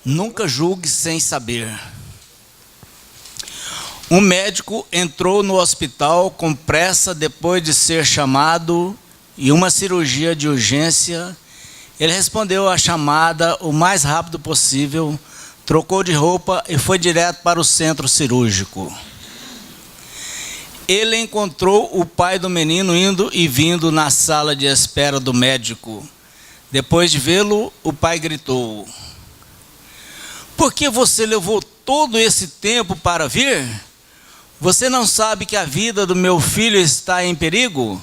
Nunca julgue sem saber. Um médico entrou no hospital com pressa depois de ser chamado e uma cirurgia de urgência. Ele respondeu à chamada o mais rápido possível, trocou de roupa e foi direto para o centro cirúrgico. Ele encontrou o pai do menino indo e vindo na sala de espera do médico. Depois de vê-lo, o pai gritou: "Por que você levou todo esse tempo para vir? Você não sabe que a vida do meu filho está em perigo?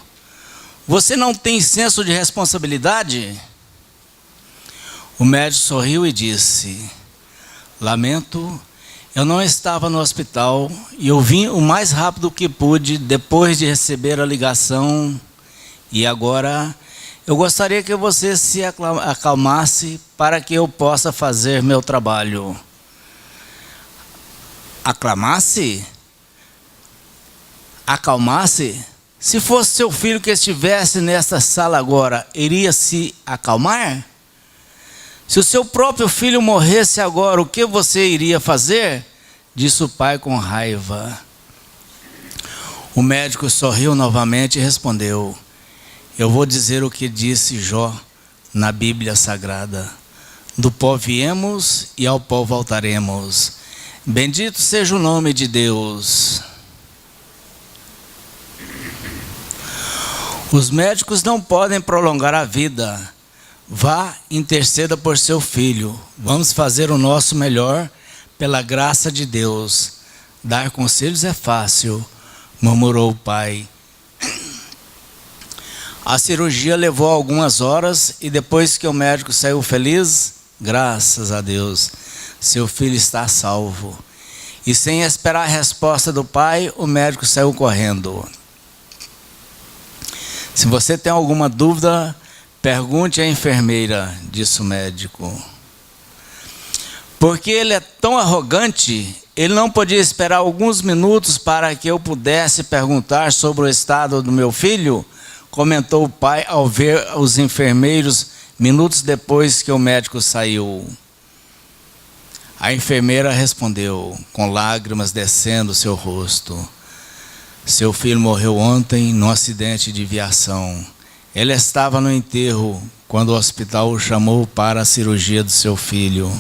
Você não tem senso de responsabilidade?" O médico sorriu e disse: "Lamento, eu não estava no hospital e eu vim o mais rápido que pude depois de receber a ligação. E agora eu gostaria que você se acalmasse para que eu possa fazer meu trabalho." Aclamasse? Acalmasse? Se fosse seu filho que estivesse nesta sala agora, iria se acalmar? Se o seu próprio filho morresse agora, o que você iria fazer? Disse o pai com raiva. O médico sorriu novamente e respondeu: "Eu vou dizer o que disse Jó na Bíblia Sagrada: do pó viemos e ao pó voltaremos. Bendito seja o nome de Deus." Os médicos não podem prolongar a vida. Vá, interceda por seu filho. Vamos fazer o nosso melhor pela graça de Deus. Dar conselhos é fácil, murmurou o pai. A cirurgia levou algumas horas e depois que o médico saiu feliz, graças a Deus, seu filho está salvo. E sem esperar a resposta do pai, o médico saiu correndo. Se você tem alguma dúvida, pergunte à enfermeira, disse o médico. Porque ele é tão arrogante, ele não podia esperar alguns minutos para que eu pudesse perguntar sobre o estado do meu filho, comentou o pai ao ver os enfermeiros minutos depois que o médico saiu. A enfermeira respondeu, com lágrimas descendo seu rosto: "Seu filho morreu ontem num acidente de viação. Ele estava no enterro quando o hospital o chamou para a cirurgia do seu filho.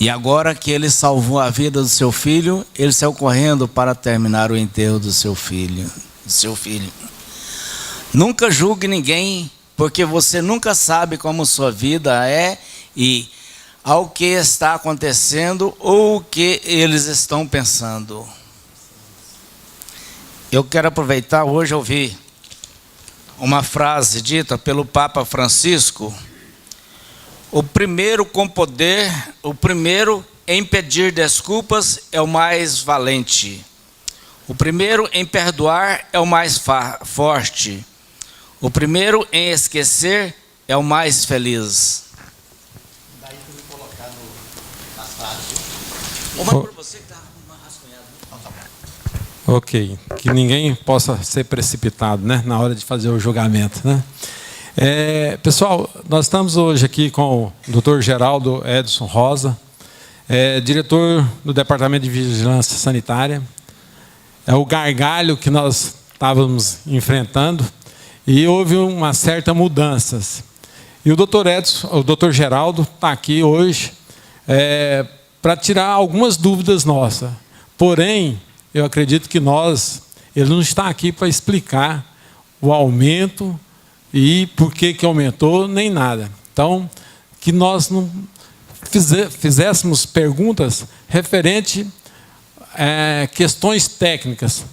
E agora que ele salvou a vida do seu filho, ele saiu correndo para terminar o enterro do seu filho. Nunca julgue ninguém, porque você nunca sabe como sua vida é e ao que está acontecendo ou o que eles estão pensando." Eu quero aproveitar hoje ouvir uma frase dita pelo Papa Francisco: o primeiro com poder, o primeiro em pedir desculpas é o mais valente. O primeiro em perdoar é o mais forte. O primeiro em esquecer é o mais feliz. Daí tu me colocar nas frases. Uma por você que está rascunhado. Ok, que ninguém possa ser precipitado, né, na hora de fazer o julgamento, né? Pessoal, nós estamos hoje aqui com o Dr. Geraldo Edson Rosa, diretor do Departamento de Vigilância Sanitária. É o gargalho que nós estávamos enfrentando e houve uma certa mudanças. E o Dr. Geraldo está aqui hoje para tirar algumas dúvidas nossas. Porém, eu acredito que ele não está aqui para explicar o aumento e por que aumentou, nem nada. Então, que nós não fizéssemos perguntas referente a questões técnicas.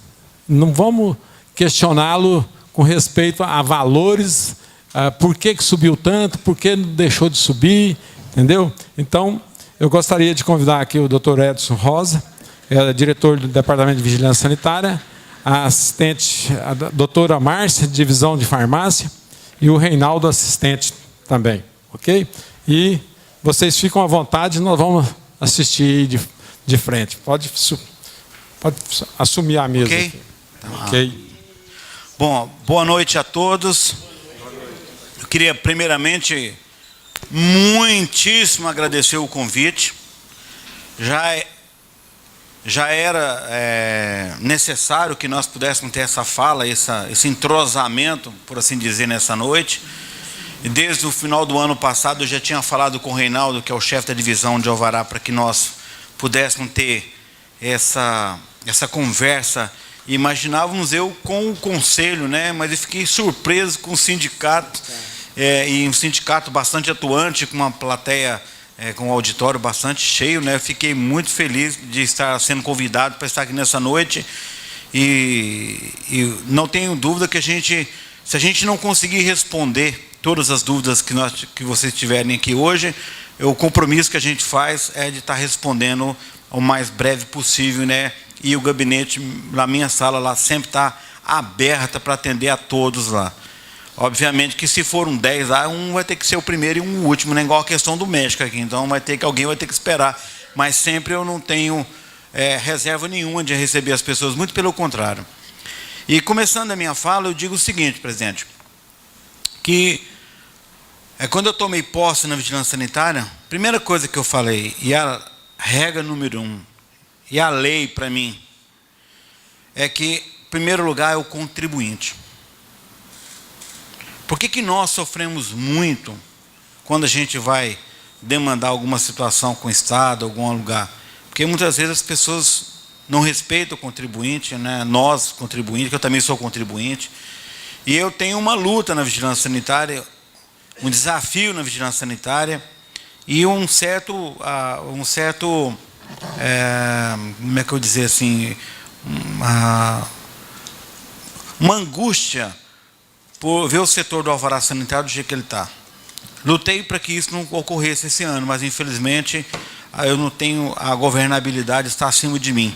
Não vamos questioná-lo com respeito a valores, por que subiu tanto, por que deixou de subir, entendeu? Então, eu gostaria de convidar aqui o Dr. Edson Rosa, diretor do Departamento de Vigilância Sanitária, a assistente, a doutora Márcia, divisão de farmácia, e o Reinaldo, assistente também, ok? E vocês ficam à vontade, nós vamos assistir de frente. Pode assumir a mesa. Ok? Ok. Bom, boa noite a todos. Eu queria primeiramente muitíssimo agradecer o convite. Já era necessário que nós pudéssemos ter essa fala, esse entrosamento, por assim dizer, nessa noite. E desde o final do ano passado eu já tinha falado com o Reinaldo, que é o chefe da divisão de Alvará, para que nós pudéssemos ter essa conversa. Imaginávamos eu com o conselho, né? Mas eu fiquei surpreso com o sindicato, e um sindicato bastante atuante, com uma plateia, com um auditório bastante cheio, né? Eu fiquei muito feliz de estar sendo convidado para estar aqui nessa noite, e não tenho dúvida que se a gente não conseguir responder todas as dúvidas que vocês tiverem aqui hoje, o compromisso que a gente faz é de estar respondendo o mais breve possível, né? E o gabinete, na minha sala lá, sempre está aberta para atender a todos lá. Obviamente que se for um 10 lá, um vai ter que ser o primeiro e um último, né? Igual a questão do médico aqui, então alguém vai ter que esperar. Mas sempre eu não tenho reserva nenhuma de receber as pessoas, muito pelo contrário. E começando a minha fala, eu digo o seguinte, presidente, que quando eu tomei posse na vigilância sanitária, a primeira coisa que eu falei, e a regra número 1, e a lei para mim, é que, em primeiro lugar, é o contribuinte. Por que nós sofremos muito quando a gente vai demandar alguma situação com o Estado, algum lugar? Porque muitas vezes as pessoas não respeitam o contribuinte, né? Nós, contribuintes, que eu também sou contribuinte, e eu tenho uma luta na vigilância sanitária, um desafio na vigilância sanitária, e como é que eu dizer assim, uma angústia por ver o setor do alvará sanitário do jeito que ele está. Lutei para que isso não ocorresse esse ano, mas infelizmente eu não tenho a governabilidade, está acima de mim,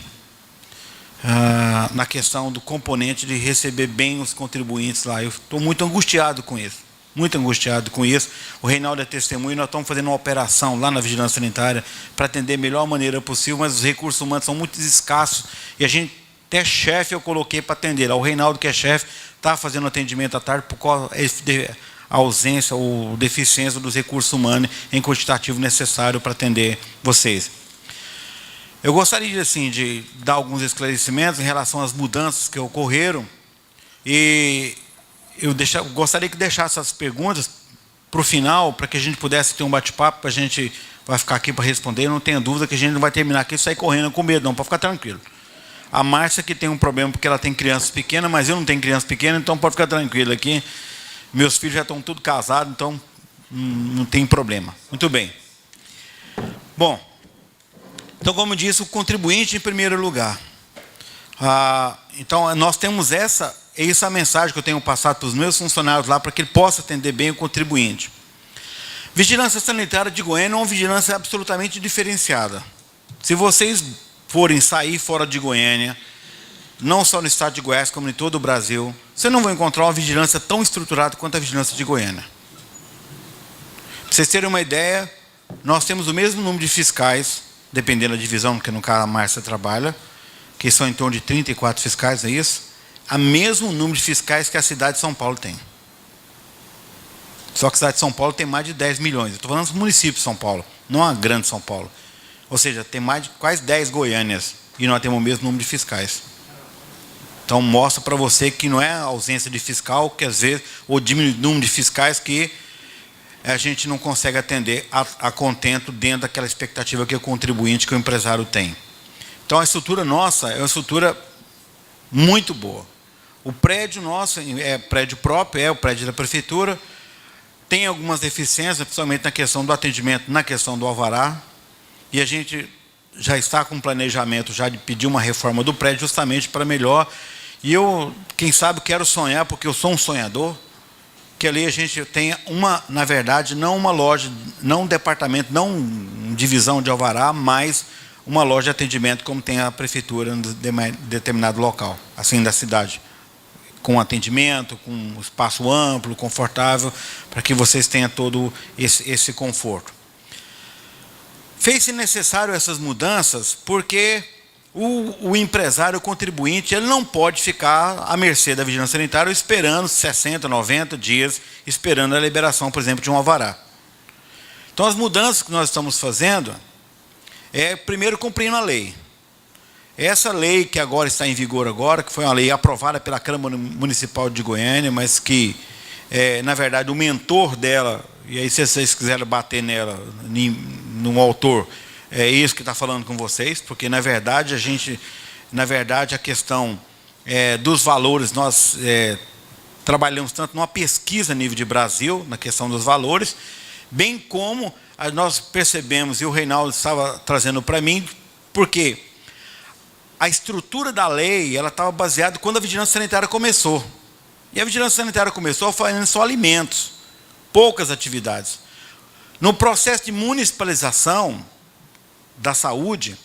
na questão do componente de receber bem os contribuintes lá. Eu estou muito angustiado com isso. Muito angustiado com isso. O Reinaldo é testemunho, nós estamos fazendo uma operação lá na vigilância sanitária para atender da melhor maneira possível, mas os recursos humanos são muito escassos e a gente, até chefe eu coloquei para atender. O Reinaldo, que é chefe, está fazendo atendimento à tarde por causa da ausência ou deficiência dos recursos humanos em quantitativo necessário para atender vocês. Eu gostaria assim, de dar alguns esclarecimentos em relação às mudanças que ocorreram, e eu gostaria que deixasse essas perguntas para o final, para que a gente pudesse ter um bate-papo, a gente vai ficar aqui para responder. Eu não tenho dúvida que a gente não vai terminar aqui e sair correndo com medo, não, para ficar tranquilo. A Márcia que tem um problema porque ela tem crianças pequenas, mas eu não tenho crianças pequenas, então pode ficar tranquilo aqui. Meus filhos já estão tudo casados, então não tem problema. Muito bem. Bom, então como eu disse, o contribuinte em primeiro lugar. Então nós temos essa é a mensagem que eu tenho passado para os meus funcionários lá, para que ele possa atender bem o contribuinte. Vigilância sanitária de Goiânia é uma vigilância absolutamente diferenciada. Se vocês forem sair fora de Goiânia, não só no estado de Goiás, como em todo o Brasil, você não vai encontrar uma vigilância tão estruturada quanto a vigilância de Goiânia. Para vocês terem uma ideia, nós temos o mesmo número de fiscais, dependendo da divisão, que no caso a Márcia trabalha, que são em torno de 34 fiscais, é isso? A mesmo número de fiscais que a cidade de São Paulo tem. Só que a cidade de São Paulo tem mais de 10 milhões. Eu estou falando do município de São Paulo, não a grande São Paulo. Ou seja, tem mais de quase 10 Goiânias e nós temos o mesmo número de fiscais. Então mostra para você que não é a ausência de fiscal, que às vezes, ou diminuir o número de fiscais que a gente não consegue atender a contento dentro daquela expectativa que o contribuinte, que o empresário tem. Então a estrutura nossa é uma estrutura muito boa. O prédio nosso é prédio próprio, é o prédio da prefeitura, tem algumas deficiências, principalmente na questão do atendimento, na questão do alvará, e a gente já está com um planejamento já de pedir uma reforma do prédio justamente para melhor. E eu, quem sabe, quero sonhar, porque eu sou um sonhador, que ali a gente tenha na verdade, não uma loja, não um departamento, não uma divisão de alvará, mas uma loja de atendimento como tem a prefeitura em determinado local, assim, da cidade, com atendimento, com um espaço amplo, confortável, para que vocês tenham todo esse conforto. Fez-se necessário essas mudanças porque o empresário, o contribuinte, ele não pode ficar à mercê da vigilância sanitária esperando 60, 90 dias, esperando a liberação, por exemplo, de um alvará. Então, as mudanças que nós estamos fazendo é, primeiro, cumprindo a lei. Essa lei que agora está em vigor agora, que foi uma lei aprovada pela Câmara Municipal de Goiânia, mas que, na verdade, o mentor dela, e aí se vocês quiserem bater nela, no autor, é isso que está falando com vocês, porque, na verdade, a questão dos valores, nós trabalhamos tanto numa pesquisa a nível de Brasil, na questão dos valores, bem como nós percebemos, e o Reinaldo estava trazendo para mim, porque a estrutura da lei, ela estava baseada quando a vigilância sanitária começou. E a vigilância sanitária começou fazendo só alimentos, poucas atividades. No processo de municipalização da saúde,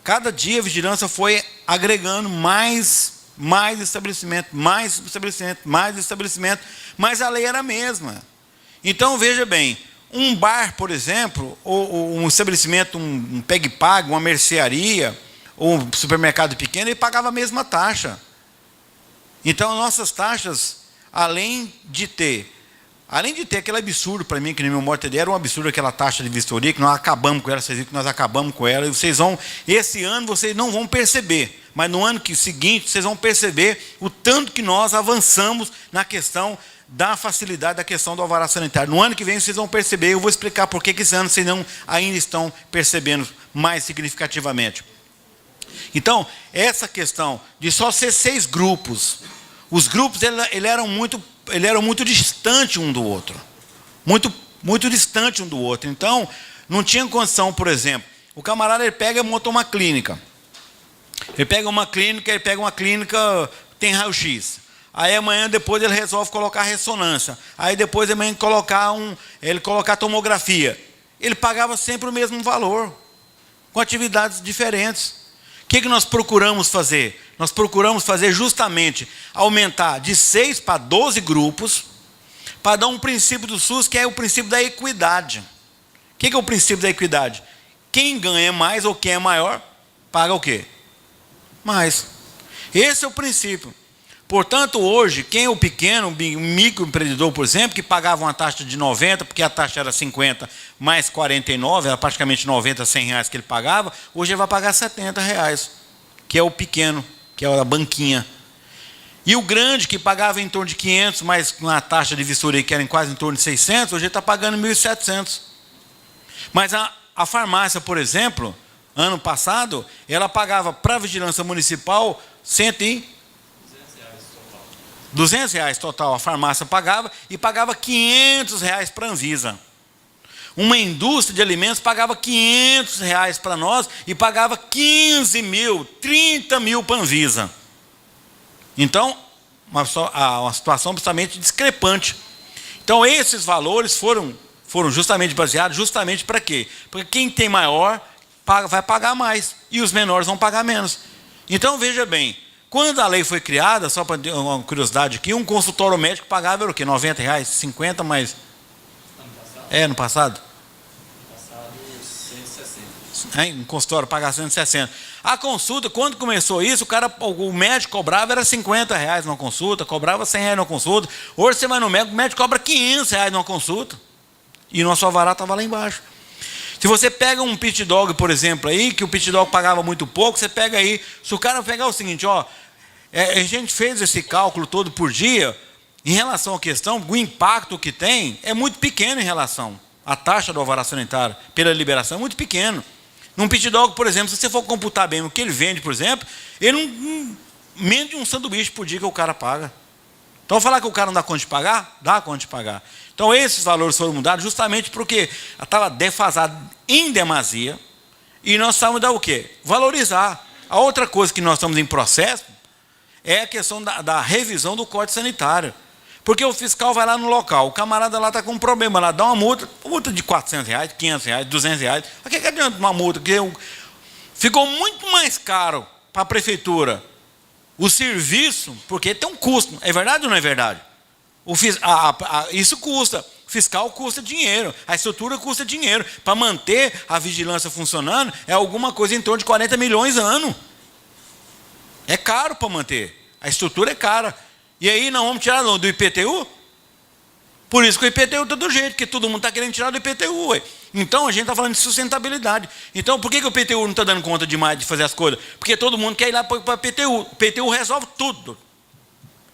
cada dia a vigilância foi agregando mais estabelecimento, mais estabelecimento, mais estabelecimento, mas a lei era a mesma. Então, veja bem, um bar, por exemplo, ou um estabelecimento, um pegue-pague, uma mercearia, ou um supermercado pequeno, ele pagava a mesma taxa. Então, nossas taxas, além de ter aquele absurdo para mim, que no meu modo de ideia, era um absurdo aquela taxa de vistoria, que nós acabamos com ela, vocês viram que nós acabamos com ela, e vocês vão, esse ano vocês não vão perceber, mas no ano seguinte vocês vão perceber o tanto que nós avançamos na questão da facilidade da questão do alvará sanitário. No ano que vem vocês vão perceber, eu vou explicar por que esse ano vocês não ainda estão percebendo mais significativamente. Então, essa questão de só ser 6 grupos, os grupos eles eram muito distantes um do outro, muito distante um do outro. Então, não tinha condição, por exemplo, o camarada ele pega e monta uma clínica. Ele pega uma clínica, tem raio-x. Aí amanhã depois ele resolve colocar ressonância. Aí depois amanhã ele colocar tomografia. Ele pagava sempre o mesmo valor, com atividades diferentes. O que nós procuramos fazer? Nós procuramos fazer justamente aumentar de 6 para 12 grupos, para dar um princípio do SUS, que é o princípio da equidade. O que é o princípio da equidade? Quem ganha mais ou quem é maior, paga o quê? Mais. Esse é o princípio. Portanto, hoje, quem é o pequeno, o microempreendedor, por exemplo, que pagava uma taxa de 90, porque a taxa era 50 mais 49, era praticamente 90, 100 reais que ele pagava, hoje ele vai pagar 70 reais, que é o pequeno, que é a banquinha. E o grande, que pagava em torno de 500, mas com a taxa de vistoria que era quase em torno de 600, hoje ele está pagando 1.700. Mas a farmácia, por exemplo, ano passado, ela pagava para a vigilância municipal 200 reais total, a farmácia pagava, e pagava 500 reais para a Anvisa. Uma indústria de alimentos pagava 500 reais para nós e pagava 15 mil, 30 mil para a Anvisa. Então, uma situação absolutamente discrepante. Então, esses valores foram justamente baseados, justamente para quê? Porque quem tem maior vai pagar mais, e os menores vão pagar menos. Então, veja bem, quando a lei foi criada, só para uma curiosidade aqui, um consultório médico pagava era o quê? 90 reais, 50 mais... No passado? No passado, 160. Um consultório pagava 160. A consulta, quando começou isso, o médico cobrava era 50 reais numa consulta, cobrava 100 reais numa consulta. Hoje você vai no médico, o médico cobra 500 reais numa consulta. E o nosso alvará estava lá embaixo. Se você pega um pit dog, por exemplo, aí, que o pit dog pagava muito pouco, você pega aí, se o cara pegar o seguinte, a gente fez esse cálculo todo por dia, em relação à questão, o impacto que tem é muito pequeno em relação à taxa do alvará sanitário, pela liberação, é muito pequeno. Num pit dog, por exemplo, se você for computar bem o que ele vende, por exemplo, ele não menos de um sanduíche por dia que o cara paga. Então, falar que o cara não dá conta de pagar? Dá conta de pagar. Então, esses valores foram mudados justamente porque estava defasado em demasia, e nós precisamos dar o quê? Valorizar. A outra coisa que nós estamos em processo é a questão da revisão do Código Sanitário. Porque o fiscal vai lá no local, o camarada lá está com um problema, lá dá uma multa de 400 reais, 500 reais, 200 reais. O que adianta uma multa? Porque ficou muito mais caro para a prefeitura o serviço, porque tem um custo. É verdade ou não é verdade? Isso custa. O fiscal custa dinheiro, a estrutura custa dinheiro. Para manter a vigilância funcionando, é alguma coisa em torno de 40 milhões ano. É caro para manter. A estrutura é cara. E aí nós vamos tirar do IPTU? Por isso que o IPTU está do jeito, porque todo mundo está querendo tirar do IPTU. Ué. Então a gente está falando de sustentabilidade. Então por que o IPTU não está dando conta demais de fazer as coisas? Porque todo mundo quer ir lá para o IPTU. O IPTU resolve tudo.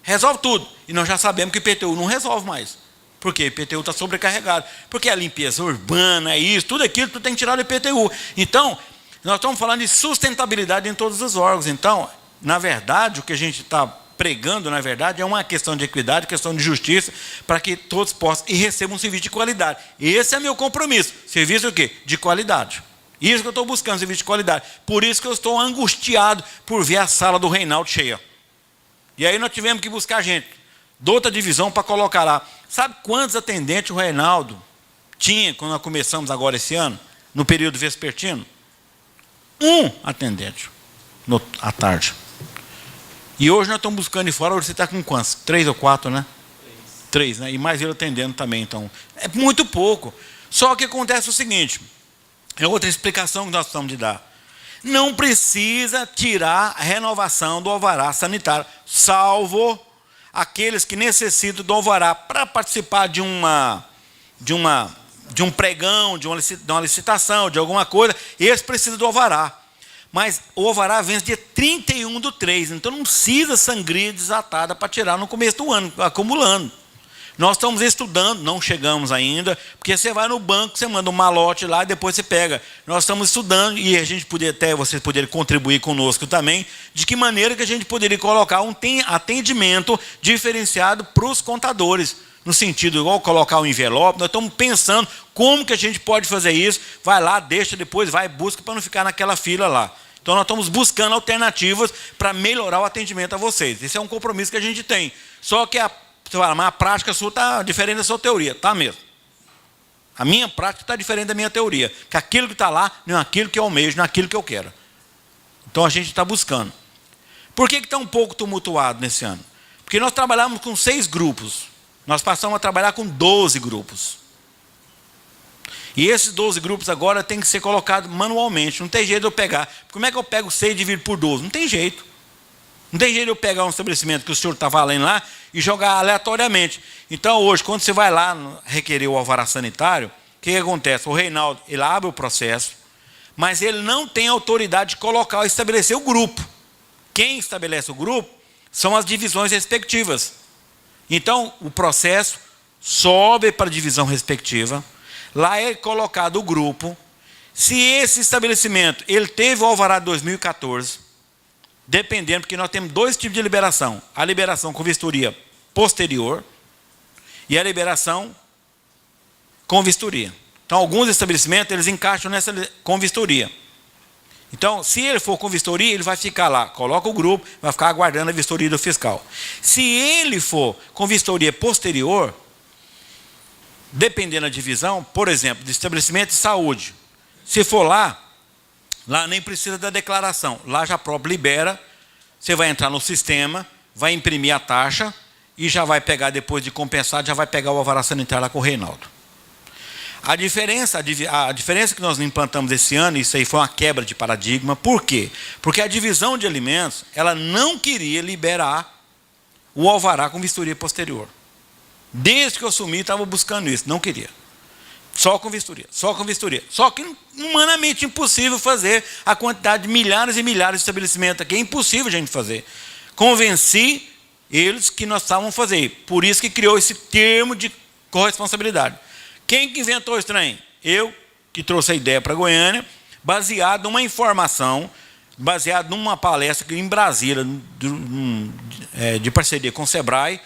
Resolve tudo. E nós já sabemos que o IPTU não resolve mais. Por quê? O IPTU está sobrecarregado. Porque a limpeza urbana, isso, tudo aquilo, tu tem que tirar do IPTU. Então, nós estamos falando de sustentabilidade em todos os órgãos. Então, na verdade, o que a gente está pregando, na verdade, é uma questão de equidade, questão de justiça, para que todos possam e recebam um serviço de qualidade. Esse é meu compromisso. Serviço o quê? De qualidade. Isso que eu estou buscando, serviço de qualidade. Por isso que eu estou angustiado por ver a sala do Reinaldo cheia. E aí nós tivemos que buscar gente de outra divisão para colocar lá. Sabe quantos atendentes o Reinaldo tinha quando nós começamos agora esse ano, no período vespertino? 1 atendente à tarde. E hoje nós estamos buscando de fora, você está com quantos? 3 ou 4, né? 3, né? E mais ele atendendo também, então. É muito pouco. Só que acontece o seguinte, é outra explicação que nós precisamos de dar. Não precisa tirar a renovação do alvará sanitário, salvo aqueles que necessitam do alvará para participar de um pregão, de uma licitação, de alguma coisa, eles precisam do alvará. Mas o alvará vence dia 31/3, então não precisa sangria desatada para tirar no começo do ano, acumulando. Nós estamos estudando, não chegamos ainda, porque você vai no banco, você manda um malote lá e depois você pega. Nós estamos estudando e a gente poderia até, vocês poderiam contribuir conosco também, de que maneira que a gente poderia colocar um atendimento diferenciado para os contadores, no sentido, igual colocar um envelope. Nós estamos pensando como que a gente pode fazer isso, vai lá, deixa, depois vai, busca para não ficar naquela fila lá. Então nós estamos buscando alternativas para melhorar o atendimento a vocês. Esse é um compromisso que a gente tem. Só que você fala, mas a prática sua está diferente da sua teoria. Está mesmo. A minha prática está diferente da minha teoria. Que aquilo que está lá não é aquilo que eu almejo, não é aquilo que eu quero. Então a gente está buscando. Por que está um pouco tumultuado nesse ano? Porque nós trabalhamos com 6 grupos. Nós passamos a trabalhar com 12 grupos. E esses 12 grupos agora têm que ser colocados manualmente. Não tem jeito de eu pegar. Como é que eu pego 6 e divido por 12? Não tem jeito. Não tem jeito de eu pegar um estabelecimento que o senhor está valendo lá e jogar aleatoriamente. Então hoje, quando você vai lá requerer o alvará sanitário, o que acontece? O Reinaldo, ele abre o processo, mas ele não tem autoridade de colocar ou estabelecer o grupo. Quem estabelece o grupo são as divisões respectivas. Então o processo sobe para a divisão respectiva, lá é colocado o grupo. Se esse estabelecimento ele teve o alvará de 2014, dependendo, porque nós temos 2 tipos de liberação. A liberação com vistoria posterior e a liberação com vistoria. Então, alguns estabelecimentos, eles encaixam nessa com vistoria. Então, se ele for com vistoria, ele vai ficar lá, coloca o grupo, vai ficar aguardando a vistoria do fiscal. Se ele for com vistoria posterior, dependendo da divisão, por exemplo, de estabelecimento de saúde, se for lá nem precisa da declaração. Lá já próprio libera, você vai entrar no sistema, vai imprimir a taxa e já vai pegar, depois de compensar, já vai pegar o alvará sanitário lá com o Reinaldo. A diferença que nós implantamos esse ano, isso aí foi uma quebra de paradigma. Por quê? Porque a divisão de alimentos, ela não queria liberar o alvará com vistoria posterior. Desde que eu assumi, estava buscando isso, não queria. Só com vistoria, só com vistoria. Só que humanamente impossível fazer a quantidade de milhares e milhares de estabelecimentos aqui. É impossível a gente fazer. Convenci eles que nós estávamos fazendo. Por isso que criou esse termo de corresponsabilidade. Quem que inventou esse trem? Eu, que trouxe a ideia para Goiânia, baseado numa informação, baseado numa palestra em Brasília, de parceria com o Sebrae,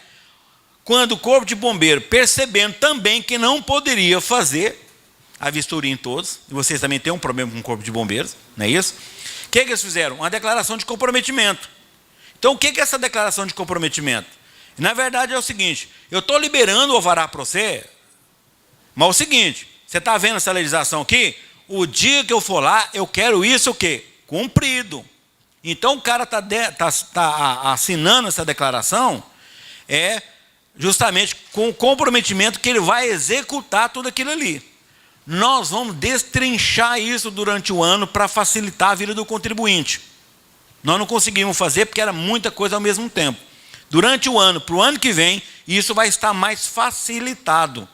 quando o Corpo de Bombeiro, percebendo também que não poderia fazer a vistoria em todos, e vocês também têm um problema com o Corpo de Bombeiros, não é isso? O que eles fizeram? Uma declaração de comprometimento. Então, o que é essa declaração de comprometimento? Na verdade, é o seguinte, eu estou liberando o alvará para você, mas é o seguinte, você está vendo essa legislação aqui? O dia que eu for lá, eu quero isso o quê? Cumprido. Então, o cara está assinando essa declaração, justamente com o comprometimento que ele vai executar tudo aquilo ali. Nós vamos destrinchar isso durante o ano para facilitar a vida do contribuinte. Nós não conseguimos fazer porque era muita coisa ao mesmo tempo. durante o ano, para o ano que vem, isso vai estar mais facilitado.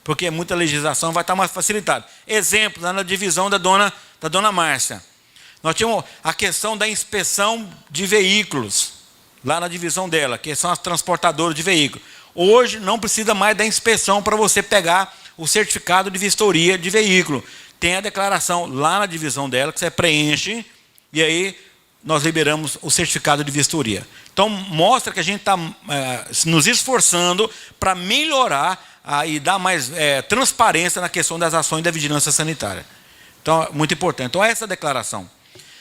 Porque muita legislação vai estar mais facilitada. Exemplo, lá na divisão da dona Márcia. Nós tínhamos a questão da inspeção de veículos, lá na divisão dela, que são as transportadoras de veículos. Hoje não precisa mais da inspeção para você pegar o certificado de vistoria de veículo. Tem a declaração lá na divisão dela, que você preenche, e aí nós liberamos o certificado de vistoria. Então, mostra que a gente está nos esforçando para melhorar e dar mais transparência na questão das ações da vigilância sanitária. Então, muito importante. Então, essa declaração.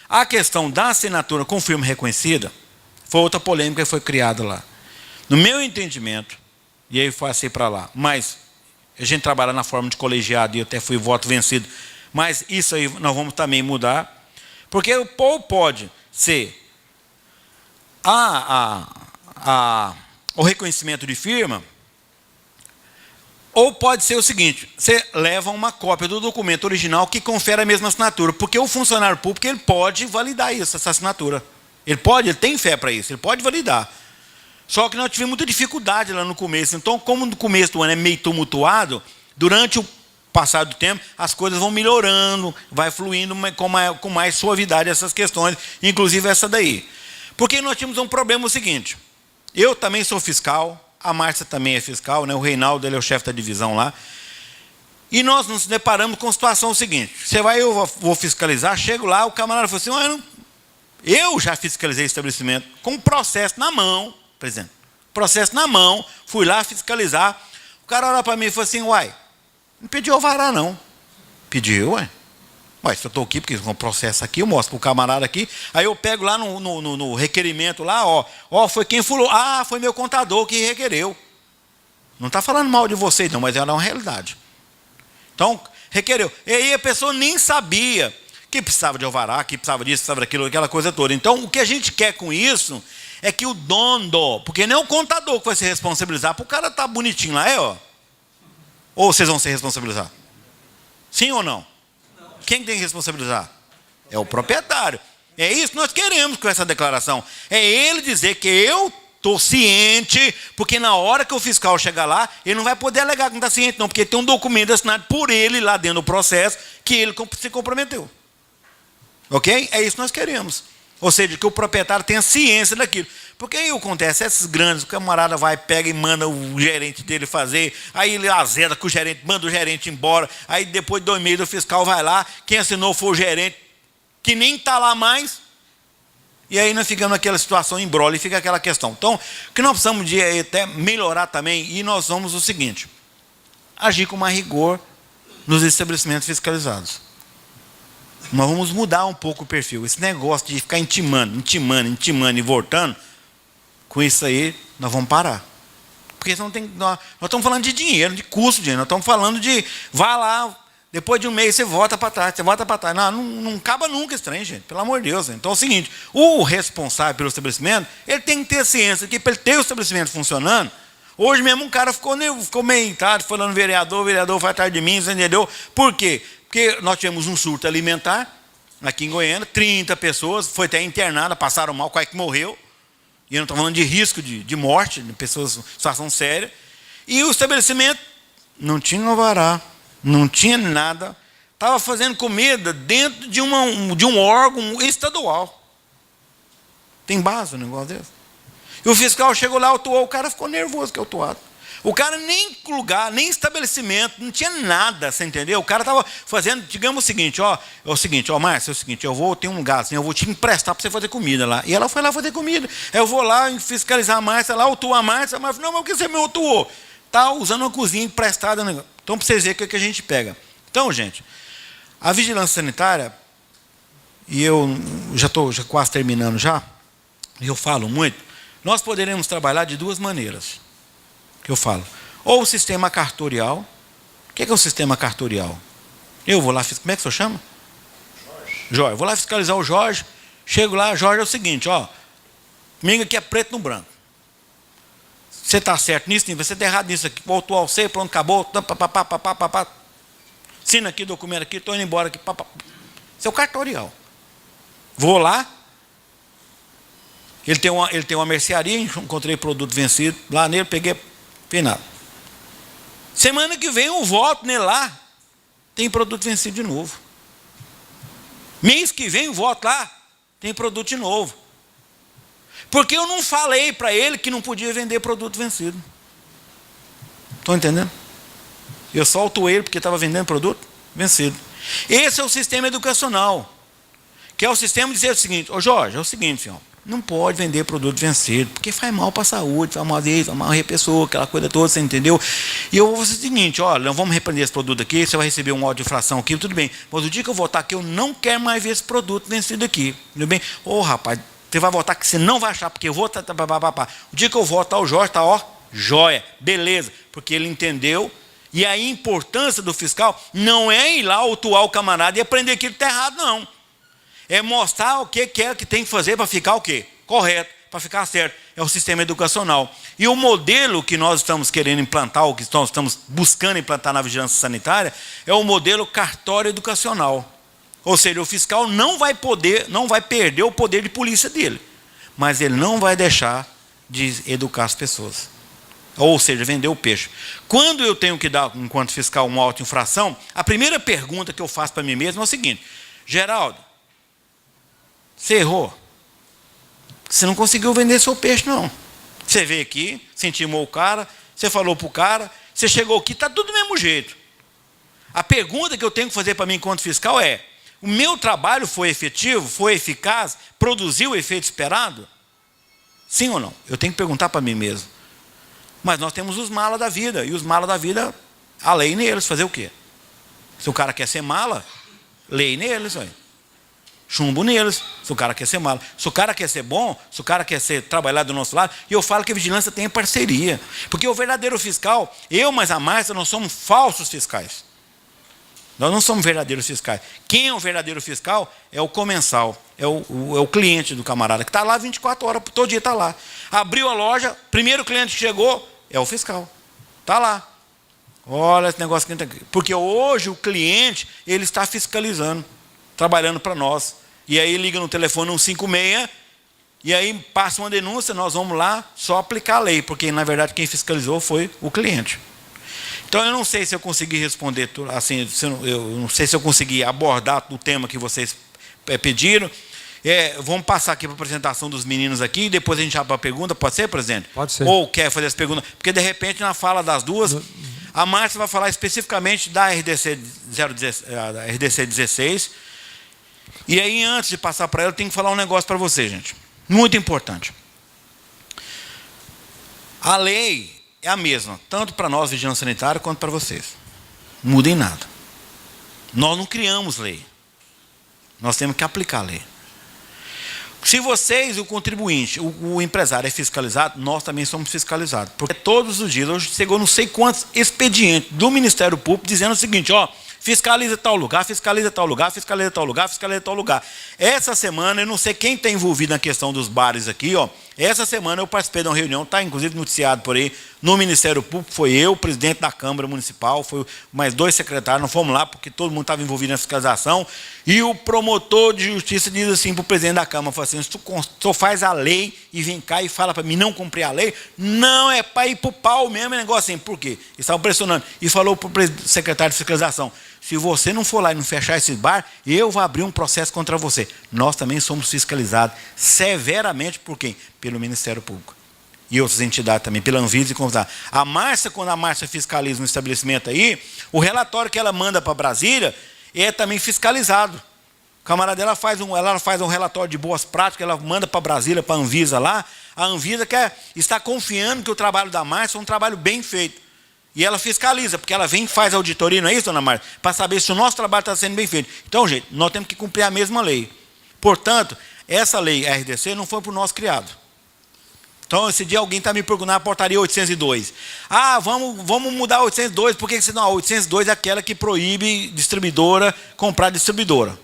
A questão da assinatura com firma reconhecida foi outra polêmica que foi criada lá. No meu entendimento, e aí foi assim para lá, mas a gente trabalha na forma de colegiado e eu até fui voto vencido, mas isso aí nós vamos também mudar, porque ou pode ser o reconhecimento de firma, ou pode ser o seguinte, você leva uma cópia do documento original que confere a mesma assinatura, porque o funcionário público ele pode validar isso, essa assinatura. Ele tem fé para isso, ele pode validar. Só que nós tivemos muita dificuldade lá no começo. Então, como no começo do ano é meio tumultuado, durante o passar do tempo, as coisas vão melhorando, vai fluindo com mais suavidade essas questões, inclusive essa daí. Porque nós tínhamos um problema o seguinte, eu também sou fiscal, a Márcia também é fiscal, né? O Reinaldo ele é o chefe da divisão lá, e nós nos deparamos com a situação seguinte, eu vou fiscalizar, chego lá, o camarada falou assim, eu já fiscalizei o estabelecimento com um processo na mão, por exemplo, processo na mão, fui lá fiscalizar, o cara olha para mim e falou assim, não pediu alvará não. Pediu, se eu estou aqui, porque com o processo aqui, eu mostro para o camarada aqui, aí eu pego lá no requerimento lá, foi quem falou, foi meu contador que requereu. Não está falando mal de vocês não, mas era uma realidade. Então, requereu. E aí a pessoa nem sabia que precisava de alvará, que precisava disso, precisava daquilo, aquela coisa toda. Então, o que a gente quer com isso é que o dono, porque não é o contador que vai se responsabilizar, para o cara estar bonitinho lá, Ou vocês vão se responsabilizar? Sim ou não? Quem tem que responsabilizar? É o proprietário. É isso que nós queremos com essa declaração. É ele dizer que eu estou ciente, porque na hora que o fiscal chegar lá, ele não vai poder alegar que não está ciente, não, porque tem um documento assinado por ele lá dentro do processo que ele se comprometeu. Ok? É isso que nós queremos. Ou seja, que o proprietário tenha ciência daquilo. Porque aí acontece, esses grandes, o camarada vai, pega e manda o gerente dele fazer, aí ele azeda com o gerente, manda o gerente embora, aí depois de 2 meses o fiscal vai lá, quem assinou foi o gerente, que nem está lá mais, e aí nós ficamos naquela situação, embrolha e fica aquela questão. Então, o que nós precisamos de até melhorar também, e nós vamos o seguinte, agir com mais rigor nos estabelecimentos fiscalizados. Nós vamos mudar um pouco o perfil. Esse negócio de ficar intimando e voltando, com isso aí, nós vamos parar. Porque nós estamos falando de dinheiro, de custo de dinheiro. Nós estamos falando de, vá lá, depois de um mês você volta para trás, Não acaba nunca esse trem, gente, pelo amor de Deus. Então é o seguinte, o responsável pelo estabelecimento, ele tem que ter ciência que para ele ter o estabelecimento funcionando, hoje mesmo um cara ficou meio tarde, falando o vereador vai atrás de mim, você entendeu? Por quê? Porque nós tivemos um surto alimentar, aqui em Goiânia, 30 pessoas, foi até internada, passaram mal, quase que morreu. E eu não estou falando de risco de morte, de pessoas em situação séria. E o estabelecimento não tinha alvará, não tinha nada, estava fazendo comida dentro de um órgão estadual. Tem base um negócio desse? E o fiscal chegou lá, autuou, o cara ficou nervoso que é autuado. O cara nem lugar, nem estabelecimento, não tinha nada, você entendeu? O cara estava fazendo, digamos o seguinte, Márcia, eu tenho um lugar assim, eu vou te emprestar para você fazer comida lá. E ela foi lá fazer comida. Eu vou lá fiscalizar a Márcia, lá autuar a Márcia, mas não, mas por que você me autuou? Está usando uma cozinha emprestada. Então, para vocês verem o que a gente pega. Então, gente, a vigilância sanitária, e eu já estou quase terminando já, e eu falo muito, nós poderemos trabalhar de 2 maneiras. Que eu falo, ou o sistema cartorial. O que é o sistema cartorial? Eu vou lá, como é que o senhor chama? Jorge. Eu vou lá fiscalizar o Jorge, chego lá, Jorge, é o seguinte, comigo aqui é preto no branco. Você está certo nisso, você está errado nisso aqui, voltou ao C, pronto, acabou, assina aqui, documento aqui, estou indo embora aqui, Isso é o cartorial. Vou lá, Ele tem uma mercearia, encontrei produto vencido lá nele, peguei, fiz nada. Semana que vem eu volto nele lá, tem produto vencido de novo. Mês que vem eu volto lá, tem produto de novo. Porque eu não falei para ele que não podia vender produto vencido. Estão entendendo? Eu solto ele porque estava vendendo produto vencido. Esse é o sistema educacional. Que é o sistema de dizer o seguinte: ô Jorge, é o seguinte, senhor, não pode vender produto vencido, porque faz mal para a saúde, faz mal a pessoa, aquela coisa toda, você entendeu? E eu vou fazer o seguinte: olha, não vamos repreender esse produto aqui, você vai receber um áudio de infração aqui, tudo bem, mas o dia que eu voltar aqui, eu não quero mais ver esse produto vencido aqui, tudo bem? Ô rapaz, você vai voltar que você não vai achar, porque eu vou... O dia que eu voltar, o Jorge está, ó, jóia, beleza, porque ele entendeu. E a importância do fiscal não é ir lá autuar o camarada e aprender aquilo que está errado, não. É mostrar o que é que tem que fazer para ficar o quê? Correto, para ficar certo. É o sistema educacional. E o modelo que nós estamos querendo implantar, ou que nós estamos buscando implantar na vigilância sanitária, é o modelo cartório educacional. Ou seja, o fiscal não vai perder o poder de polícia dele, mas ele não vai deixar de educar as pessoas. Ou seja, vender o peixe. Quando eu tenho que dar, enquanto fiscal, uma auto-infração, a primeira pergunta que eu faço para mim mesmo é o seguinte: Geraldo, você errou. Você não conseguiu vender seu peixe, não. Você veio aqui, você intimou o cara, você falou para o cara, você chegou aqui, está tudo do mesmo jeito. A pergunta que eu tenho que fazer para mim enquanto fiscal é: o meu trabalho foi efetivo, foi eficaz, produziu o efeito esperado? Sim ou não? Eu tenho que perguntar para mim mesmo. Mas nós temos os malas da vida, e os malas da vida, a lei neles, fazer o quê? Se o cara quer ser mala, lei neles, ué. Chumbo neles, se o cara quer ser mala. Se o cara quer ser bom, se o cara quer trabalhar do nosso lado, e eu falo que a vigilância tem parceria. Porque o verdadeiro fiscal, eu mais a Márcia, nós somos falsos fiscais. Nós não somos verdadeiros fiscais. Quem é o verdadeiro fiscal é o comensal, é o cliente do camarada, que está lá 24 horas, todo dia está lá. Abriu a loja, primeiro cliente que chegou é o fiscal. Está lá. Olha esse negócio aqui. Porque hoje o cliente, ele está fiscalizando, trabalhando para nós. E aí liga no telefone 156, e aí passa uma denúncia, nós vamos lá só aplicar a lei, porque na verdade quem fiscalizou foi o cliente. Então eu não sei se eu consegui responder, assim, eu não sei se eu consegui abordar o tema que vocês pediram. Vamos passar aqui para a apresentação dos meninos aqui, e depois a gente abre para a pergunta, pode ser, presidente? Pode ser. Ou quer fazer as perguntas? Porque de repente na fala das duas, a Márcia vai falar especificamente da RDC 16, e aí antes de passar para ela, eu tenho que falar um negócio para você, gente, muito importante. A lei é a mesma, tanto para nós, vigilância sanitária, quanto para vocês. Não muda em nada. Nós não criamos lei. Nós temos que aplicar a lei. Se vocês, o contribuinte, o empresário é fiscalizado, nós também somos fiscalizados. Porque todos os dias, hoje chegou não sei quantos expedientes do Ministério Público dizendo o seguinte: ó, fiscaliza tal lugar, fiscaliza tal lugar, fiscaliza tal lugar, fiscaliza tal lugar. Essa semana, eu não sei quem está envolvido na questão dos bares aqui, ó. Essa semana eu participei de uma reunião, está inclusive noticiado por aí, no Ministério Público, foi eu, o presidente da Câmara Municipal, foi mais 2 secretários, nós fomos lá porque todo mundo estava envolvido na fiscalização, e o promotor de justiça diz assim para o presidente da Câmara, falou assim: se tu faz a lei e vem cá e fala para mim não cumprir a lei, não, é para ir para o pau mesmo, é negócio assim. Por quê? Eles estavam pressionando, e falou para o secretário de fiscalização: se você não for lá e não fechar esse bar, eu vou abrir um processo contra você. Nós também somos fiscalizados severamente por quem? Pelo Ministério Público. E outras entidades também, pela Anvisa e Convisa. A Márcia, quando a Márcia fiscaliza um estabelecimento aí, o relatório que ela manda para Brasília é também fiscalizado. O camarada dela ela faz um relatório de boas práticas, ela manda para Brasília, para a Anvisa lá. A Anvisa está confiando que o trabalho da Márcia é um trabalho bem feito. E ela fiscaliza, porque ela vem e faz auditoria, não é isso, dona Márcia? Para saber se o nosso trabalho está sendo bem feito. Então, gente, nós temos que cumprir a mesma lei. Portanto, essa lei RDC não foi por nós criado. Então, esse dia alguém está me perguntando a portaria 802. Ah, vamos mudar a 802, por que senão a 802 é aquela que proíbe distribuidora comprar distribuidora,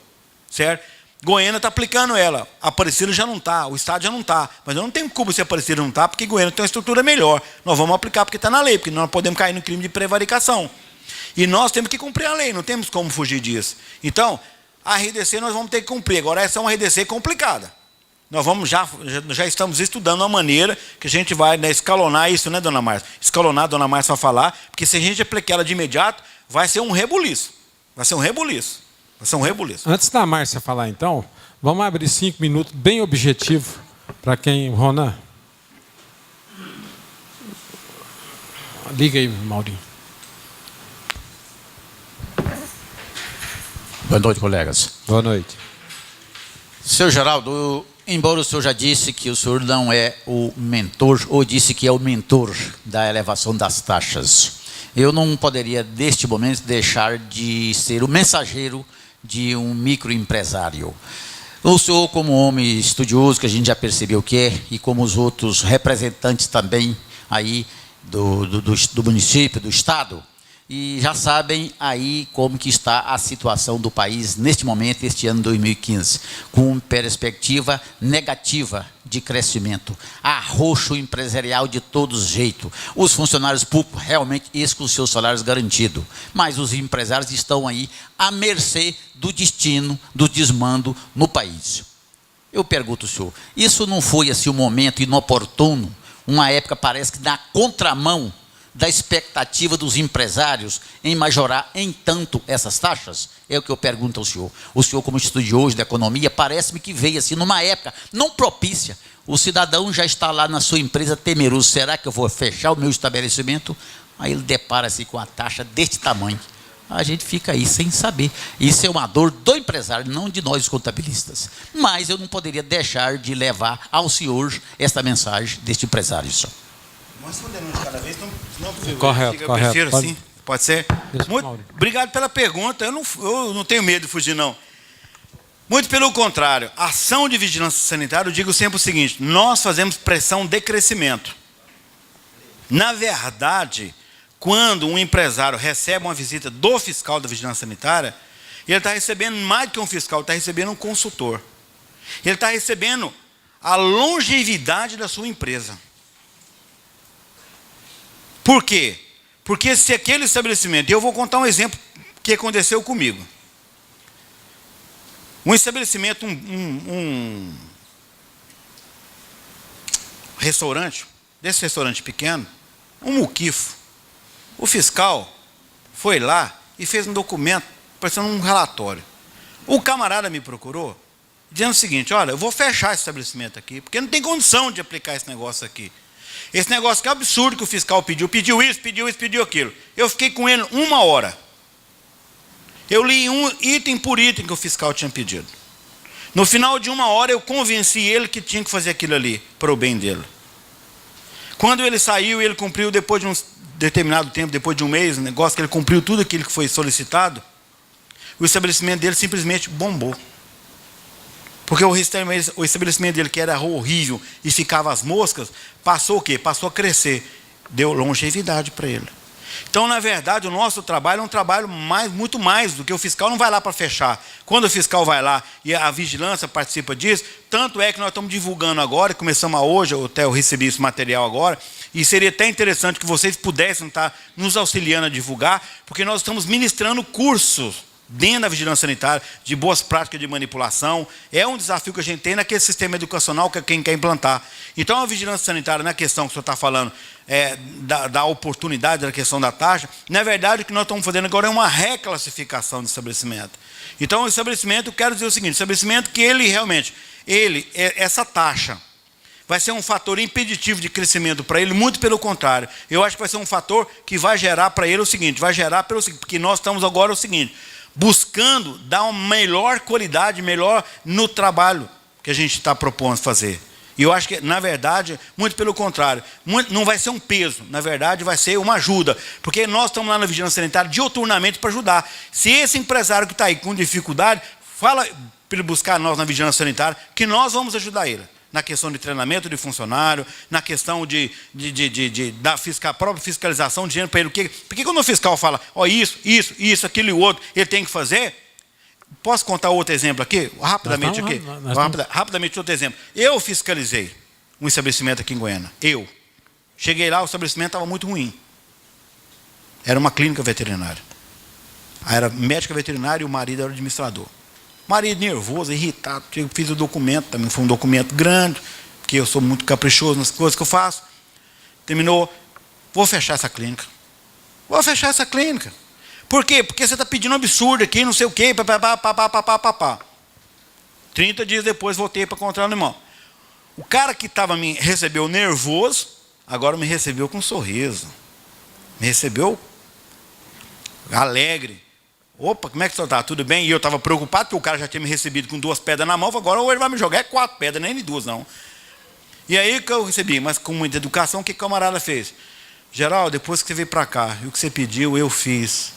certo? Goiânia está aplicando ela, Aparecida já não está, o Estado já não está, mas eu não tenho culpa se Aparecida não está, porque Goiânia tem uma estrutura melhor. Nós vamos aplicar porque está na lei, porque nós não podemos cair no crime de prevaricação. E nós temos que cumprir a lei, não temos como fugir disso. Então, a RDC nós vamos ter que cumprir. Agora, essa é uma RDC complicada. nós já estamos estudando uma maneira que a gente vai, né, escalonar isso, né, dona Márcia? Escalonar, dona Márcia vai falar, porque se a gente aplicar ela de imediato, vai ser um rebuliço. Vai ser um rebuliço. Vai ser um rebuliço. Antes da Márcia falar, então, vamos abrir 5 minutos bem objetivo para quem... Ronan. Liga aí, Maurinho. Boa noite, colegas. Boa noite. Seu Geraldo, embora o senhor já disse que o senhor não é o mentor, ou disse que é o mentor da elevação das taxas, eu não poderia, neste momento, deixar de ser o mensageiro de um microempresário. O senhor, como homem estudioso, que a gente já percebeu que é, e como os outros representantes também aí do município, do estado, e já sabem aí como que está a situação do país neste momento, este ano 2015, com perspectiva negativa de crescimento, arroxo empresarial de todos os jeitos, os funcionários públicos realmente com os seus salários garantidos, mas os empresários estão aí à mercê do destino, do desmando no país. Eu pergunto ao senhor, isso não foi assim um momento inoportuno, uma época parece que na contramão da expectativa dos empresários em majorar em tanto essas taxas? É o que eu pergunto ao senhor. O senhor, como estudioso da economia, parece-me que veio assim numa época não propícia. O cidadão já está lá na sua empresa temeroso. Será que eu vou fechar o meu estabelecimento? Aí ele depara-se com a taxa deste tamanho. A gente fica aí sem saber. Isso é uma dor do empresário, não de nós, os contabilistas. Mas eu não poderia deixar de levar ao senhor esta mensagem deste empresário, senhor. Mas respondendo de cada vez, não correto. Prefiro, Pode, sim. Pode ser? Obrigado pela pergunta. Eu não tenho medo de fugir, não. Muito pelo contrário. Ação de vigilância sanitária, eu digo sempre o seguinte: nós fazemos pressão de crescimento. Na verdade, quando um empresário recebe uma visita do fiscal da vigilância sanitária, ele está recebendo mais do que um fiscal, ele está recebendo um consultor. Ele está recebendo a longevidade da sua empresa. Por quê? Porque se aquele estabelecimento... Eu vou contar um exemplo que aconteceu comigo. Um estabelecimento, um restaurante, desse restaurante pequeno, um muquifo. O fiscal foi lá e fez um documento, parecendo um relatório. O camarada me procurou, dizendo o seguinte: olha, eu vou fechar esse estabelecimento aqui, porque não tem condição de aplicar esse negócio aqui. Esse negócio que é absurdo que o fiscal pediu isso, pediu aquilo. Eu fiquei com ele 1 hora. Eu li item por item que o fiscal tinha pedido. No final de 1 hora eu convenci ele que tinha que fazer aquilo ali, para o bem dele. Quando ele saiu, ele cumpriu, depois de um determinado tempo, depois de 1 mês, um negócio que ele cumpriu tudo aquilo que foi solicitado, o estabelecimento dele simplesmente bombou. Porque o estabelecimento dele, que era horrível e ficava as moscas, passou o quê? Passou a crescer. Deu longevidade para ele. Então, na verdade, o nosso trabalho é um trabalho muito mais do que o fiscal não vai lá para fechar. Quando o fiscal vai lá e a vigilância participa disso, tanto é que nós estamos divulgando agora, começamos hoje, até eu recebi esse material agora, e seria até interessante que vocês pudessem estar nos auxiliando a divulgar, porque nós estamos ministrando cursos dentro da vigilância sanitária, de boas práticas de manipulação. É um desafio que a gente tem naquele sistema educacional que quem quer implantar. Então, a vigilância sanitária, na questão que o senhor está falando, da oportunidade, da questão da taxa, na verdade, o que nós estamos fazendo agora é uma reclassificação do estabelecimento. Então, o estabelecimento, eu quero dizer o seguinte: o estabelecimento que ele realmente, essa taxa, vai ser um fator impeditivo de crescimento para ele, muito pelo contrário. Eu acho que vai ser um fator que vai gerar para ele o seguinte, porque nós estamos agora o seguinte: buscando dar uma melhor qualidade, melhor no trabalho que a gente está propondo fazer. E eu acho que, na verdade, muito pelo contrário, não vai ser um peso, na verdade vai ser uma ajuda, porque nós estamos lá na vigilância sanitária diuturnamente para ajudar. Se esse empresário que está aí com dificuldade, fala para ele buscar nós na vigilância sanitária, que nós vamos ajudar ele. Na questão de treinamento de funcionário, na questão da própria fiscalização de dinheiro para ele. Porque quando o fiscal fala, ó, isso, aquilo e o outro, ele tem que fazer. Posso contar outro exemplo aqui? Rapidamente aqui. Rapidamente outro exemplo. Eu fiscalizei um estabelecimento aqui em Goiânia. Eu. Cheguei lá, o estabelecimento estava muito ruim. Era uma clínica veterinária. Era médica veterinária e o marido era administrador. Marido nervoso, irritado. Eu fiz o documento, também foi um documento grande, porque eu sou muito caprichoso nas coisas que eu faço. Terminou, vou fechar essa clínica. Vou fechar essa clínica. Por quê? Porque você está pedindo um absurdo aqui, não sei o quê, papapá. 30 dias depois voltei para encontrar o irmão. O cara que me recebeu nervoso, agora me recebeu com um sorriso. Me recebeu alegre. Opa, como é que você está? Tudo bem? E eu estava preocupado, porque o cara já tinha me recebido com 2 pedras na mão, agora ele vai me jogar 4 pedras, nem 2 não. E aí que eu recebi, mas com muita educação, o que o camarada fez? Geraldo, depois que você veio para cá, e o que você pediu, eu fiz.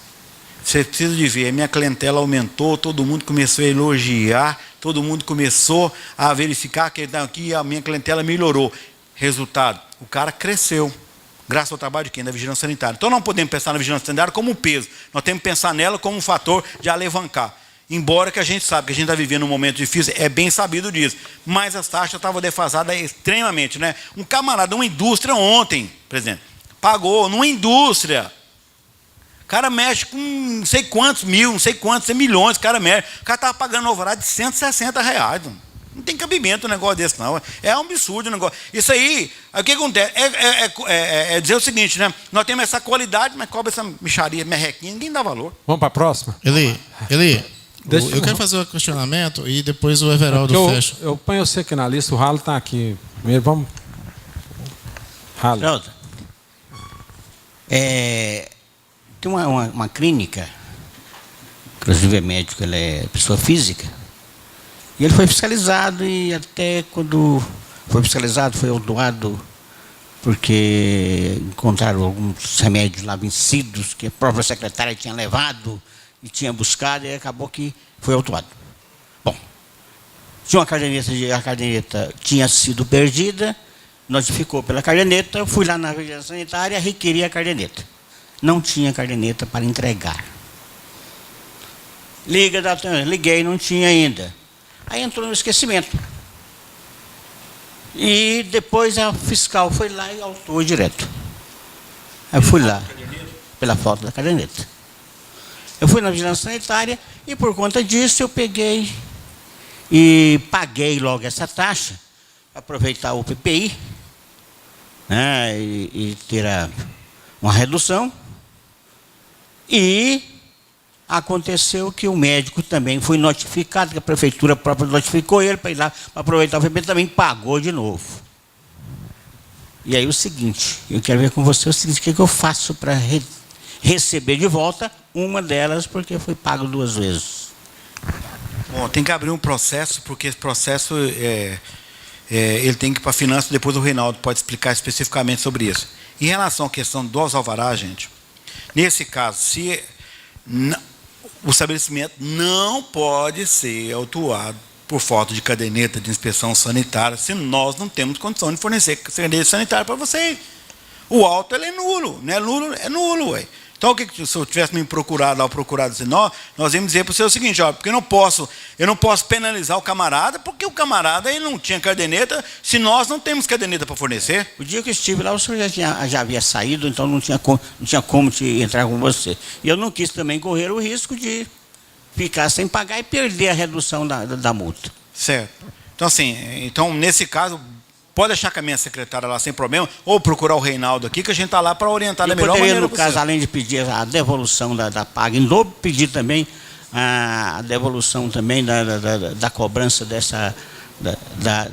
Você precisa de ver, a minha clientela aumentou, todo mundo começou a elogiar, todo mundo começou a verificar que aqui a minha clientela melhorou. Resultado, o cara cresceu, graças ao trabalho de quem? Da vigilância sanitária. Então não podemos pensar na vigilância sanitária como um peso, nós temos que pensar nela como um fator de alavancar. Embora que a gente sabe que a gente está vivendo um momento difícil, é bem sabido disso. Mas as taxas estavam defasadas extremamente, né? Um camarada, uma indústria ontem, presidente, pagou numa indústria. O cara mexe com não sei quantos mil, não sei quantos, milhões, o cara mexe. O cara estava pagando alvará de R$160. Não tem cabimento um negócio desse, não. É um absurdo o negócio. Isso aí, o que acontece? É dizer o seguinte, né? Nós temos essa qualidade, mas cobra essa micharia, merrequinha, ninguém dá valor. Vamos para a próxima? Eli, eu quero fazer um questionamento e depois o Everaldo fecha. Eu ponho você aqui na lista, o Ralo está aqui. Primeiro, vamos. Ralo. Geraldo, tem uma clínica, inclusive é médico, ele é pessoa física, e ele foi fiscalizado, e até quando foi fiscalizado, foi autuado porque encontraram alguns remédios lá vencidos, que a própria secretária tinha levado e tinha buscado, e acabou que foi autuado. Bom, tinha uma caderneta, a caderneta tinha sido perdida, notificou pela caderneta, eu fui lá na vigilância sanitária, requeri a caderneta. Não tinha caderneta para entregar. Liguei, não tinha ainda. Aí entrou no esquecimento. E depois a fiscal foi lá e autuou direto. Aí eu fui lá, pela falta da caderneta. Eu fui na vigilância sanitária e por conta disso eu peguei e paguei logo essa taxa, para aproveitar o PPI, né, e ter uma redução. E aconteceu que o médico também foi notificado, que a prefeitura própria notificou ele para ir lá para aproveitar o PPI, também pagou de novo. E aí o seguinte, eu quero ver com você o seguinte, o que eu faço para receber de volta uma delas, porque foi pago 2 vezes. Bom, tem que abrir um processo, porque esse processo ele tem que ir para a finança, depois o Reinaldo pode explicar especificamente sobre isso. Em relação à questão dos alvarás, gente, nesse caso, se o estabelecimento não pode ser autuado por falta de caderneta de inspeção sanitária, se nós não temos condição de fornecer caderneta sanitária para vocês. O auto ele é nulo, não é nulo, é nulo, ué. Então, o que se eu tivesse me procurado lá, o procurado disse, nós íamos dizer para você o seguinte, ó, porque eu não posso penalizar o camarada, porque o camarada ele não tinha caderneta, se nós não temos caderneta para fornecer. O dia que eu estive lá, o senhor já havia saído, então não tinha como entrar com você. E eu não quis também correr o risco de ficar sem pagar e perder a redução da multa. Certo. Então, assim, nesse caso, pode deixar com a minha secretária lá sem problema, ou procurar o Reinaldo aqui, que a gente está lá para orientar da melhor maneira no possível. caso, além de pedir a devolução da paga em dobro, pedir também a devolução também da cobrança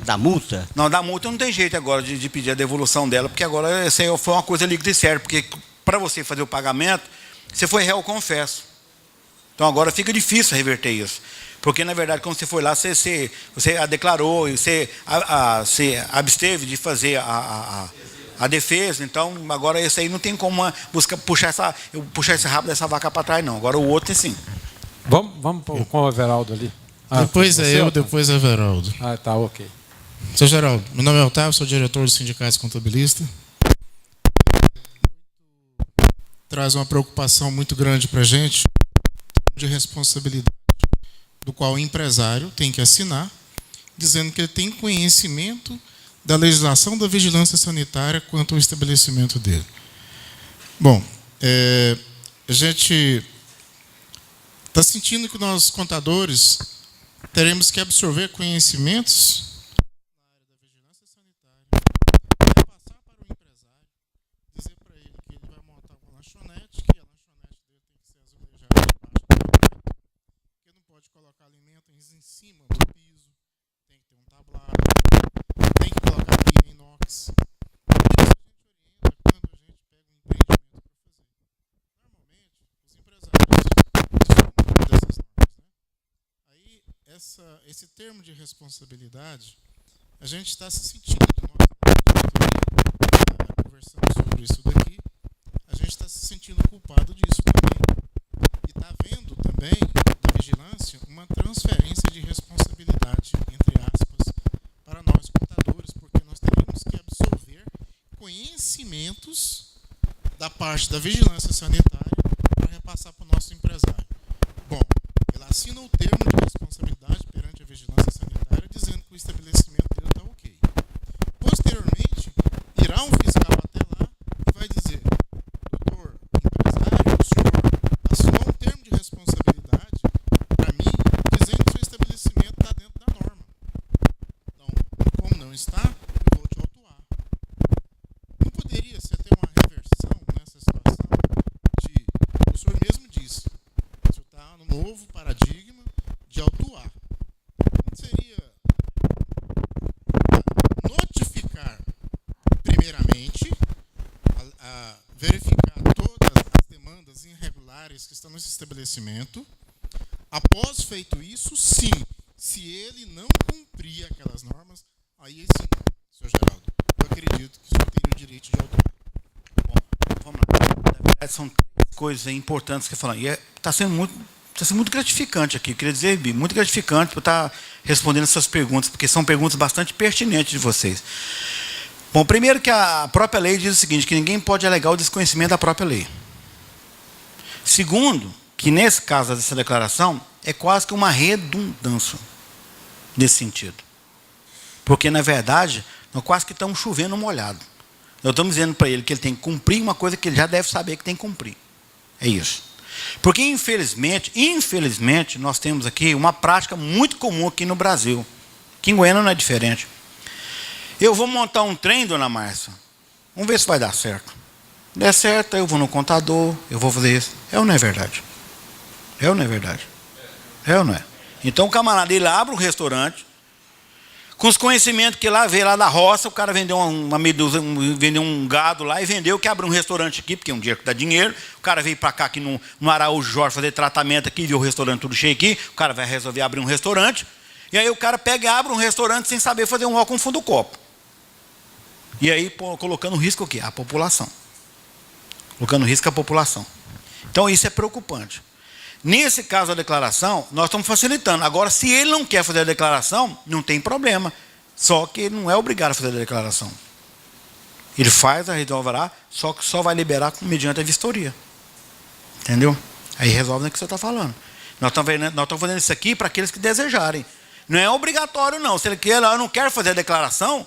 da multa. Não, da multa não tem jeito agora de pedir a devolução dela, porque agora essa aí foi uma coisa líquida e certa, porque para você fazer o pagamento, você foi réu confesso. Então agora fica difícil reverter isso. Porque, na verdade, quando você foi lá, você a declarou, você se absteve de fazer a defesa. Então, agora esse aí não tem como puxar esse rabo dessa vaca para trás, não. Agora o outro é sim. Vamos com o Everaldo ali. Depois depois é Everaldo. Ah, tá, ok. Seu Geraldo, meu nome é Otávio, sou diretor do Sindicato Contabilista. Traz uma preocupação muito grande para a gente de responsabilidade, do qual o empresário tem que assinar, dizendo que ele tem conhecimento da legislação da vigilância sanitária quanto ao estabelecimento dele. Bom, a gente está sentindo que nós, contadores, teremos que absorver conhecimentos na área da vigilância sanitária, repassar para o empresário, dizer para ele que ele vai montar uma lanchonete, que a lanchonete dele tem que ser azulejada debaixo do teto, que não pode colocar alimentos em cima do piso, tem que ter um tablado, tem que colocar pia inox. Isso a gente orienta quando a gente pega um empreendimento para fazer. Normalmente, os empresários desfrutam dessas normas, né? Aí, esse termo de responsabilidade, a gente está se sentindo, nós conversamos sobre isso daqui, a gente está se sentindo culpado disso também. E está vendo também, da vigilância, uma transferência de responsabilidade, entre aspas, para nós contadores, porque nós teremos que absorver conhecimentos da parte da vigilância sanitária para repassar para o nosso empresário. Bom, ele assina o termo de responsabilidade perante a vigilância sanitária dizendo que o estabelecimento dele está ok. Posteriormente, irá um fiscal até lá e vai dizer: doutor empresário, o senhor assinou um termo de responsabilidade para mim dizendo que o seu estabelecimento está dentro da norma. Então, como não está, eu vou te autuar. Não poderia ser ter uma reversão nessa situação de, o senhor mesmo disse, o senhor está no novo paradigma de autuar. Não seria notificar primeiramente, verificar todas as demandas irregulares que estão nesse estabelecimento. Após feito isso, sim, se ele não cumprir aquelas normas, aí sim, senhor Geraldo, eu acredito que o senhor tem o direito de autuar. Bom, vamos lá. Na verdade, são três coisas importantes que eu falo. E está sendo muito gratificante aqui. Eu queria dizer, Bi, muito gratificante por estar respondendo essas perguntas, porque são perguntas bastante pertinentes de vocês. Bom, primeiro que a própria lei diz o seguinte, que ninguém pode alegar o desconhecimento da própria lei. Segundo, que nesse caso dessa declaração, é quase que uma redundância nesse sentido. Porque, na verdade, nós quase que estamos chovendo molhado. Nós estamos dizendo para ele que ele tem que cumprir uma coisa que ele já deve saber que tem que cumprir. É isso. Porque, infelizmente, nós temos aqui uma prática muito comum aqui no Brasil, que em Goiânia não é diferente. Eu vou montar um trem, dona Márcia, vamos ver se vai dar certo. Der certo, eu vou no contador, eu vou fazer isso. É ou não é verdade? É ou não é verdade? É ou não é? Então o camarada, ele abre um restaurante, com os conhecimentos que lá veio lá da roça, o cara vendeu uma medusa, vendeu um gado lá e vendeu, que abre um restaurante aqui, porque é um dinheiro que dá dinheiro. O cara veio para cá aqui no Araújo Jorge fazer tratamento aqui, viu o restaurante tudo cheio aqui, o cara vai resolver abrir um restaurante, e aí o cara pega e abre um restaurante sem saber fazer um álcool no fundo do copo. E aí colocando risco o quê? A população. Colocando risco a população. Então isso é preocupante. Nesse caso da declaração, nós estamos facilitando. Agora, se ele não quer fazer a declaração, não tem problema. Só que ele não é obrigado a fazer a declaração. Ele faz a resolverá, só que só vai liberar mediante a vistoria. Entendeu? Aí resolve o que você está falando. Nós estamos fazendo isso aqui para aqueles que desejarem. Não é obrigatório, não. Se ele quer, eu não quero fazer a declaração,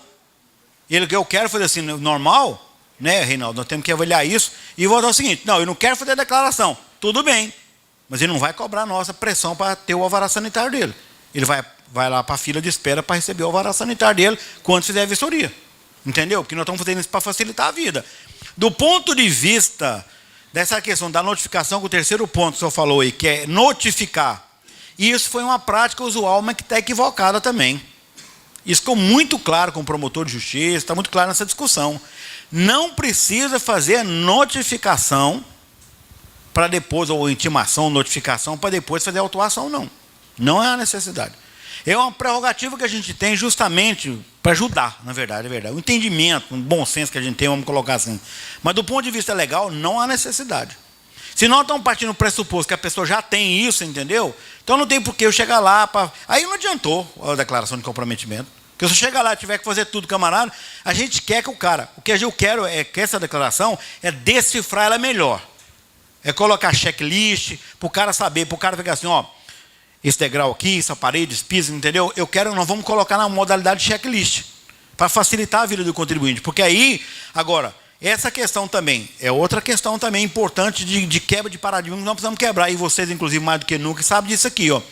eu quero fazer assim, normal, né, Reinaldo? Nós temos que avaliar isso e voltar ao seguinte: não, eu não quero fazer a declaração. Tudo bem. Mas ele não vai cobrar a nossa pressão para ter o alvará sanitário dele. Ele vai lá para a fila de espera para receber o alvará sanitário dele quando fizer a vistoria. Entendeu? Porque nós estamos fazendo isso para facilitar a vida. Do ponto de vista dessa questão da notificação, que o terceiro ponto que o senhor falou aí, que é notificar, isso foi uma prática usual, mas que está equivocada também. Isso ficou muito claro com o promotor de justiça, está muito claro nessa discussão. Não precisa fazer notificação para depois, ou intimação, notificação, para depois fazer a autuação, não. Não é a necessidade. É uma prerrogativa que a gente tem justamente para ajudar, na verdade, é verdade. Um entendimento, um bom senso que a gente tem, vamos colocar assim. Mas do ponto de vista legal, não há necessidade. Se nós estamos partindo do pressuposto que a pessoa já tem isso, entendeu? Então não tem por que eu chegar lá para... Aí não adiantou a declaração de comprometimento. Porque se eu chegar lá e tiver que fazer tudo, camarada, a gente quer que o cara... O que eu quero é que essa declaração é decifrar ela melhor. É colocar checklist, para o cara saber, para o cara pegar assim, ó, esse degrau aqui, essa parede, esse piso, entendeu? Nós vamos colocar na modalidade checklist, para facilitar a vida do contribuinte. Porque aí, agora, essa questão também, é outra questão também importante de quebra de paradigma que nós precisamos quebrar. E vocês, inclusive, mais do que nunca, sabem disso aqui, ó.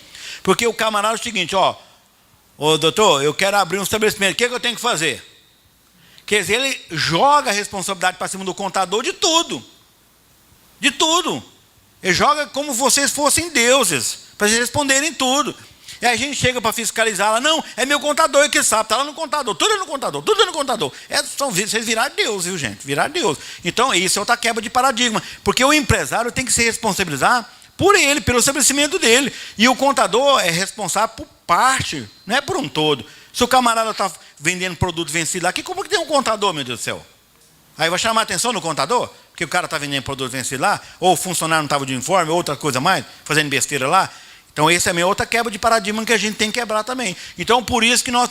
Porque o camarada é o seguinte, ó, ô doutor, eu quero abrir um estabelecimento, o que eu tenho que fazer? Quer dizer, ele joga a responsabilidade para cima do contador de tudo. De tudo. Ele joga como vocês fossem deuses, para vocês responderem tudo. E aí a gente chega para fiscalizar lá, não, é meu contador que sabe, está lá no contador, tudo é no contador, tudo é no contador. Vocês viraram Deus, viu gente? Viraram Deus. Então isso é outra quebra de paradigma, porque o empresário tem que se responsabilizar por ele, pelo estabelecimento dele. E o contador é responsável por parte, não é por um todo. Se o camarada está vendendo produto vencido lá, como que tem um contador, meu Deus do céu? Aí vai chamar a atenção no contador, porque o cara está vendendo produto vencido lá, ou o funcionário não estava de uniforme, ou outra coisa mais, fazendo besteira lá. Então, essa é a minha outra quebra de paradigma que a gente tem que quebrar também. Então, por isso que nós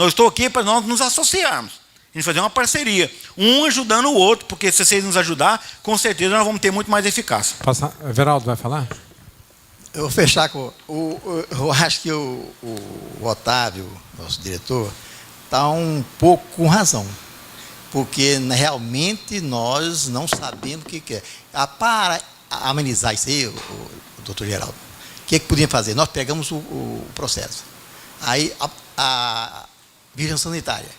estou aqui para nós nos associarmos. A gente fazer uma parceria, um ajudando o outro, porque se vocês nos ajudar, com certeza nós vamos ter muito mais eficácia. Veraldo vai falar? Eu vou fechar com... Eu acho que o Otávio, nosso diretor, está um pouco com razão. Porque realmente nós não sabemos o que é. Para amenizar isso aí, o doutor Geraldo, o que podia fazer? Nós pegamos o processo. Aí a Vigilância Sanitária,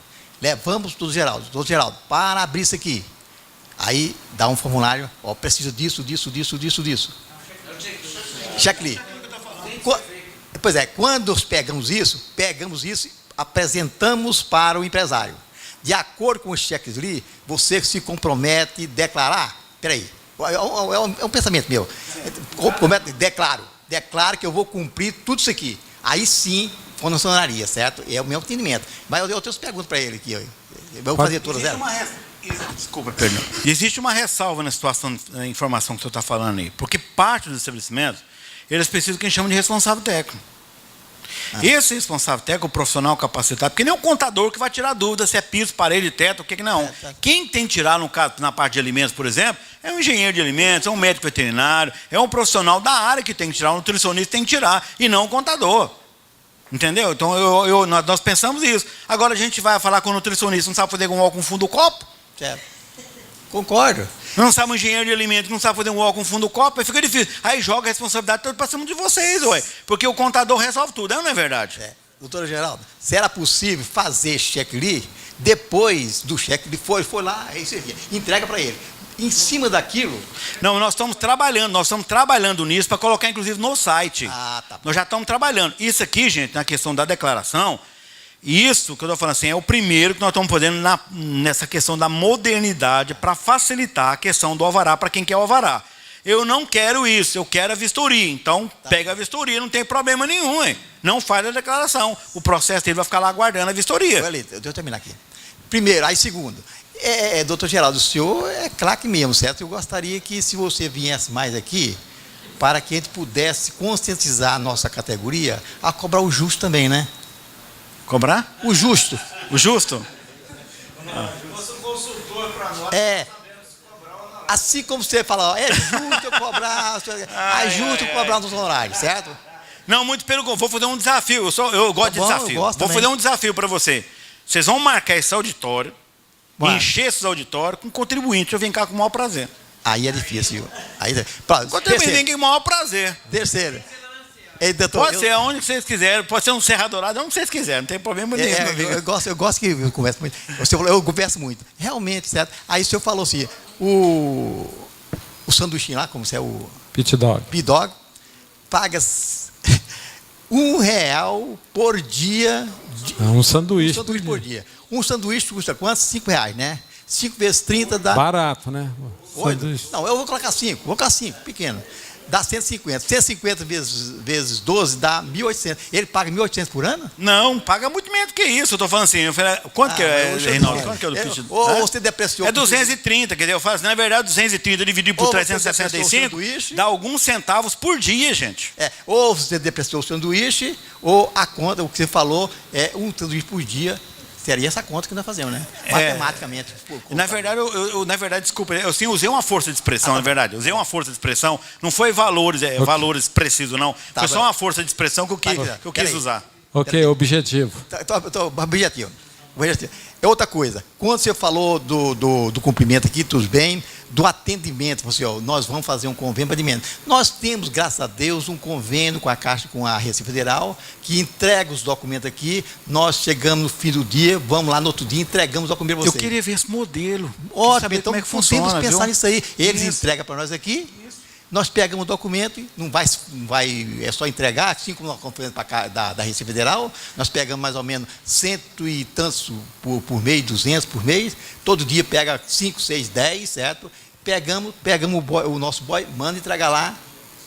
levamos para o doutor Geraldo, para abrir isso aqui. Aí dá um formulário, ó, preciso disso. Checklist. Pois é, quando pegamos isso, apresentamos para o empresário. De acordo com o checklist, você se compromete a declarar. Espera aí, é um pensamento meu. Declaro que eu vou cumprir tudo isso aqui. Aí sim, funcionaria, certo? É o meu entendimento. Mas eu tenho as perguntas para ele aqui. Eu vou fazer todas elas. Desculpa, perdão. Existe uma ressalva na situação, na informação que o senhor está falando aí. Porque parte dos estabelecimentos, eles precisam do que a gente chama de responsável técnico. Esse responsável técnico, o profissional capacitado, porque nem o contador que vai tirar dúvida se é piso, parede, teto, o que não. Quem tem que tirar, no caso, na parte de alimentos, por exemplo, é um engenheiro de alimentos, é um médico veterinário, é um profissional da área que tem que tirar, um nutricionista tem que tirar, e não o contador. Entendeu? Então, nós pensamos isso. Agora a gente vai falar com o nutricionista, não sabe fazer um álcool com fundo do copo? Certo. Concordo. Não sabe um engenheiro de alimentos, não sabe fazer um álcool com fundo do copo, aí fica difícil. Aí joga a responsabilidade toda para cima de vocês, ué. Porque o contador resolve tudo, não é verdade? Doutor Geraldo, será possível fazer checklist depois do checklist? Foi lá, entrega para ele. Em cima daquilo... Não, nós estamos trabalhando nisso para colocar, inclusive, no site. Tá. Nós já estamos trabalhando. Isso aqui, gente, na questão da declaração, isso que eu estou falando assim, é o primeiro que nós estamos fazendo nessa questão da modernidade para facilitar a questão do alvará para quem quer o alvará. Eu não quero isso, eu quero a vistoria. Então, pega a vistoria, não tem problema nenhum, hein? Não faz a declaração. O processo dele vai ficar lá aguardando a vistoria. Deixa eu terminar aqui. Primeiro, aí segundo. Doutor Geraldo, o senhor é craque mesmo, certo? Eu gostaria que, se você viesse mais aqui, para que a gente pudesse conscientizar a nossa categoria a cobrar o justo também, né? Cobrar? O justo. O justo? Fosse um consultor para nós. Assim como você fala, é justo eu cobrar, cobrar nos honorários, certo? Não, muito pelo contrário. Vou fazer um desafio. Eu gosto de desafio. Vou fazer um desafio para você. Vocês vão marcar esse auditório, encher esses auditórios com contribuinte. Eu venho cá com o maior prazer. Aí é difícil. Contribuinte vem com o maior prazer. Terceiro. Pode ser aonde vocês quiserem, pode ser um Serra Dourada, onde vocês quiserem, não tem problema nenhum. Eu gosto que eu converso muito. Eu converso muito. Realmente, certo? Aí o senhor falou assim, o sanduichinho lá, como se é o... Pit Dog. Pit Dog, paga R$1 por dia. Um sanduíche. Um sanduíche por dia. Um sanduíche custa quanto? R$5, né? 5 vezes 30 dá... Barato, né? Não, eu vou colocar 5, pequeno. Dá 150. 150 vezes 12 dá 1.800. Ele paga 1.800 por ano? Não, paga muito menos que isso. Eu estou falando assim, quanto que é, Reinaldo? Quanto que é do pitch? Ou você depreciou? É 230, quer dizer, eu falo assim, na verdade, 230 dividido por 365 dá alguns centavos por dia, gente. Ou você depreciou o sanduíche, ou a conta, o que você falou, é um sanduíche por dia. Seria essa conta que nós fazemos, né? Matematicamente. Na verdade, desculpa, eu sim usei uma força de expressão, na verdade. Usei uma força de expressão, não foi valores, valores precisos, não. Foi só uma força de expressão que eu quis usar. Ok, objetivo. Objetivo. É outra coisa. Quando você falou do cumprimento aqui, tudo bem, do atendimento, assim, ó, nós vamos fazer um convênio para atendimento. Nós temos, graças a Deus, um convênio com a Caixa, com a Receita Federal, que entrega os documentos aqui, nós chegamos no fim do dia, vamos lá no outro dia, entregamos o documento para Eu vocês. queria ver esse modelo. Ótimo, saber então como é que temos funciona, que pensar viu? nisso aí. Eles Isso. entregam para nós aqui, nós pegamos o documento, não vai, é só entregar, assim como nós compramos da Receita Federal, nós pegamos mais ou menos 100 e tantos por mês, 200 por mês, todo dia pega 5, 6, 10, certo? Pegamos o nosso boy, manda entregar lá,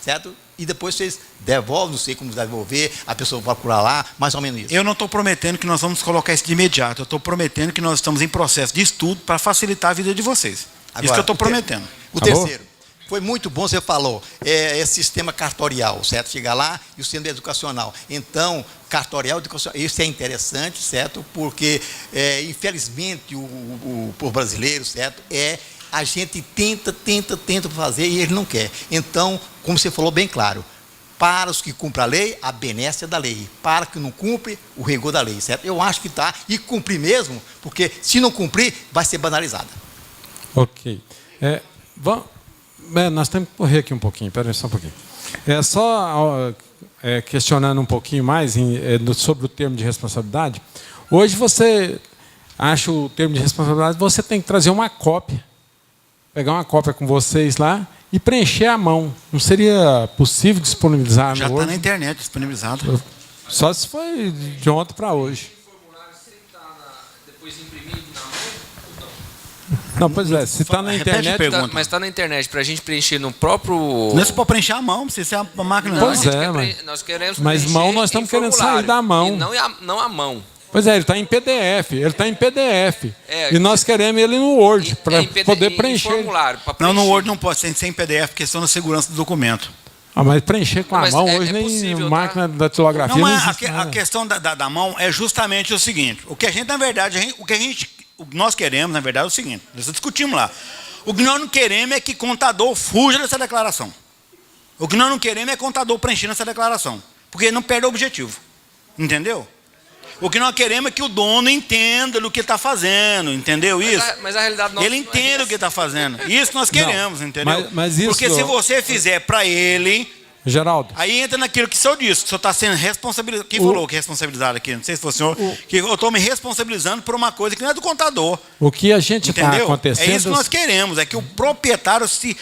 certo? E depois vocês devolvem, não sei como devolver, a pessoa vai procurar lá, mais ou menos isso. Eu não estou prometendo que nós vamos colocar isso de imediato, eu estou prometendo que nós estamos em processo de estudo para facilitar a vida de vocês. Agora, isso que eu estou prometendo. O terceiro. Foi muito bom, você falou, esse sistema cartorial, certo? Chegar lá e o sistema educacional. Então, cartorial, educacional, isso é interessante, certo? Porque, infelizmente, o povo brasileiro, certo? A gente tenta fazer e ele não quer. Então, como você falou bem claro, para os que cumprem a lei, a benécia da lei. Para que não cumpre, o rigor da lei, certo? Eu acho que está, e cumprir mesmo, porque se não cumprir, vai ser banalizada. Ok. Nós temos que correr aqui um pouquinho, espera só um pouquinho. Questionando um pouquinho mais sobre o termo de responsabilidade. Hoje você acha o termo de responsabilidade, você tem que trazer uma cópia, pegar uma cópia com vocês lá e preencher à mão. Não seria possível disponibilizar Já no está Word? na internet disponibilizado. Só se foi de ontem para hoje. Não, pois é, se está na Repete a internet... pergunta. Mas está na internet, para a gente preencher no próprio... Não é só para preencher a mão, precisa ser a máquina. Não, Pois a gente é, quer mas- nós queremos mas preencher mão nós estamos em querendo formulário, sair da mão. E não a mão. Pois é, ele está em PDF. Ele está em PDF. É, e nós queremos ele no Word, para poder Em preencher. formulário, pra Não, no preencher. Word não pode ser sem PDF, questão da segurança do documento. Mas preencher com Não, a mas mão, é hoje nem possível, máquina da datilografia Não, não mas existe a nada. questão da mão é justamente o seguinte. O que a gente, na verdade, o que nós queremos, na verdade, é o seguinte. Nós discutimos lá. O que nós não queremos é que contador fuja dessa declaração. O que nós não queremos é contador preenchendo essa declaração. Porque não perde o objetivo. Entendeu? O que nós queremos é que o dono entenda do que está fazendo. Entendeu isso? Mas a realidade não Ele entende o que está fazendo. Isso nós queremos, entendeu? mas isso- Porque se você fizer para ele... Geraldo, Aí entra naquilo que o senhor disse, que o senhor está sendo responsabilizado. Quem falou que é responsabilizado aqui? Não sei se foi o senhor. Que eu estou me responsabilizando por uma coisa que não é do contador. o que a gente está Entendeu? acontecendo... É isso que nós queremos, é que o proprietário se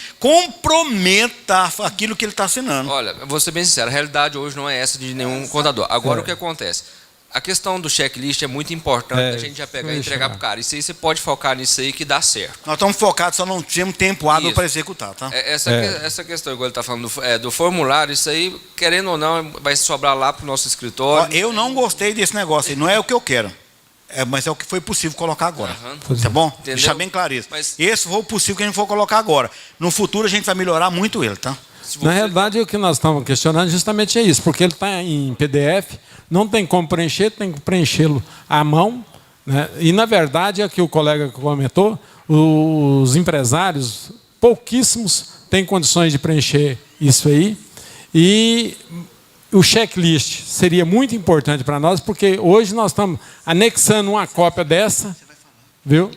comprometa aquilo que ele está assinando. Olha, eu vou ser bem sincero, a realidade hoje não é essa de nenhum contador. Agora, o que acontece? A questão do checklist é muito importante, a gente já pegar e entregar para o cara. Isso aí você pode focar nisso aí que dá certo. Nós estamos focados, só não temos tempo hábil Isso. para executar, tá? Essa questão, igual ele está falando, do formulário, isso aí, querendo ou não, vai sobrar lá para o nosso escritório. Ó, eu não gostei desse negócio aí, não é o que eu quero. Mas é o que foi possível colocar agora. Aham. Tá bom? Entendeu? Deixar bem claro isso. Mas- Esse foi o possível que a gente for colocar agora. No futuro a gente vai melhorar muito ele, tá? Na realidade, o que nós estamos questionando justamente é isso, porque ele está em PDF, não tem como preencher, tem que preenchê-lo à mão, né? E, na verdade, é o que o colega comentou, os empresários, pouquíssimos, têm condições de preencher isso aí, e o checklist seria muito importante para nós, porque hoje nós estamos anexando uma cópia dessa, viu?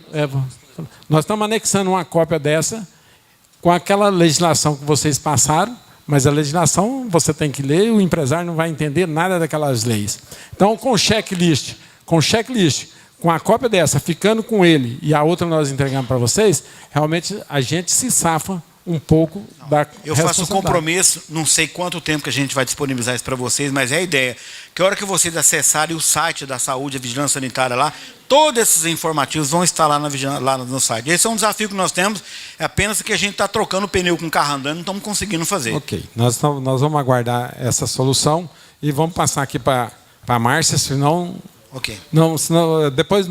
Nós estamos anexando uma cópia dessa, com aquela legislação que vocês passaram, mas a legislação você tem que ler, o empresário não vai entender nada daquelas leis. Então, com checklist, com a cópia dessa, ficando com ele e a outra nós entregamos para vocês, realmente a gente se safa um pouco da Eu faço um responsabilidade. compromisso, não sei quanto tempo que a gente vai disponibilizar isso para vocês, mas é a ideia. Que a hora que vocês acessarem o site da saúde, a vigilância sanitária lá, todos esses informativos vão estar lá, lá no site. Esse é um desafio que nós temos, é apenas que a gente está trocando o pneu com o carro andando, não estamos conseguindo fazer. Ok, nós vamos aguardar essa solução e vamos passar aqui para a Márcia, senão... Ok. Não, senão depois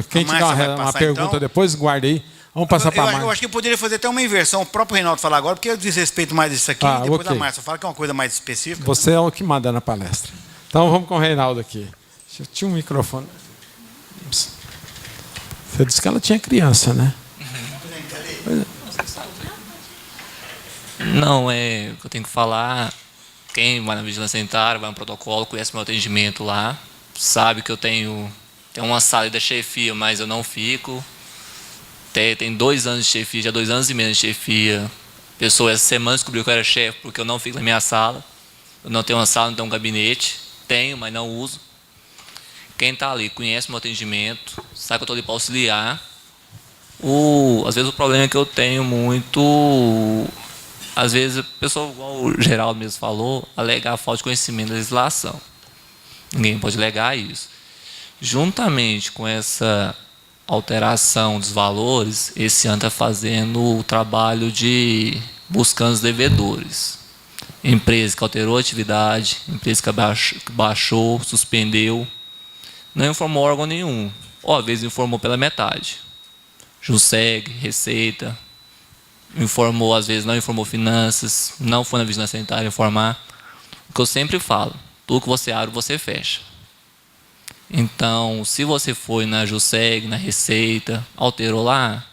quem A tiver Márcia vai uma passar, pergunta então? depois, guarde aí. Vamos passar para a Eu Márcia. acho que eu poderia fazer até uma inversão, o próprio Reinaldo falar agora, porque eu desrespeito mais isso aqui, Ah, depois ok. a Márcia fala que é uma coisa mais específica. Você é o que manda na palestra. Então vamos com o Reinaldo aqui. Tinha um microfone. Você disse que ela tinha criança, né? Não, é o que eu tenho que falar. Quem vai na vigilância sanitária, vai no protocolo, conhece meu atendimento lá, sabe que eu tenho uma sala da chefia, mas eu não fico. Tem 2 anos de chefia, já 2 anos e meio de chefia. A pessoa essa semana descobriu que eu era chefe porque eu não fico na minha sala. Eu não tenho uma sala, não tenho um gabinete. Tenho, mas não uso. Quem está ali conhece meu atendimento, sabe que eu estou ali para auxiliar. Às vezes o problema é que eu tenho muito... Às vezes a pessoa, igual o Geraldo mesmo falou, alegar a falta de conhecimento da legislação. Ninguém pode alegar isso. Juntamente com essa alteração dos valores, esse ano está fazendo o trabalho de buscando os devedores. Empresa que alterou a atividade, empresa que baixou, suspendeu, não informou órgão nenhum. Ou às vezes informou pela metade. JUSEG, Receita, informou, às vezes não informou finanças, não foi na vigilância sanitária informar. O que eu sempre falo, tudo que você abre, você fecha. Então, se você foi na JUSEG, na Receita, alterou lá,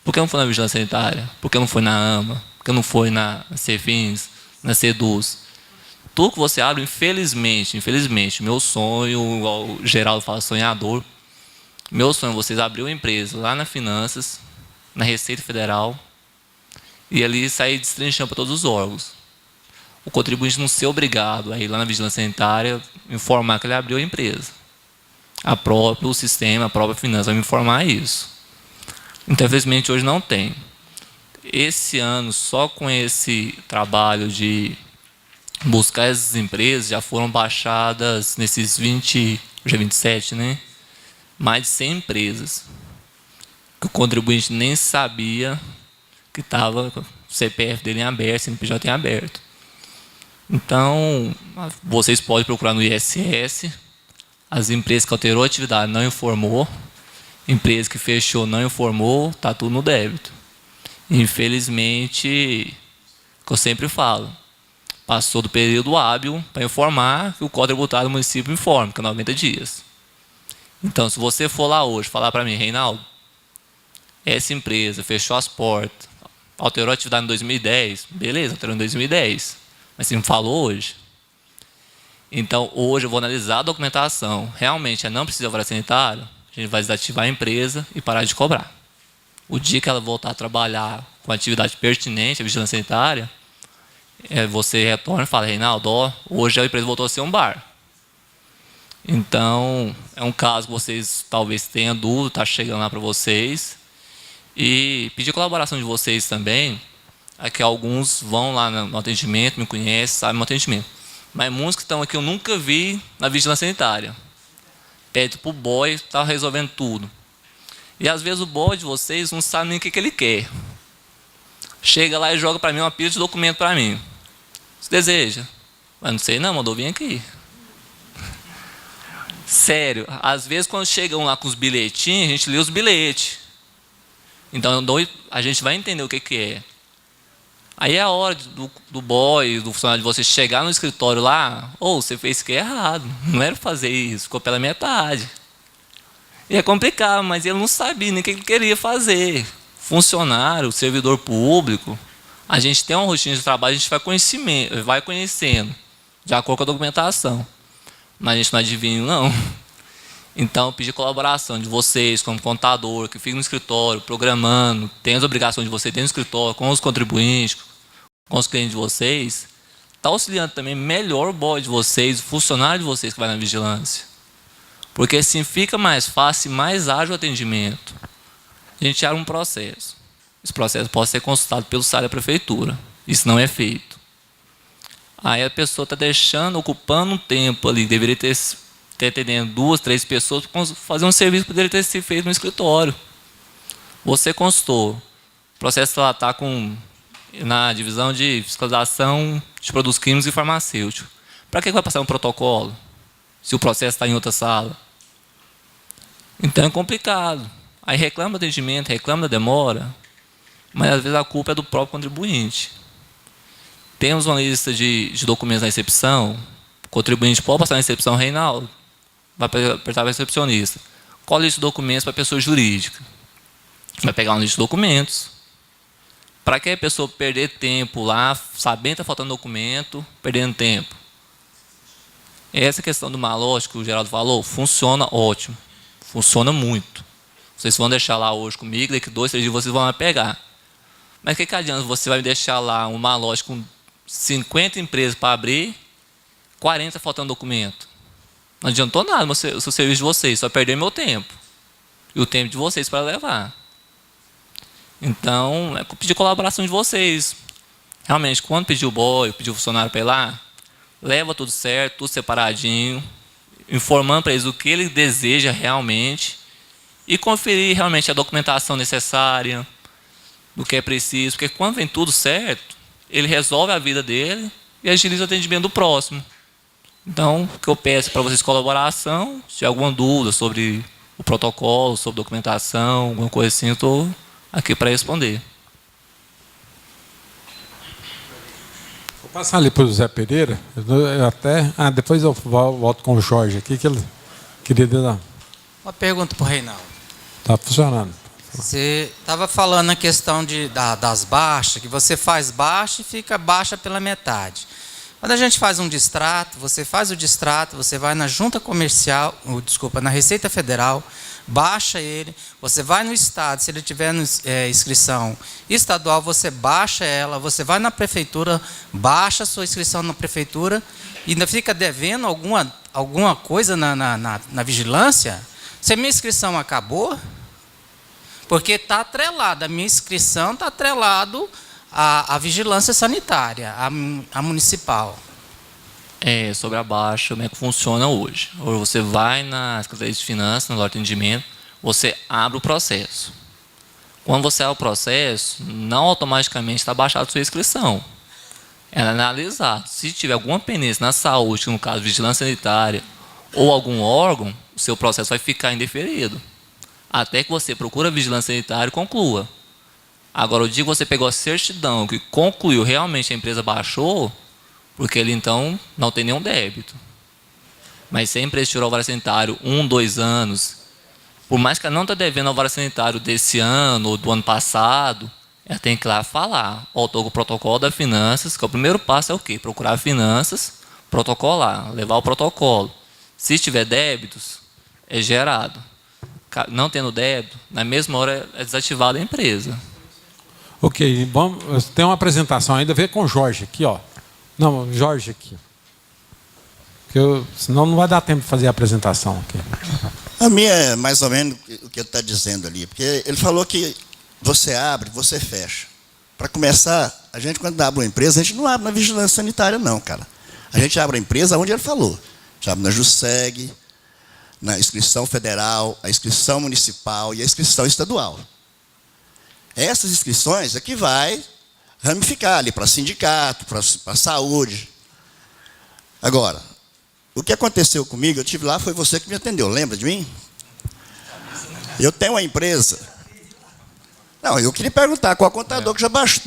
por que não foi na vigilância sanitária? Por que não foi na AMA? Por que não foi na CEFINS, na SEDUS? Tudo que você abre, infelizmente, meu sonho, igual o Geraldo fala, sonhador, meu sonho é vocês abrir uma empresa lá na Finanças, na Receita Federal, e ali sair destrinchando para todos os órgãos. O contribuinte não ser obrigado a ir lá na vigilância sanitária informar que ele abriu a empresa. O sistema, a própria finança vai me informar isso. Então, infelizmente, hoje não tem. Esse ano, só com esse trabalho de buscar essas empresas, já foram baixadas nesses 20, hoje é 27, né? Mais de 100 empresas. Que o contribuinte nem sabia que estava o CPF dele em aberto, CNPJ em aberto. Então, vocês podem procurar no ISS, as empresas que alterou a atividade não informou, empresa que fechou não informou, está tudo no débito. Infelizmente, que eu sempre falo, passou do período hábil para informar que o Código Tributário do município informa, que é 90 dias. Então, se você for lá hoje falar para mim, Reinaldo, essa empresa fechou as portas, alterou a atividade em 2010, beleza, alterou em 2010, mas você me falou hoje. Então, hoje eu vou analisar a documentação. Realmente, ela não precisa de alvará sanitário, a gente vai desativar a empresa e parar de cobrar. O dia que ela voltar a trabalhar com a atividade pertinente, a vigilância sanitária, você retorna e fala, Reinaldo, hoje a empresa voltou a ser um bar. Então, é um caso que vocês talvez tenham dúvida, está chegando lá para vocês. E pedir colaboração de vocês também, é que alguns vão lá no atendimento, me conhecem, sabem o meu atendimento. Mas muitos que estão aqui eu nunca vi na vigilância sanitária. Pede para o boy, está resolvendo tudo. E às vezes o boy de vocês não sabe nem o que ele quer. Chega lá e joga para mim uma pilha de documento para mim. Você deseja? Mas não sei não, mandou vir aqui. Sério, às vezes quando chegam lá com os bilhetinhos, a gente lê os bilhetes. Então a gente vai entender o que é. Aí é a hora do boy, do funcionário de vocês chegar no escritório lá, você fez isso que é errado, não era fazer isso, ficou pela metade. E é complicado, mas ele não sabia nem o que ele queria fazer. Funcionário, servidor público, a gente tem uma rotina de trabalho, a gente vai conhecendo, de acordo com a documentação. Mas a gente não adivinha, não. Então, pedir colaboração de vocês, como contador, que fica no escritório, programando, tem as obrigações de vocês dentro do escritório, com os contribuintes, com os clientes de vocês, está auxiliando também melhor o boy de vocês, o funcionário de vocês que vai na vigilância. Porque assim fica mais fácil e mais ágil o atendimento. A gente abre um processo. Esse processo pode ser consultado pelo SAR da prefeitura. Isso não é feito. Aí a pessoa está ocupando um tempo ali, deveria ter atendendo 2, 3 pessoas para fazer um serviço que poderia ter sido feito no escritório. Você consultou. O processo está na divisão de fiscalização de produtos químicos e farmacêuticos. Para que vai passar um protocolo se o processo está em outra sala? Então é complicado. Aí reclama do atendimento, reclama da demora, mas às vezes a culpa é do próprio contribuinte. Temos uma lista de documentos na recepção, o contribuinte pode passar na recepção, Reinaldo, vai apertar para o recepcionista. Qual a lista de documentos para a pessoa jurídica? Vai pegar uma lista de documentos. Para que a pessoa perder tempo lá, sabendo que está faltando documento, perdendo tempo? Essa questão do malote que o Geraldo falou, funciona ótimo. Funciona muito. Vocês vão deixar lá hoje comigo, daqui 2, 3 dias vocês vão lá pegar. Mas o que adianta você vai me deixar lá uma loja com 50 empresas para abrir, 40 faltando documento? Não adiantou nada o serviço de vocês, só perder meu tempo. E o tempo de vocês para levar. Então, é pedir colaboração de vocês. Realmente, quando pedir o boy, pedir o funcionário para ir lá, leva tudo certo, tudo separadinho, informando para eles o que ele deseja realmente e conferir realmente a documentação necessária, do que é preciso, porque quando vem tudo certo, ele resolve a vida dele e agiliza o atendimento do próximo. Então, o que eu peço para vocês colaboração, se tiver alguma dúvida sobre o protocolo, sobre documentação, alguma coisa assim, eu estou aqui para responder. Vou passar ali para o Zé Pereira. Depois eu volto com o Jorge aqui, que ele queria dar. Uma pergunta para o Reinaldo. Está funcionando. Você estava falando na questão das baixas, que você faz baixa e fica baixa pela metade. Quando a gente faz um distrato, você faz o distrato, você vai na junta comercial, na Receita Federal, baixa ele, você vai no estado, se ele tiver inscrição estadual, você baixa ela, você vai na prefeitura, baixa a sua inscrição na prefeitura e ainda fica devendo alguma coisa na vigilância. Se a minha inscrição acabou, porque está atrelado, a minha inscrição está atrelado à vigilância sanitária, a municipal. Sobre a baixa, como é que funciona hoje? Ou você vai na Secretaria de Finanças, no atendimento, você abre o processo. Quando você abre o processo, não automaticamente está baixada a sua inscrição. Ela é analisada. Se tiver alguma pendência na saúde, no caso vigilância sanitária, ou algum órgão, o seu processo vai ficar indeferido. Até que você procura a vigilância sanitária e conclua. Agora, o dia que você pegou a certidão, que concluiu realmente a empresa baixou, porque ele então não tem nenhum débito. Mas se a empresa tirou o alvará sanitário 1, 2 anos, por mais que ela não está devendo o alvará sanitário desse ano ou do ano passado, ela tem que ir lá falar. Estou com o protocolo da Finanças, que o primeiro passo é o quê? Procurar a Finanças, protocolar, levar o protocolo. Se tiver débitos, é gerado. Não tendo débito, na mesma hora é desativada a empresa. Ok, bom, tem uma apresentação ainda, vê com o Jorge aqui, ó. Não, Jorge aqui. Senão não vai dar tempo de fazer a apresentação aqui. A minha é mais ou menos o que ele está dizendo ali, porque ele falou que você abre, você fecha. Para começar, a gente quando abre uma empresa, a gente não abre na vigilância sanitária não, cara. A gente abre a empresa onde ele falou. A gente abre na JUSEG, na inscrição federal, a inscrição municipal e a inscrição estadual. Essas inscrições é que vai ramificar ali para sindicato, para saúde. Agora, o que aconteceu comigo, eu estive lá, foi você que me atendeu, lembra de mim? Eu tenho uma empresa. Não, eu queria perguntar, qual contador que já baixou?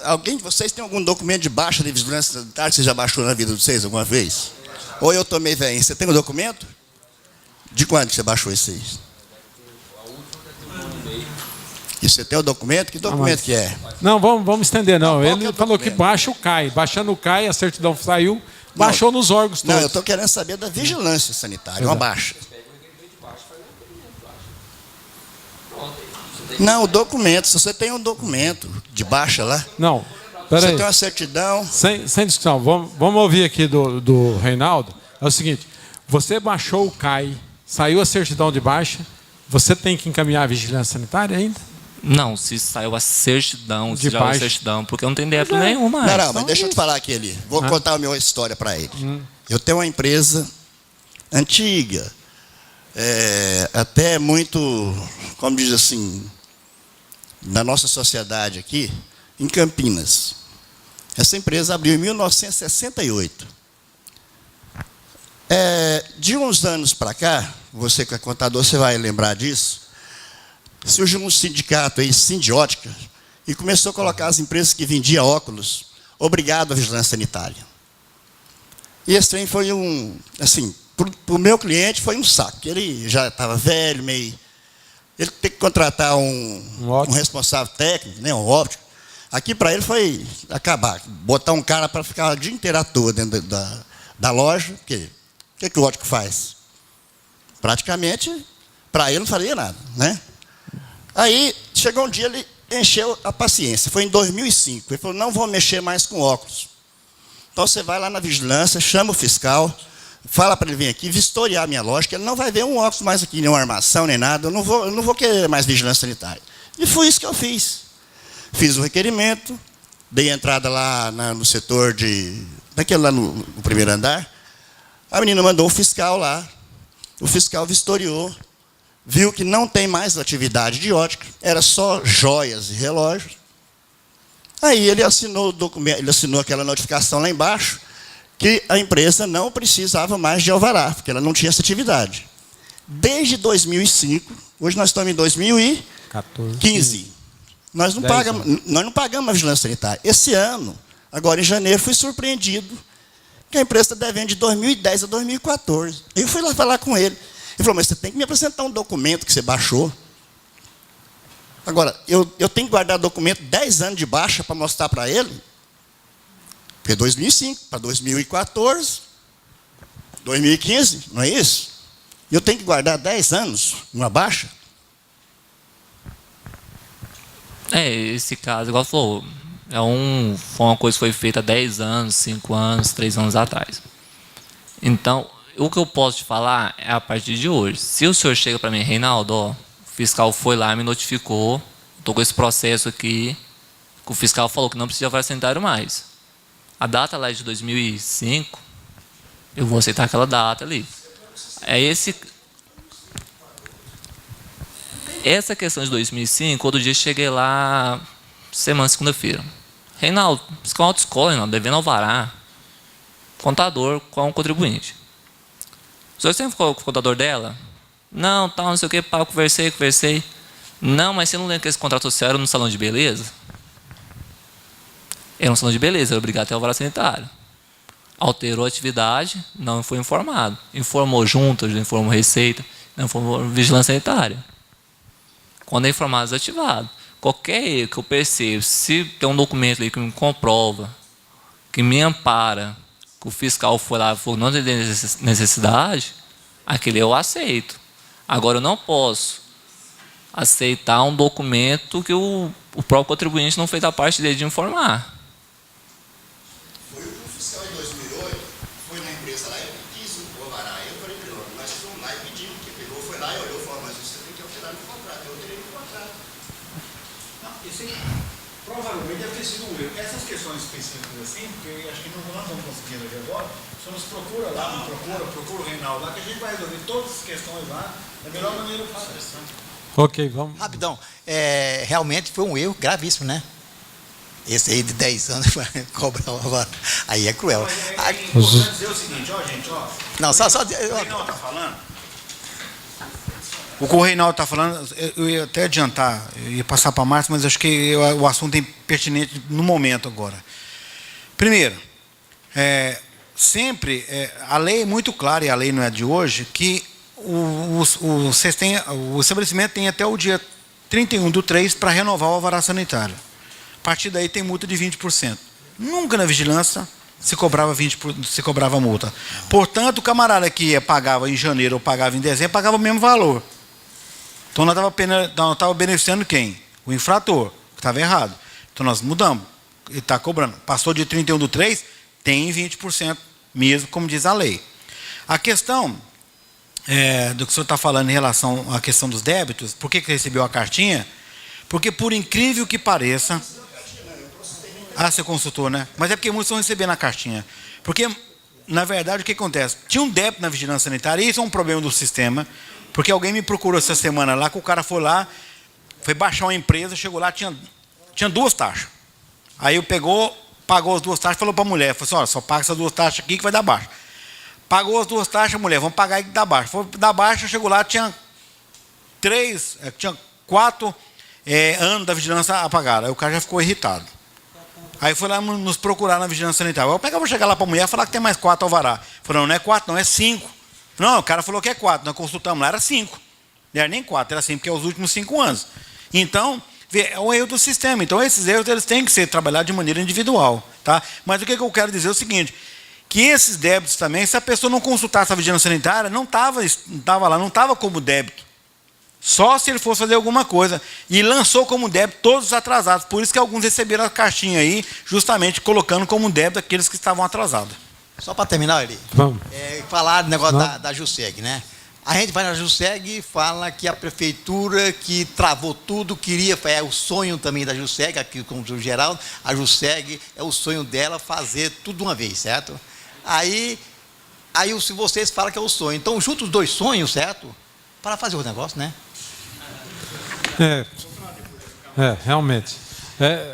Alguém de vocês tem algum documento de baixa de vigilância sanitária que você já baixou na vida de vocês alguma vez? Ou eu tomei velho? Você tem um documento? De quando que você baixou esse aí? E você tem o documento? Que documento que é? Não, vamos estender, não. Ele falou que baixa o CAI. Baixando o CAI, a certidão saiu, baixou nos órgãos todos. Não, eu estou querendo saber da vigilância sanitária, uma baixa. Não, o documento, se você tem um documento de baixa lá. Não, peraí. Você tem uma certidão. Sem discussão, vamos ouvir aqui do Reinaldo. É o seguinte, você baixou o CAI, saiu a certidão de baixa, você tem que encaminhar a vigilância sanitária ainda? Não, se saiu a certidão, de baixa. Certidão, porque eu não tenho débito nenhum mais. Não, mas deixa eu te falar aqui, ali. Vou contar a minha história para ele. Eu tenho uma empresa antiga, até muito, como diz assim, na nossa sociedade aqui, em Campinas. Essa empresa abriu em 1968. De uns anos para cá, você que é contador, você vai lembrar disso, surgiu um sindicato aí, Sindiótica, e começou a colocar as empresas que vendiam óculos obrigado à vigilância sanitária. E esse trem foi assim, para o meu cliente foi um saco, porque ele já estava velho, meio... Ele tem que contratar um responsável técnico, né, um óptico. Aqui para ele foi acabar, botar um cara para ficar o dia inteiro à toa dentro da loja, porque o que o óptico faz? Praticamente, para ele não faria nada, né? Aí, chegou um dia, ele encheu a paciência. Foi em 2005. Ele falou, não vou mexer mais com óculos. Então, você vai lá na vigilância, chama o fiscal, fala para ele vir aqui, vistoriar a minha loja, que ele não vai ver um óculos mais aqui, nenhuma armação, nem nada. Eu não vou querer mais vigilância sanitária. E foi isso que eu fiz. Fiz o requerimento, dei entrada lá no setor daquele lá no primeiro andar. A menina mandou o fiscal lá. O fiscal vistoriou, viu que não tem mais atividade de ótica, era só joias e relógios. Aí ele assinou o documento, ele assinou aquela notificação lá embaixo, que a empresa não precisava mais de alvará, porque ela não tinha essa atividade. Desde 2005, hoje nós estamos em 2015, nós não pagamos a vigilância sanitária. Esse ano, agora em janeiro, fui surpreendido que a empresa está devendo de 2010 a 2014. Eu fui lá falar com ele. Ele falou, mas você tem que me apresentar um documento que você baixou. Agora, eu tenho que guardar documento 10 anos de baixa para mostrar para ele. Porque 2005 para 2014, 2015, não é isso? Eu tenho que guardar 10 anos numa baixa. Esse caso, igual falou, foi uma coisa que foi feita há 10 anos, 5 anos, 3 anos atrás. Então, o que eu posso te falar é a partir de hoje. Se o senhor chega para mim, Reinaldo, ó, o fiscal foi lá, me notificou, estou com esse processo aqui, que o fiscal falou que não precisa de alvará sanitário mais. A data lá é de 2005, eu vou aceitar aquela data ali. Essa questão de 2005, outro dia cheguei lá, segunda-feira. Reinaldo, fiscal autoescola, Reinaldo, devendo alvará. Contador com o contribuinte. O senhor sempre ficou com o contador dela? Não, tal, não sei o que, pá, conversei. Não, mas você não lembra que esse contrato social era no salão de beleza? Era um salão de beleza, era obrigado a ter alvará sanitário. Alterou a atividade, não foi informado. Informou junta, informou receita, não informou vigilância sanitária. Quando é informado, desativado. Qualquer erro que eu percebo, se tem um documento ali que me comprova, que me ampara, que o fiscal foi lá e falou não tem necessidade, aquele eu aceito. Agora, eu não posso aceitar um documento que o próprio contribuinte não fez a parte dele de informar. Foi o fiscal em 2008, foi na empresa lá, ele quis o alvará. Eu falei, nós fomos lá e pedimos, que pegou, foi lá e olhou e falou, mas você tem que alterar no contrato. Eu alterei no contrato. Não, isso aí, provavelmente deve ter sido um erro. Essas questões específicas assim, porque acho que não estamos conseguindo aqui agora, só nos procura lá, procura o Reinaldo lá, que a gente vai resolver todas as questões lá da melhor maneira possível. Ok, vamos. Rapidão, realmente foi um erro gravíssimo, né? Esse aí de 10 anos cobrar uma... Aí é cruel. É importante dizer o seguinte, gente, Não, só... O Reinaldo está falando. O que o Reinaldo está falando, eu ia até adiantar, eu ia passar para a Márcia, mas acho que o assunto é pertinente no momento agora. Primeiro, a lei é muito clara, e a lei não é de hoje, que o estabelecimento tem até o dia 31/3 para renovar o alvará sanitário. A partir daí tem multa de 20%. Nunca na vigilância se cobrava multa. Portanto, o camarada que pagava em janeiro ou pagava em dezembro, pagava o mesmo valor. Então nós estávamos beneficiando quem? O infrator, que estava errado. Então nós mudamos. Ele está cobrando. Passou de 31/3, tem 20% mesmo, como diz a lei. A questão do que o senhor está falando em relação à questão dos débitos, por que recebeu a cartinha? Porque, por incrível que pareça... você consultou, né? Mas é porque muitos estão recebendo a cartinha. Porque, na verdade, o que acontece? Tinha um débito na vigilância sanitária, e isso é um problema do sistema, porque alguém me procurou essa semana lá, que o cara foi lá, foi baixar uma empresa, chegou lá, tinha 2 taxas. Aí pagou as 2 taxas, falou para a mulher, falou assim, olha, só paga essas 2 taxas aqui que vai dar baixa. Pagou as 2 taxas, mulher, vamos pagar aí que dá baixa. Foi dar baixa, chegou lá, tinha 4 anos da vigilância apagada. Aí o cara já ficou irritado. Aí foi lá nos procurar na vigilância sanitária. Eu vou chegar lá para a mulher e falar que tem mais 4 alvará. Falou, não é 4, não, é 5. Não, o cara falou que é 4. Nós consultamos lá, era 5. Não era nem 4, era 5, porque é os últimos 5 anos. Então, é um erro do sistema. Então, esses erros eles têm que ser trabalhados de maneira individual. Tá? Mas o que eu quero dizer é o seguinte, que esses débitos também, se a pessoa não consultasse a vigilância sanitária, não estava lá, não estava como débito. Só se ele fosse fazer alguma coisa. E lançou como débito todos os atrasados. Por isso que alguns receberam a caixinha aí, justamente colocando como débito aqueles que estavam atrasados. Só para terminar, Eli. Vamos. Falar do negócio da JUSEG, né? A gente vai na JUSEG e fala que a prefeitura que travou tudo, queria, é o sonho também da JUSEG, aqui como o Geraldo, a JUSEG é o sonho dela fazer tudo de uma vez, certo? Aí se vocês falam que é o sonho, então junta os dois sonhos, certo? Para fazer o negócio, né? Realmente.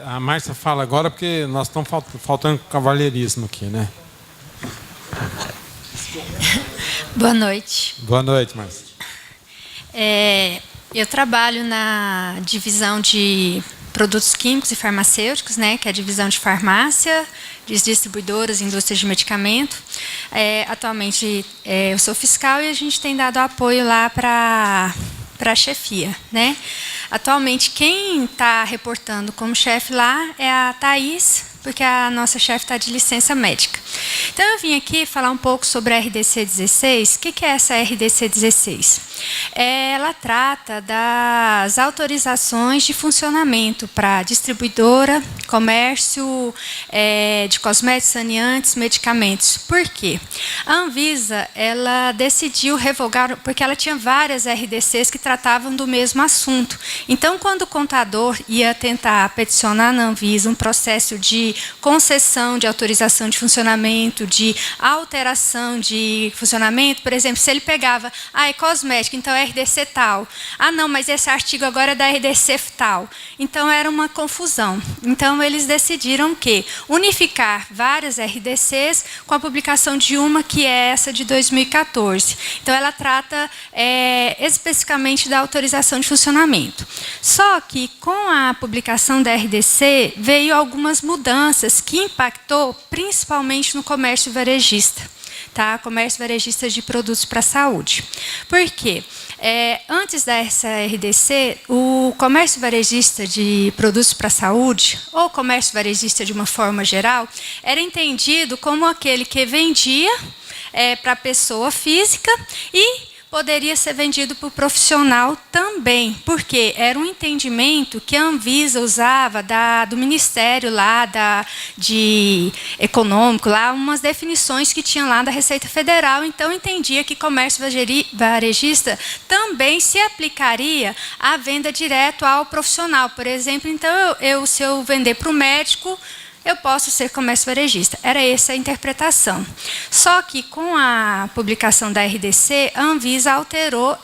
A Márcia fala agora porque nós estamos faltando cavalheirismo aqui, né? Boa noite. Boa noite, Márcia. Eu trabalho na divisão de produtos químicos e farmacêuticos, né, que é a divisão de farmácia, de distribuidoras, indústrias de medicamento. Atualmente eu sou fiscal e a gente tem dado apoio lá para a chefia, né? Atualmente quem está reportando como chefe lá é a Thaís, porque a nossa chefe está de licença médica. Então eu vim aqui falar um pouco sobre a RDC 16. O que é essa RDC 16? Ela trata das autorizações de funcionamento para distribuidora, comércio de cosméticos, saneantes, medicamentos. Por quê? A Anvisa ela decidiu revogar, porque ela tinha várias RDCs que tratavam do mesmo assunto. Então, quando o contador ia tentar peticionar na Anvisa um processo de concessão de autorização de funcionamento, de alteração de funcionamento, por exemplo, se ele pegava, é cosmético, então é RDC tal. Não, mas esse artigo agora é da RDC tal. Então, era uma confusão. Então, eles decidiram que unificar várias RDCs com a publicação de uma, que é essa de 2014. Então, ela trata especificamente da autorização de funcionamento. Só que, com a publicação da RDC, veio algumas mudanças que impactou principalmente no comércio varejista, tá? Comércio varejista de produtos para a saúde. Por quê? Antes dessa RDC, o comércio varejista de produtos para a saúde, ou comércio varejista de uma forma geral, era entendido como aquele que vendia para a pessoa física e poderia ser vendido para o profissional também, porque era um entendimento que a Anvisa usava do Ministério lá de Econômico, lá umas definições que tinha lá da Receita Federal, então entendia que comércio varejista também se aplicaria à venda direto ao profissional. Por exemplo, então se eu vender para o médico, eu posso ser comércio varejista. Era essa a interpretação. Só que com a publicação da RDC, a Anvisa alterou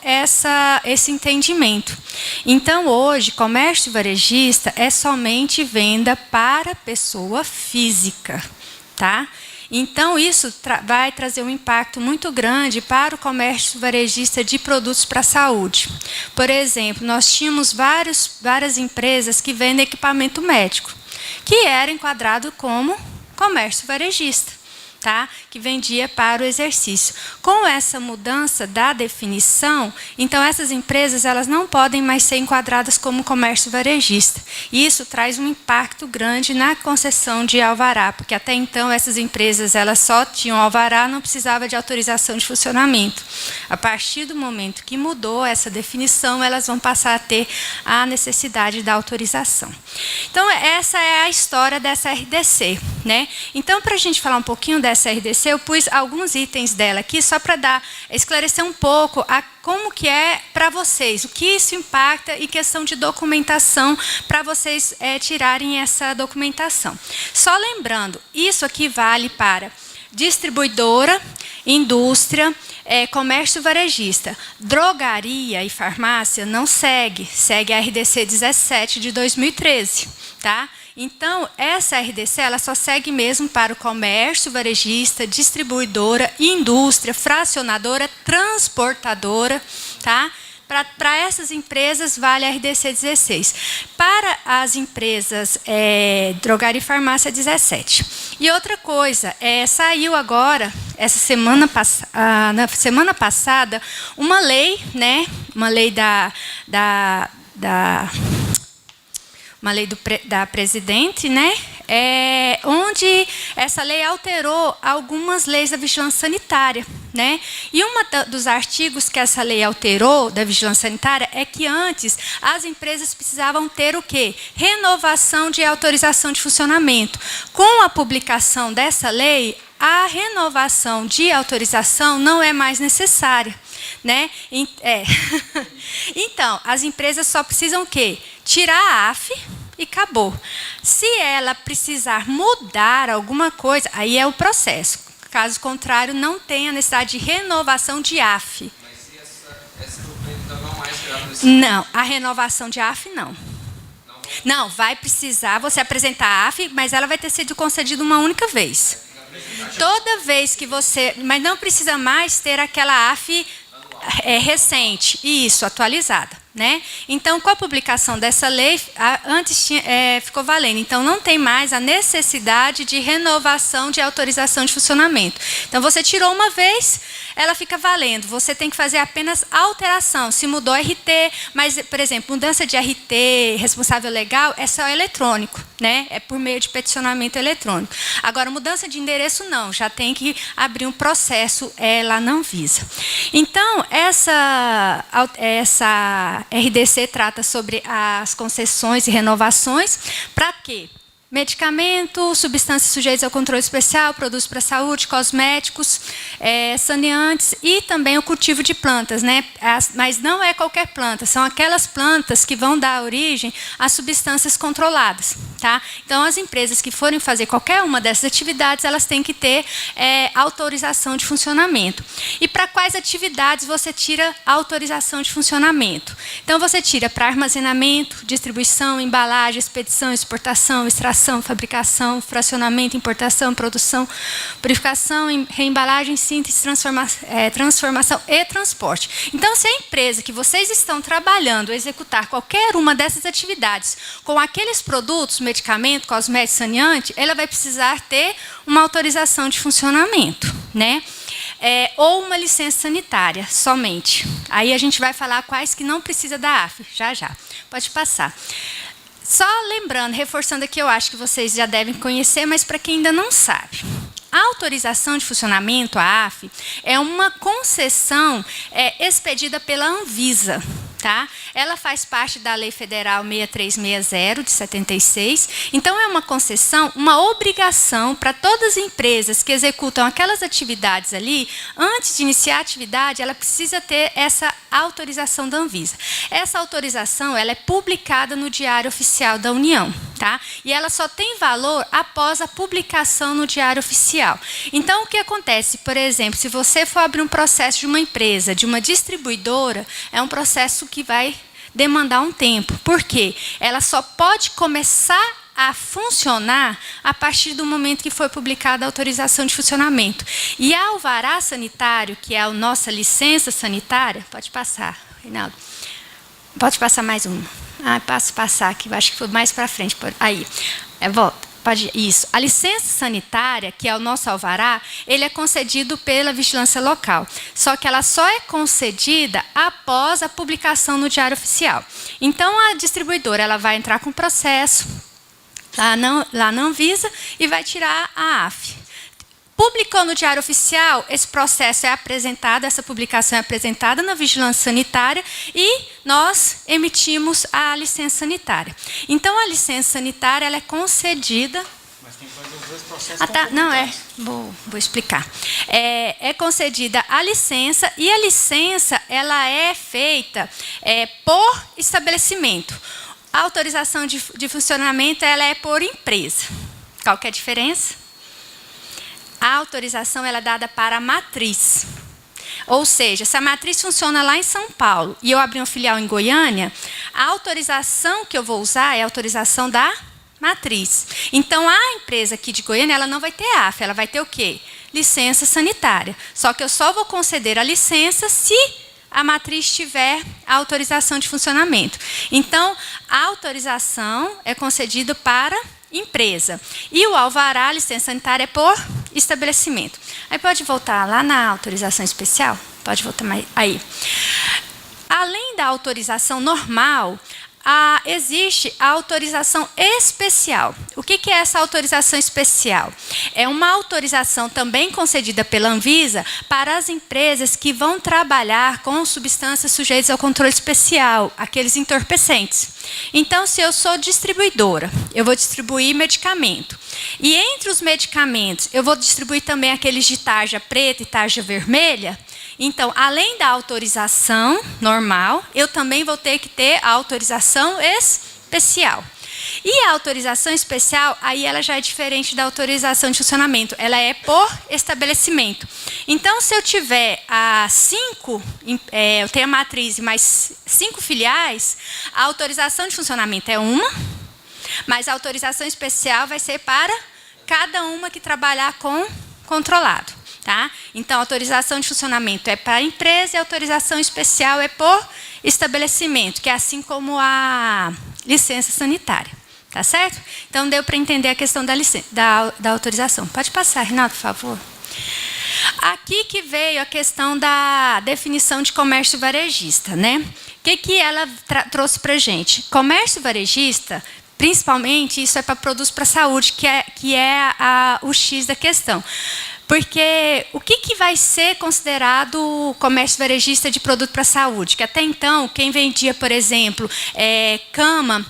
esse entendimento. Então, hoje, comércio varejista é somente venda para pessoa física, tá? Então, isso vai trazer um impacto muito grande para o comércio varejista de produtos para a saúde. Por exemplo, nós tínhamos várias empresas que vendem equipamento médico, que era enquadrado como comércio varejista, tá? Que vendia para o exercício. Com essa mudança da definição, então essas empresas elas não podem mais ser enquadradas como comércio varejista. E isso traz um impacto grande na concessão de alvará, porque até então essas empresas elas só tinham alvará, não precisava de autorização de funcionamento. A partir do momento que mudou essa definição, elas vão passar a ter a necessidade da autorização. Então, essa é a história dessa RDC, né? Então, para a gente falar um pouquinho dessa RDC, eu pus alguns itens dela aqui, só para esclarecer um pouco como que é para vocês, o que isso impacta em questão de documentação, para vocês tirarem essa documentação. Só lembrando, isso aqui vale para distribuidora, indústria, comércio varejista. Drogaria e farmácia não segue a RDC 17 de 2013, tá? Então, essa RDC ela só segue mesmo para o comércio varejista, distribuidora, indústria, fracionadora, transportadora, tá? Para essas empresas, vale a RDC 16. Para as empresas drogaria e farmácia, 17. E outra coisa, saiu agora, na semana passada, uma lei, né? Uma lei uma lei da presidente, né? Onde essa lei alterou algumas leis da vigilância sanitária, né? E dos artigos que essa lei alterou da vigilância sanitária é que antes as empresas precisavam ter o quê? Renovação de autorização de funcionamento. Com a publicação dessa lei, a renovação de autorização não é mais necessária, né? Então, as empresas só precisam o quê? Tirar a AF e acabou. Se ela precisar mudar alguma coisa, aí é o processo. Caso contrário, não tem a necessidade de renovação de AF. Mas se esse documento não é esperado nesse... Não, a renovação de AF não. Não, vai precisar você apresentar a AF, mas ela vai ter sido concedida uma única vez. Toda vez que você... Mas não precisa mais ter aquela AF recente, isso, atualizada. Né? Então, com a publicação dessa lei, antes ficou valendo. Então, não tem mais a necessidade de renovação de autorização de funcionamento. Então, você tirou uma vez, ela fica valendo. Você tem que fazer apenas alteração. Se mudou RT, mas, por exemplo, mudança de RT, responsável legal, é só eletrônico. Né? É por meio de peticionamento eletrônico. Agora, mudança de endereço, não. Já tem que abrir um processo lá na Anvisa. Então, essa RDC trata sobre as concessões e renovações. Para quê? Medicamento, substâncias sujeitas ao controle especial, produtos para a saúde, cosméticos, saneantes e também o cultivo de plantas, né? Mas não é qualquer planta, são aquelas plantas que vão dar origem a substâncias controladas. Tá? Então, as empresas que forem fazer qualquer uma dessas atividades, elas têm que ter autorização de funcionamento. E para quais atividades você tira a autorização de funcionamento? Então, você tira para armazenamento, distribuição, embalagem, expedição, exportação, extração, fabricação, fracionamento, importação, produção, purificação, reembalagem, síntese, transformação e transporte. Então, se a empresa que vocês estão trabalhando executar qualquer uma dessas atividades com aqueles produtos, medicamento, cosmético, saneante, ela vai precisar ter uma autorização de funcionamento, né? Ou uma licença sanitária, somente. Aí a gente vai falar quais que não precisa da AF, já. Pode passar. Só lembrando, reforçando aqui, eu acho que vocês já devem conhecer, mas para quem ainda não sabe. A autorização de funcionamento, a AF, é uma concessão expedida pela Anvisa. Tá? Ela faz parte da Lei Federal 6360, de 76. Então, é uma concessão, uma obrigação para todas as empresas que executam aquelas atividades ali, antes de iniciar a atividade, ela precisa ter essa autorização da Anvisa. Essa autorização ela é publicada no Diário Oficial da União. Tá? E ela só tem valor após a publicação no Diário Oficial. Então, o que acontece? Por exemplo, se você for abrir um processo de uma empresa, de uma distribuidora, é um processo que vai demandar um tempo. Por quê? Ela só pode começar a funcionar a partir do momento que foi publicada a autorização de funcionamento. E a alvará sanitário, que é a nossa licença sanitária, pode passar, Reinaldo. Pode passar mais uma. Posso passar aqui, acho que foi mais para frente. Aí, volta. Isso. A licença sanitária, que é o nosso alvará, ele é concedido pela vigilância local. Só que ela só é concedida após a publicação no Diário Oficial. Então, a distribuidora ela vai entrar com processo lá na Anvisa e vai tirar a AF. Publicou no Diário Oficial, esse processo é apresentado, essa publicação é apresentada na Vigilância Sanitária e nós emitimos a licença sanitária. Então, a licença sanitária ela é concedida... Mas tem que fazer os dois processos não, vou explicar. É concedida a licença e a licença ela é feita por estabelecimento. A autorização de funcionamento ela é por empresa. Qual que é a diferença? A autorização ela é dada para a matriz. Ou seja, se a matriz funciona lá em São Paulo e eu abrir uma filial em Goiânia, a autorização que eu vou usar é a autorização da matriz. Então, a empresa aqui de Goiânia ela não vai ter AF, ela vai ter o quê? Licença sanitária. Só que eu só vou conceder a licença se a matriz tiver a autorização de funcionamento. Então, a autorização é concedida para empresa. E o alvará, a licença sanitária, é por estabelecimento. Aí pode voltar lá na autorização especial? Pode voltar mais aí. Além da autorização normal, existe a autorização especial. O que é essa autorização especial? É uma autorização também concedida pela Anvisa para as empresas que vão trabalhar com substâncias sujeitas ao controle especial, aqueles entorpecentes. Então, se eu sou distribuidora, eu vou distribuir medicamento. E entre os medicamentos, eu vou distribuir também aqueles de tarja preta e tarja vermelha. Então, além da autorização normal, eu também vou ter que ter a autorização especial. E a autorização especial, aí ela já é diferente da autorização de funcionamento. Ela é por estabelecimento. Então, se eu tiver eu tenho a matriz e mais 5 filiais, a autorização de funcionamento é uma, mas a autorização especial vai ser para cada uma que trabalhar com controlado. Tá? Então, a autorização de funcionamento é para a empresa e a autorização especial é por estabelecimento, que é assim como a licença sanitária. Tá certo? Então, deu para entender a questão da autorização. Pode passar, Renato, por favor. Aqui que veio a questão da definição de comércio varejista. Né? O que ela trouxe para a gente? Comércio varejista, principalmente, isso é para produtos para a saúde, que é o X da questão. Porque o que vai ser considerado comércio varejista de produto para a saúde? Que até então, quem vendia, por exemplo, cama,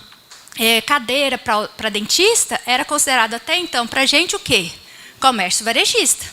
cadeira para dentista, era considerado até então para a gente o quê? Comércio varejista.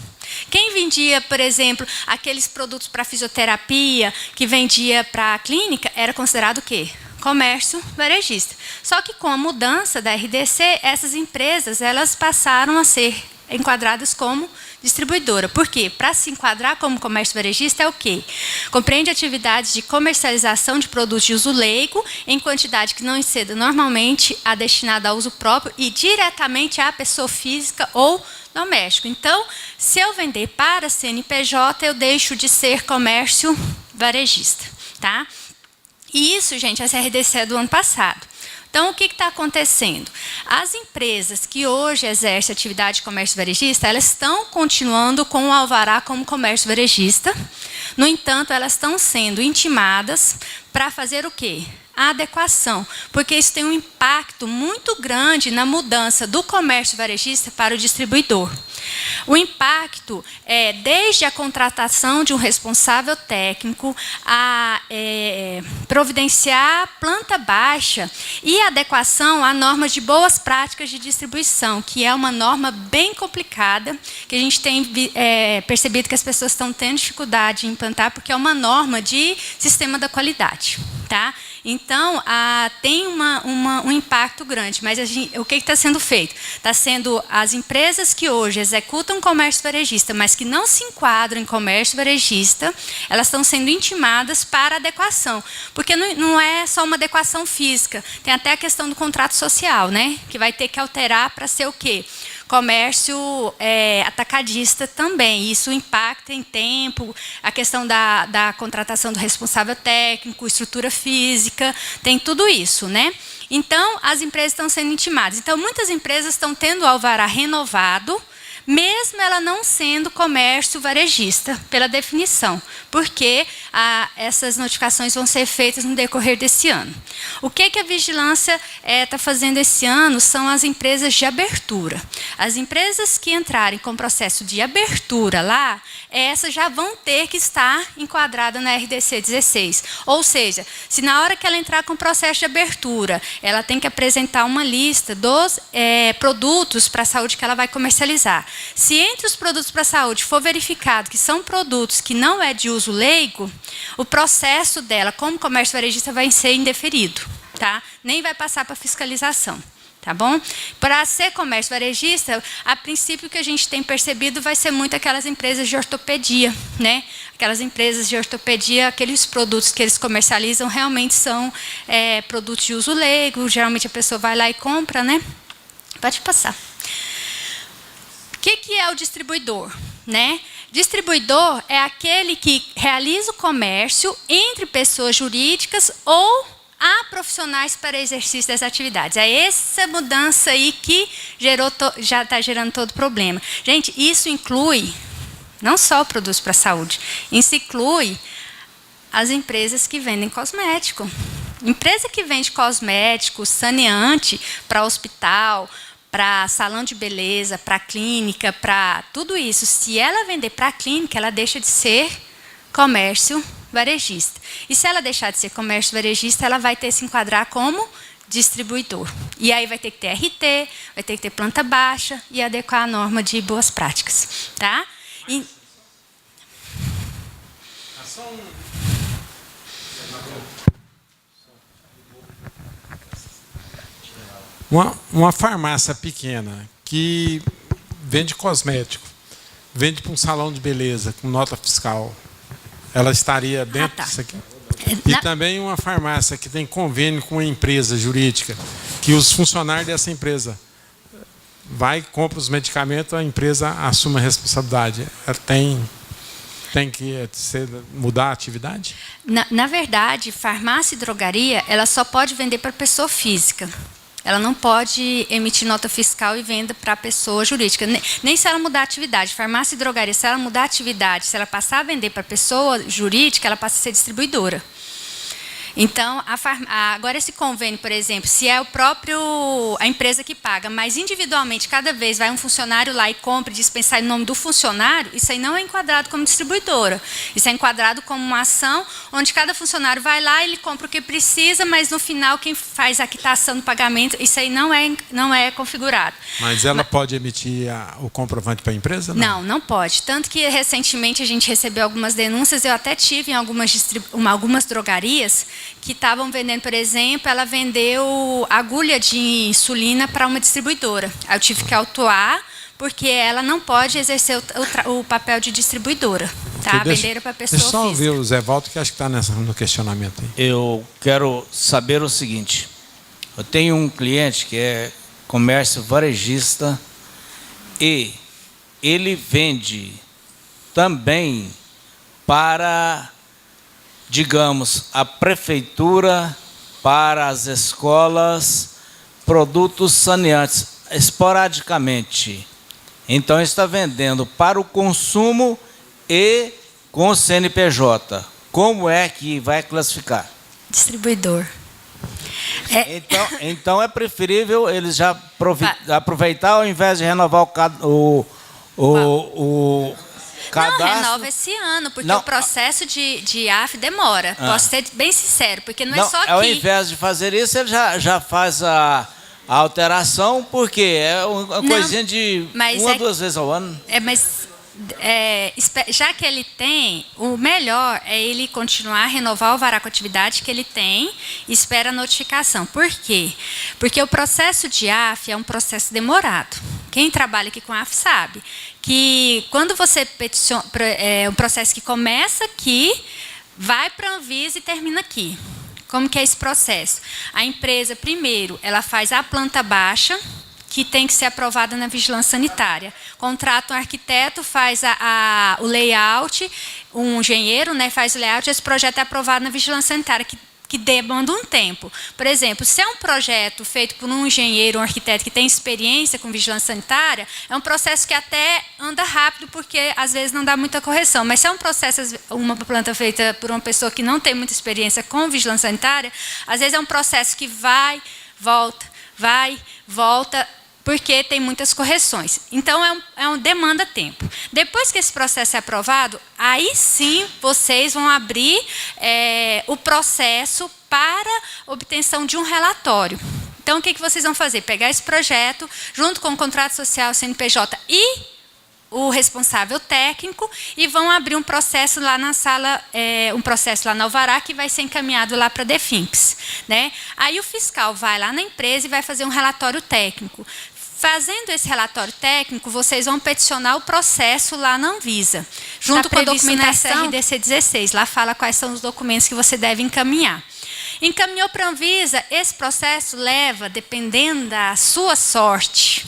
Quem vendia, por exemplo, aqueles produtos para fisioterapia, que vendia para a clínica, era considerado o quê? Comércio varejista. Só que com a mudança da RDC, essas empresas elas passaram a ser enquadradas como distribuidora. Por quê? Para se enquadrar como comércio varejista é o quê? Compreende atividades de comercialização de produtos de uso leigo em quantidade que não exceda normalmente a destinada a uso próprio e diretamente à pessoa física ou doméstico. Então, se eu vender para CNPJ, eu deixo de ser comércio varejista. Tá? E isso, gente, essa RDC é do ano passado. Então, o que está acontecendo? As empresas que hoje exercem atividade de comércio varejista, elas estão continuando com o alvará como comércio varejista. No entanto, elas estão sendo intimadas para fazer o quê? A adequação, porque isso tem um impacto muito grande na mudança do comércio varejista para o distribuidor. O impacto é desde a contratação de um responsável técnico, a providenciar planta baixa e adequação a normas de boas práticas de distribuição, que é uma norma bem complicada, que a gente tem percebido que as pessoas estão tendo dificuldade em implantar, porque é uma norma de sistema da qualidade. Tá? Então, tem um impacto grande, mas o que está sendo feito? Está sendo as empresas que hoje executam comércio varejista, mas que não se enquadram em comércio varejista, elas estão sendo intimadas para adequação, porque não é só uma adequação física, tem até a questão do contrato social, né? Que vai ter que alterar para ser o quê? Comércio atacadista também. Isso impacta em tempo, a questão da contratação do responsável técnico, estrutura física, tem tudo isso, né? Então, as empresas estão sendo intimadas. Então, muitas empresas estão tendo o alvará renovado, mesmo ela não sendo comércio varejista, pela definição, porque essas notificações vão ser feitas no decorrer desse ano. O que a vigilância está fazendo esse ano são as empresas de abertura. As empresas que entrarem com processo de abertura lá, essas já vão ter que estar enquadradas na RDC 16. Ou seja, se na hora que ela entrar com processo de abertura, ela tem que apresentar uma lista dos produtos para a saúde que ela vai comercializar. Se entre os produtos para a saúde for verificado que são produtos que não é de uso leigo, o processo dela como comércio varejista vai ser indeferido, tá? Nem vai passar para fiscalização, tá bom? Para ser comércio varejista, a princípio o que a gente tem percebido vai ser muito aquelas empresas de ortopedia, né? Aquelas empresas de ortopedia, aqueles produtos que eles comercializam realmente são produtos de uso leigo, geralmente a pessoa vai lá e compra, né? Pode passar. O que é o distribuidor? Né? Distribuidor é aquele que realiza o comércio entre pessoas jurídicas ou a profissionais para exercício das atividades. É essa mudança aí que já está gerando todo o problema. Gente, isso inclui não só produtos para a saúde, isso inclui as empresas que vendem cosmético. Empresa que vende cosméticos, saneante para hospital, para salão de beleza, para clínica, para tudo isso, se ela vender para a clínica, ela deixa de ser comércio varejista. E se ela deixar de ser comércio varejista, ela vai ter que se enquadrar como distribuidor. E aí vai ter que ter RT, vai ter que ter planta baixa e adequar a norma de boas práticas. Tá? E... Uma farmácia pequena que vende cosmético, vende para um salão de beleza com nota fiscal, ela estaria dentro disso aqui? E também uma farmácia que tem convênio com uma empresa jurídica, que os funcionários dessa empresa compra os medicamentos, a empresa assume a responsabilidade. Ela tem que mudar a atividade? Na verdade, farmácia e drogaria, ela só pode vender para pessoa física. Ela não pode emitir nota fiscal e venda para a pessoa jurídica. Nem se ela mudar a atividade. Farmácia e drogaria, se ela mudar a atividade, se ela passar a vender para a pessoa jurídica, ela passa a ser distribuidora. Então, agora esse convênio, por exemplo, se é a empresa que paga, mas individualmente, cada vez vai um funcionário lá e compra e dispensar em nome do funcionário, isso aí não é enquadrado como distribuidora. Isso é enquadrado como uma ação onde cada funcionário vai lá, ele compra o que precisa, mas no final quem faz a quitação do pagamento, isso aí não é configurado. Mas ela pode emitir o comprovante para a empresa? Não pode. Tanto que recentemente a gente recebeu algumas denúncias, eu até tive em algumas drogarias, que estavam vendendo, por exemplo, ela vendeu agulha de insulina para uma distribuidora. Aí eu tive que autuar, porque ela não pode exercer o papel de distribuidora. Tá? Venderam para a pessoa física. Deixa eu só ver o Zé Walter, que acho que está no questionamento aí. Eu quero saber o seguinte. Eu tenho um cliente que é comércio varejista e ele vende também para, digamos, a prefeitura, para as escolas, produtos saneantes, esporadicamente. Então, está vendendo para o consumo e com o CNPJ. Como é que vai classificar? Distribuidor. Então é preferível eles já aproveitar ao invés de renovar o cadastro. Não, renova esse ano, porque o processo de AF demora. Posso ser bem sincero, porque não é só aqui. Ao invés de fazer isso, ele já faz a alteração, porque é uma coisinha de uma ou duas vezes ao ano. Já que ele tem, o melhor é ele continuar a renovar o alvará com a atividade que ele tem e espera a notificação. Por quê? Porque o processo de AF é um processo demorado. Quem trabalha aqui com AF sabe que quando você peticiona, é um processo que começa aqui, vai para a Anvisa e termina aqui. Como que é esse processo? A empresa, primeiro, ela faz a planta baixa, que tem que ser aprovada na vigilância sanitária. Contrata um arquiteto, faz o layout, um engenheiro, né, faz o layout, esse projeto é aprovado na vigilância sanitária, que demanda um tempo. Por exemplo, se é um projeto feito por um engenheiro, um arquiteto que tem experiência com vigilância sanitária, é um processo que até anda rápido, porque às vezes não dá muita correção. Mas se é um processo, uma planta feita por uma pessoa que não tem muita experiência com vigilância sanitária, às vezes é um processo que vai, volta, porque tem muitas correções. Então, demanda tempo. Depois que esse processo é aprovado, aí sim vocês vão abrir o processo para obtenção de um relatório. Então, o que vocês vão fazer? Pegar esse projeto, junto com o contrato social, CNPJ e o responsável técnico, e vão abrir um processo lá na sala, um processo lá na Alvará, que vai ser encaminhado lá para a Definx, né? Aí o fiscal vai lá na empresa e vai fazer um relatório técnico. Fazendo esse relatório técnico, vocês vão peticionar o processo lá na Anvisa, junto com a documentação RDC 16. Lá fala quais são os documentos que você deve encaminhar. Encaminhou para a Anvisa, esse processo leva, dependendo da sua sorte,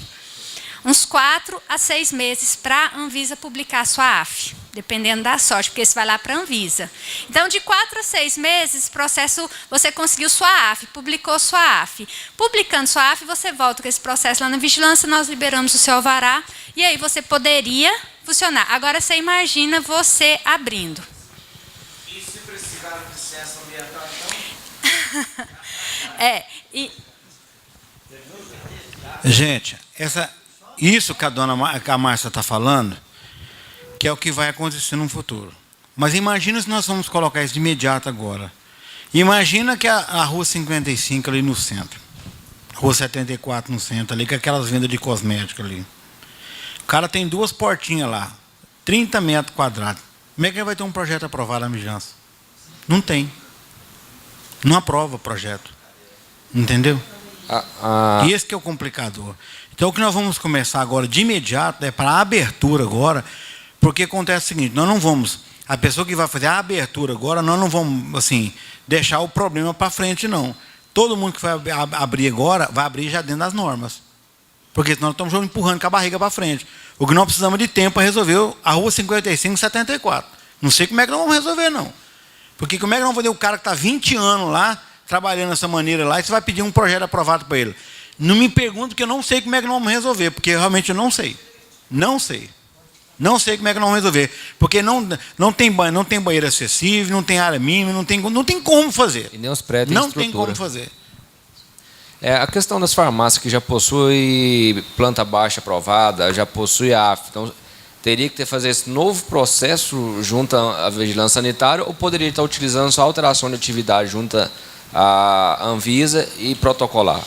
uns 4 a 6 meses para a Anvisa publicar a sua AF, dependendo da sorte, porque isso vai lá para a Anvisa. Então, de 4 a 6 meses, processo, você conseguiu sua AF, publicou sua AF. Publicando sua AF, você volta com esse processo lá na vigilância, nós liberamos o seu alvará, e aí você poderia funcionar. Agora, você imagina você abrindo. E se precisar de licença ambiental, então? Gente, isso que a Márcia está falando, que é o que vai acontecer no futuro. Mas imagina se nós vamos colocar isso de imediato agora. Imagina que a Rua 55 ali no centro, Rua 74 no centro, ali com aquelas vendas de cosméticos ali. O cara tem 2 portinhas lá, 30 metros quadrados. Como é que ele vai ter um projeto aprovado na Mijança? Não tem. Não aprova o projeto. Entendeu? E esse que é o complicador. Então, o que nós vamos começar agora de imediato é para a abertura agora, porque acontece o seguinte, nós não vamos, a pessoa que vai fazer a abertura agora, nós não vamos, assim, deixar o problema para frente, não. Todo mundo que vai abrir agora, vai abrir já dentro das normas. Porque senão nós estamos empurrando com a barriga para frente. O que nós precisamos de tempo para resolver a Rua 55 e 74. Não sei como é que nós vamos resolver, não. Porque como é que nós vamos fazer o cara que está 20 anos lá, trabalhando dessa maneira lá, e você vai pedir um projeto aprovado para ele? Não me pergunte, porque eu não sei como é que nós vamos resolver, porque realmente eu não sei. Não sei. Não sei como é que nós vamos resolver. Porque não tem banheiro acessível, não tem área mínima, não tem como fazer. E nem os prédios não tem como fazer. A questão das farmácias que já possui planta baixa aprovada, já possui AF, então teria que fazer esse novo processo junto à vigilância sanitária ou poderia estar utilizando só alteração de atividade junto à Anvisa e protocolar?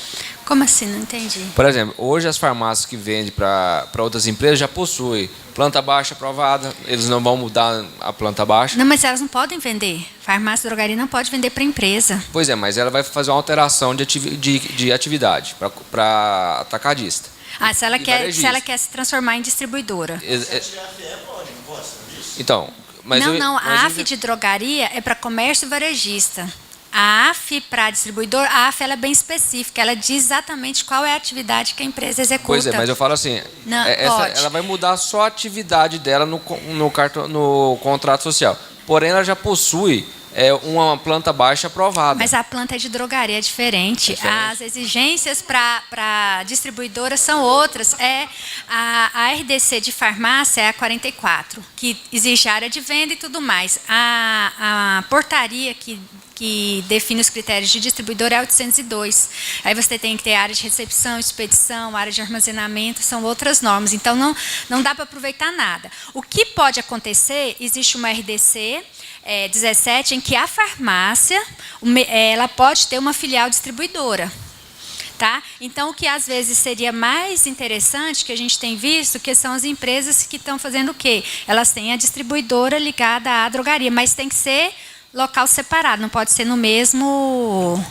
Como assim? Não entendi. Por exemplo, hoje as farmácias que vendem para outras empresas já possuem planta baixa aprovada, eles não vão mudar a planta baixa? Não, mas elas não podem vender. Farmácia e drogaria não pode vender para empresa. Pois é, mas ela vai fazer uma alteração de atividade para atacadista. Se ela quer se transformar em distribuidora. Então, mas a AF de drogaria é para comércio e varejista. A AF para distribuidor, a AF ela é bem específica, ela diz exatamente qual é a atividade que a empresa executa. Pois é, mas eu falo assim, ela vai mudar só a atividade dela no contrato social. Porém, ela já possui uma planta baixa aprovada. Mas a planta é de drogaria, é diferente. As exigências para distribuidoras são outras. A RDC de farmácia é a 44, que exige área de venda e tudo mais. A portaria que define os critérios de distribuidor é a 802. Aí você tem que ter área de recepção, expedição, área de armazenamento, são outras normas. Então, não dá para aproveitar nada. O que pode acontecer, existe uma RDC 17, em que a farmácia ela pode ter uma filial distribuidora. Tá? Então, o que às vezes seria mais interessante, que a gente tem visto, que são as empresas que estão fazendo o quê? Elas têm a distribuidora ligada à drogaria, mas tem que ser local separado, não pode ser no mesmo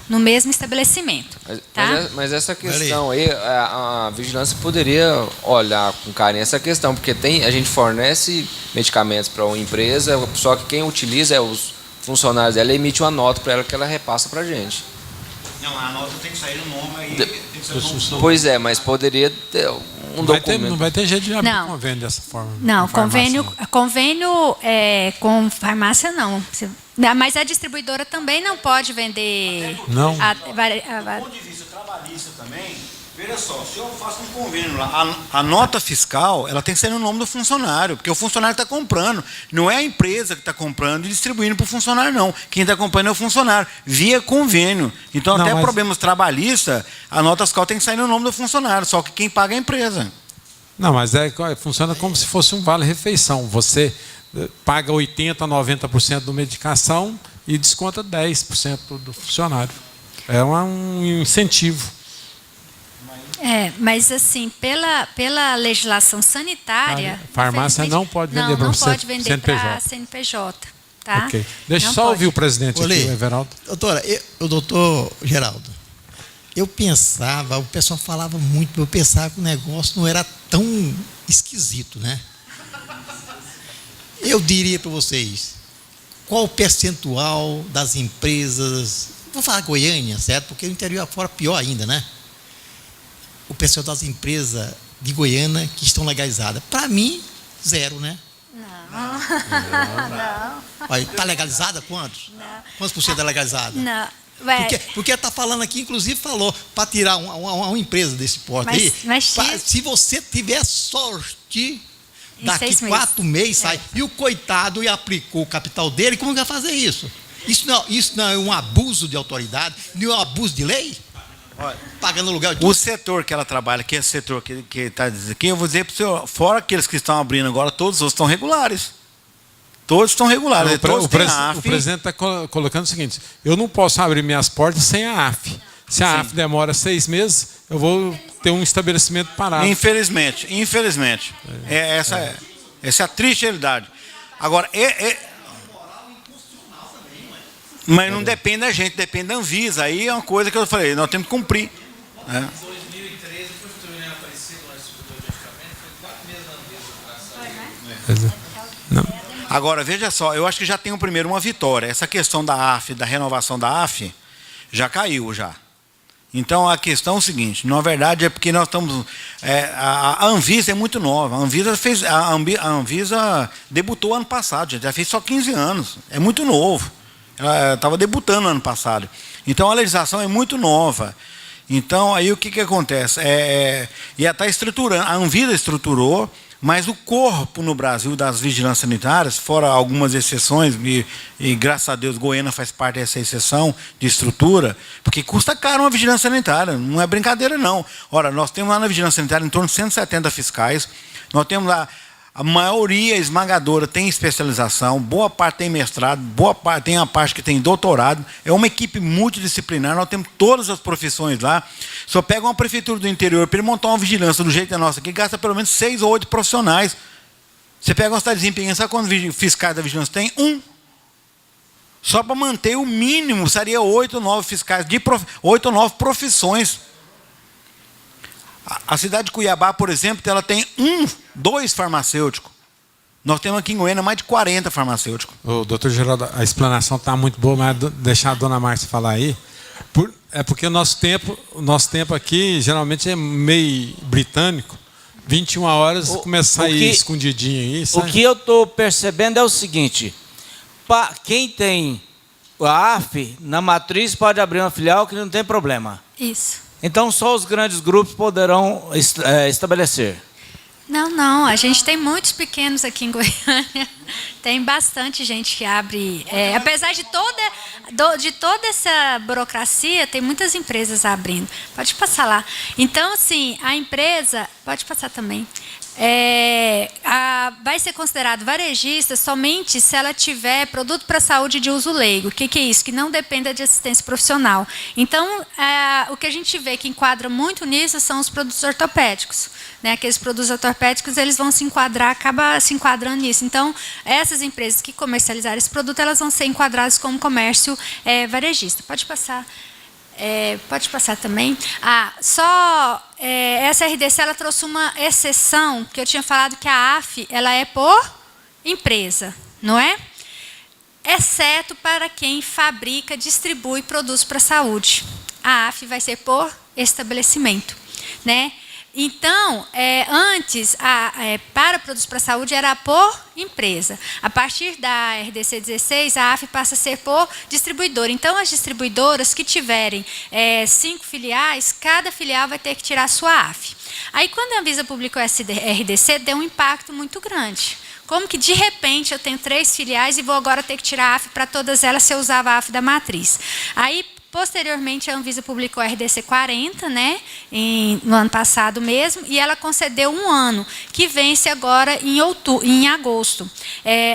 estabelecimento. Mas essa questão aí, a vigilância poderia olhar com carinho essa questão, porque a gente fornece medicamentos para uma empresa, só que quem utiliza é os funcionários dela, emite uma nota para ela que ela repassa para a gente. Não, a nota tem que sair no nome aí. Pois é, mas poderia ter um documento. Não vai ter jeito de abrir convênio dessa forma. Não, convênio com farmácia não. Mas a distribuidora também não pode vender. Não. Do ponto de vista trabalhista também, veja só, se eu faço um convênio lá, a nota fiscal ela tem que ser no nome do funcionário, porque o funcionário está comprando. Não é a empresa que está comprando e distribuindo para o funcionário, não. Quem está comprando é o funcionário, via convênio. Então, até problemas trabalhistas, a nota fiscal tem que sair no nome do funcionário, só que quem paga é a empresa. Não, mas funciona como se fosse um vale-refeição. Você paga 80%, 90% da medicação e desconta 10% do funcionário. É um incentivo. Mas assim, pela legislação sanitária... A farmácia não pode vender para CNPJ. CNPJ, tá? Ok. Deixa eu só ouvir o presidente aqui, o Everaldo. Doutora, o doutor Geraldo, eu pensava, o pessoal falava muito, eu pensava que o negócio não era tão esquisito, né? Eu diria para vocês, qual o percentual das empresas, vou falar Goiânia, certo? Porque o interior afora pior ainda, né? O percentual das empresas de Goiânia que estão legalizadas. Para mim, 0, né? Não. Está legalizada quantos? Não. Quantos por cento é legalizada? Não. Porque está falando aqui, inclusive falou, para tirar uma empresa desse porte aí, se você tiver sorte, daqui 4 meses sai. E o coitado aplicou o capital dele, como vai fazer isso? Isso não é um abuso de autoridade, não é um abuso de lei? Olha, pagando aluguel. O setor que ela trabalha, que é o setor que está dizendo aqui, eu vou dizer para o senhor, fora aqueles que estão abrindo agora, todos os outros estão regulares. Todos estão regulares. O presidente está colocando o seguinte: eu não posso abrir minhas portas sem a AF. Se a AF demora 6 meses, eu vou ter um estabelecimento parado. Infelizmente. Essa é a triste realidade. Agora, mas não depende da gente, depende da Anvisa. Aí é uma coisa que eu falei, nós temos que cumprir. Em 2013, eu fui em Aparecida, no distribuidor de medicamentos, foi 4 meses na Anvisa. Não. Agora, veja só, eu acho que já tem primeiro uma vitória. Essa questão da AF, da renovação da AF, já caiu já. Então, a questão é o seguinte, na verdade é porque nós estamos... a Anvisa é muito nova. A Anvisa debutou ano passado, gente, já fez só 15 anos. É muito novo. Ela estava debutando ano passado. Então, a legislação é muito nova. Então, aí o que acontece? E ela está estruturando, a Anvisa estruturou, mas o corpo no Brasil das vigilâncias sanitárias, fora algumas exceções, e graças a Deus Goiânia faz parte dessa exceção de estrutura, porque custa caro uma vigilância sanitária, não é brincadeira não. Ora, nós temos lá na vigilância sanitária em torno de 170 fiscais, nós temos lá, a maioria esmagadora tem especialização, boa parte tem mestrado, boa parte tem a parte que tem doutorado, é uma equipe multidisciplinar, nós temos todas as profissões lá. Só pega uma prefeitura do interior para ele montar uma vigilância do jeito da nossa aqui, gasta pelo menos 6 ou 8 profissionais. Você pega uma cidadezinha pequena, sabe quantos fiscais da vigilância tem? 1. Só para manter o mínimo, seria 8 ou 9 fiscais, 8 ou 9 profissões. A cidade de Cuiabá, por exemplo, ela tem 2 farmacêuticos. Nós temos aqui em Goiânia mais de 40 farmacêuticos. Ô, doutor Geraldo, a explanação está muito boa, mas deixar a dona Márcia falar aí. É porque o nosso tempo aqui geralmente é meio britânico. 21 horas começa a ir escondidinho aí. Sabe? O que eu estou percebendo é o seguinte: quem tem a AF, na matriz pode abrir uma filial que não tem problema. Isso. Então só os grandes grupos poderão estabelecer. Não, a gente tem muitos pequenos aqui em Goiânia, tem bastante gente que abre, apesar de toda essa burocracia, tem muitas empresas abrindo. Pode passar lá. Então, assim, a empresa, pode passar também, vai ser considerado varejista somente se ela tiver produto para saúde de uso leigo. O que é isso? Que não dependa de assistência profissional. Então, o que a gente vê que enquadra muito nisso são os produtos ortopédicos. Né? Aqueles produtos ortopédicos, eles vão se enquadrar, acaba se enquadrando nisso. Então, essas empresas que comercializarem esse produto, elas vão ser enquadradas como comércio varejista. Pode passar. Pode passar também. Essa RDC ela trouxe uma exceção, que eu tinha falado que a AF ela é por empresa, não é? Exceto para quem fabrica, distribui produtos para a saúde. A AF vai ser por estabelecimento, né? Então, antes, para produtos para a saúde era por empresa. A partir da RDC 16, a AF passa a ser por distribuidora. Então, as distribuidoras que tiverem 5 filiais, cada filial vai ter que tirar a sua AF. Aí, quando a Anvisa publicou essa RDC, deu um impacto muito grande. Como que, de repente, eu tenho 3 filiais e vou agora ter que tirar a AF para todas elas se eu usava a AF da matriz. Aí, posteriormente, a Anvisa publicou a RDC 40, né, no ano passado mesmo, e ela concedeu 1 ano, que vence agora em agosto,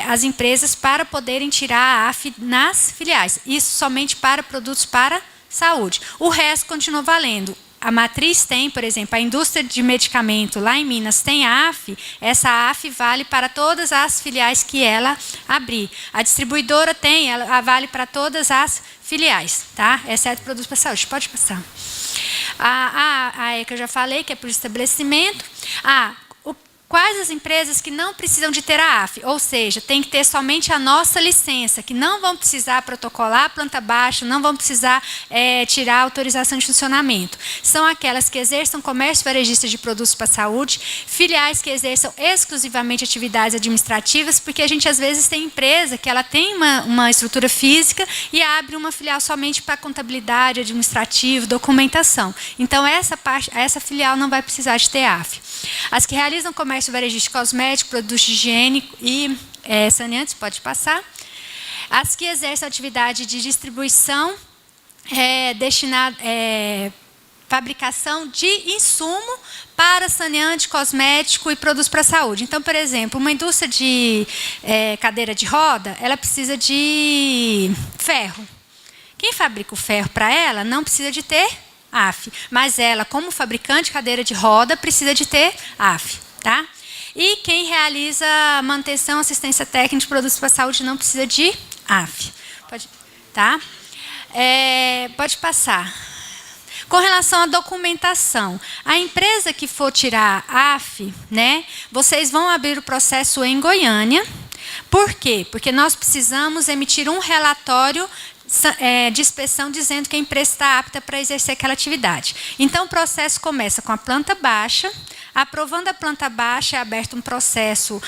as empresas para poderem tirar a AF nas filiais. Isso somente para produtos para saúde. O resto continua valendo. A matriz tem, por exemplo, a indústria de medicamento lá em Minas tem a AF, essa AF vale para todas as filiais que ela abrir. A distribuidora tem, ela vale para todas as filiais, tá? Exceto produtos para saúde. Pode passar. A ECA eu já falei, que é por estabelecimento. Quais as empresas que não precisam de ter a AF? Ou seja, tem que ter somente a nossa licença, que não vão precisar protocolar a planta baixa, não vão precisar tirar a autorização de funcionamento. São aquelas que exerçam comércio varejista de produtos para a saúde, filiais que exerçam exclusivamente atividades administrativas, porque a gente às vezes tem empresa que ela tem uma estrutura física e abre uma filial somente para contabilidade, administrativo, documentação. Então, essa filial não vai precisar de ter AF. As que realizam comércio varejista de cosméticos, produtos de higiene e saneantes, pode passar. As que exercem atividade de distribuição fabricação de insumo para saneante, cosmético e produtos para a saúde. Então, por exemplo, uma indústria de cadeira de roda, ela precisa de ferro. Quem fabrica o ferro para ela não precisa de ter AF, mas ela, como fabricante de cadeira de roda, precisa de ter AF, tá? E quem realiza manutenção, assistência técnica de produtos para a saúde não precisa de AF. Pode, tá? Pode passar. Com relação à documentação, a empresa que for tirar AF, né, vocês vão abrir o processo em Goiânia. Por quê? Porque nós precisamos emitir um relatório de inspeção dizendo que a empresa está apta para exercer aquela atividade. Então, o processo começa com a planta baixa. Aprovando a planta baixa, é aberto um processo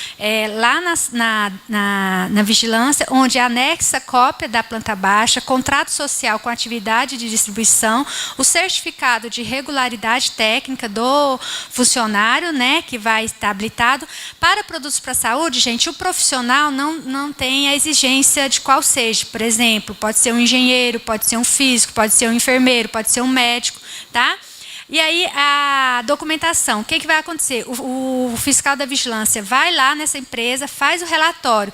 lá na vigilância, onde anexa cópia da planta baixa, contrato social com atividade de distribuição, o certificado de regularidade técnica do funcionário, né, que vai estar habilitado. Para produtos para a saúde, gente, o profissional não tem a exigência de qual seja. Por exemplo, pode ser um engenheiro, pode ser um físico, pode ser um enfermeiro, pode ser um médico, tá? E aí, a documentação, o que vai acontecer? O fiscal da vigilância vai lá nessa empresa, faz o relatório.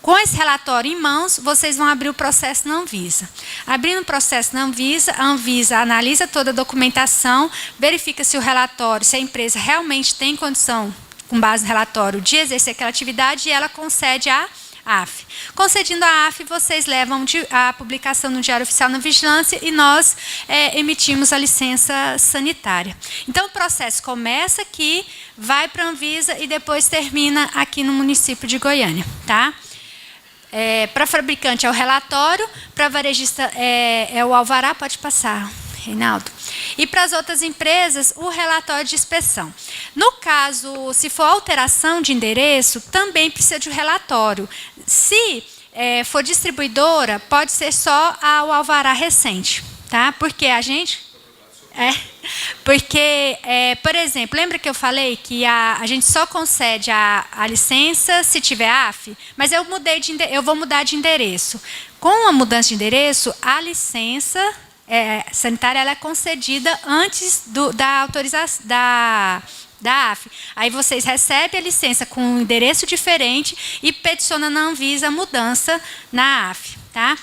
Com esse relatório em mãos, vocês vão abrir o processo na Anvisa. Abrindo o processo na Anvisa, a Anvisa analisa toda a documentação, verifica se o relatório, se a empresa realmente tem condição, com base no relatório, de exercer aquela atividade, e ela concede a AF. Concedendo a AF, vocês levam a publicação no Diário Oficial na Vigilância e nós emitimos a licença sanitária. Então, o processo começa aqui, vai para a Anvisa e depois termina aqui no município de Goiânia. Tá? Para fabricante é o relatório, para varejista é o alvará, pode passar, Reinaldo. E para as outras empresas, o relatório de inspeção. No caso, se for alteração de endereço, também precisa de um relatório. Se for distribuidora, pode ser só o alvará recente, tá? Porque a gente... por exemplo, lembra que eu falei que a gente só concede a licença se tiver AF? Mas eu vou mudar de endereço. Com a mudança de endereço, a licença... sanitária, ela é concedida antes da autorização da AF. Aí vocês recebem a licença com um endereço diferente e peticionam na Anvisa a mudança na AF. Tá?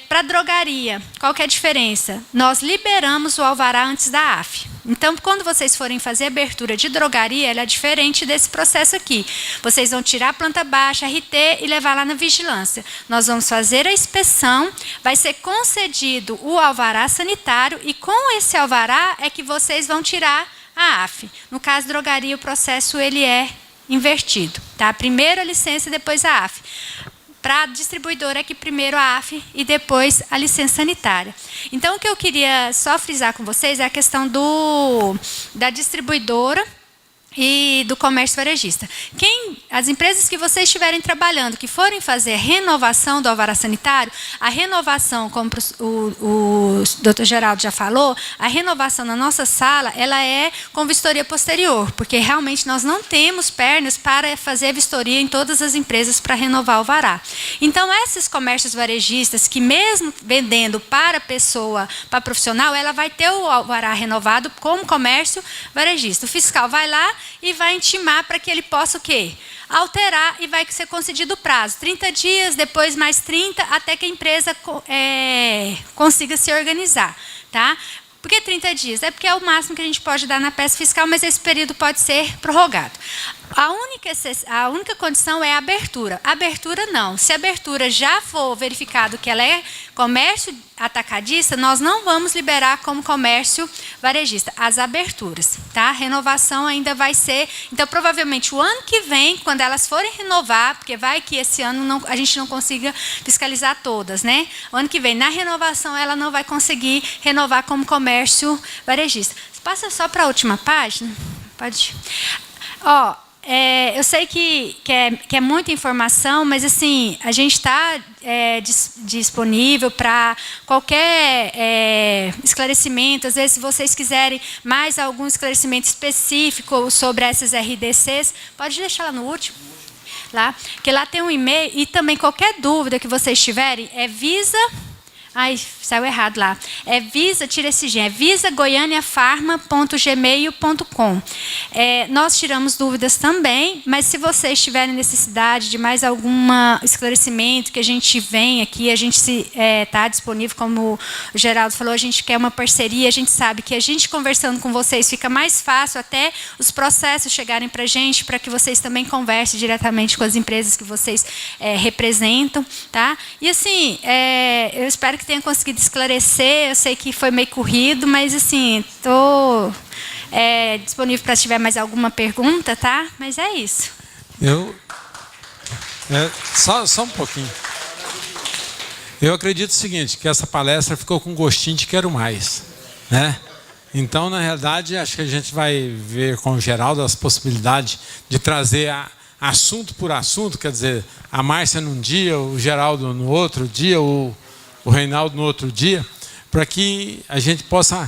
Para drogaria, qual que é a diferença? Nós liberamos o alvará antes da AF. Então, quando vocês forem fazer abertura de drogaria, ela é diferente desse processo aqui. Vocês vão tirar a planta baixa, RT, e levar lá na vigilância. Nós vamos fazer a inspeção, vai ser concedido o alvará sanitário e com esse alvará é que vocês vão tirar a AF. No caso drogaria, o processo ele é invertido. Tá? Primeiro a licença e depois a AF. Para a distribuidora é que primeiro a AF e depois a licença sanitária. Então, o que eu queria só frisar com vocês é a questão da distribuidora e do comércio varejista. As empresas que vocês estiverem trabalhando, que forem fazer a renovação do alvará sanitário, a renovação, como o doutor Geraldo já falou, a renovação na nossa sala, ela é com vistoria posterior, porque realmente nós não temos pernas para fazer vistoria em todas as empresas para renovar o alvará. Então, esses comércios varejistas, que mesmo vendendo para pessoa, para profissional, ela vai ter o alvará renovado como comércio varejista. O fiscal vai lá e vai intimar para que ele possa o quê? Alterar e vai ser concedido o prazo. 30 dias, depois mais 30, até que a empresa consiga se organizar. Tá? Por que 30 dias? É porque é o máximo que a gente pode dar na peça fiscal, mas esse período pode ser prorrogado. A única condição é a abertura. Abertura não. Se a abertura já for verificado que ela é comércio atacadista, nós não vamos liberar como comércio varejista as aberturas. Tá? A renovação ainda vai ser... Então, provavelmente, o ano que vem, quando elas forem renovar, porque vai que esse ano a gente não consiga fiscalizar todas, né? O ano que vem, na renovação, ela não vai conseguir renovar como comércio varejista. Passa só para a última página. Pode... eu sei que é muita informação, mas assim, a gente está disponível para qualquer esclarecimento. Às vezes, se vocês quiserem mais algum esclarecimento específico sobre essas RDCs, pode deixar lá no último. lá, que lá tem um e-mail, e também qualquer dúvida que vocês tiverem, é Visa... Ai, saiu errado lá. É Visa, tira esse G, é visagoianiafarma.gmail.com. Nós tiramos dúvidas também, mas se vocês tiverem necessidade de mais algum esclarecimento, que a gente vem aqui, a gente está disponível, como o Geraldo falou, a gente quer uma parceria, a gente sabe que a gente conversando com vocês fica mais fácil até os processos chegarem para a gente, para que vocês também conversem diretamente com as empresas que vocês representam. Tá? E assim, eu espero que tenha conseguido esclarecer. Eu sei que foi meio corrido, mas assim, estou disponível para se tiver mais alguma pergunta, tá? Mas é isso. Só um pouquinho. Eu acredito o seguinte, que essa palestra ficou com gostinho de quero mais, né? Então, na realidade, acho que a gente vai ver com o Geraldo as possibilidades de trazer assunto por assunto, quer dizer, a Márcia num dia, o Geraldo no outro dia, o Reinaldo no outro dia, para que a gente possa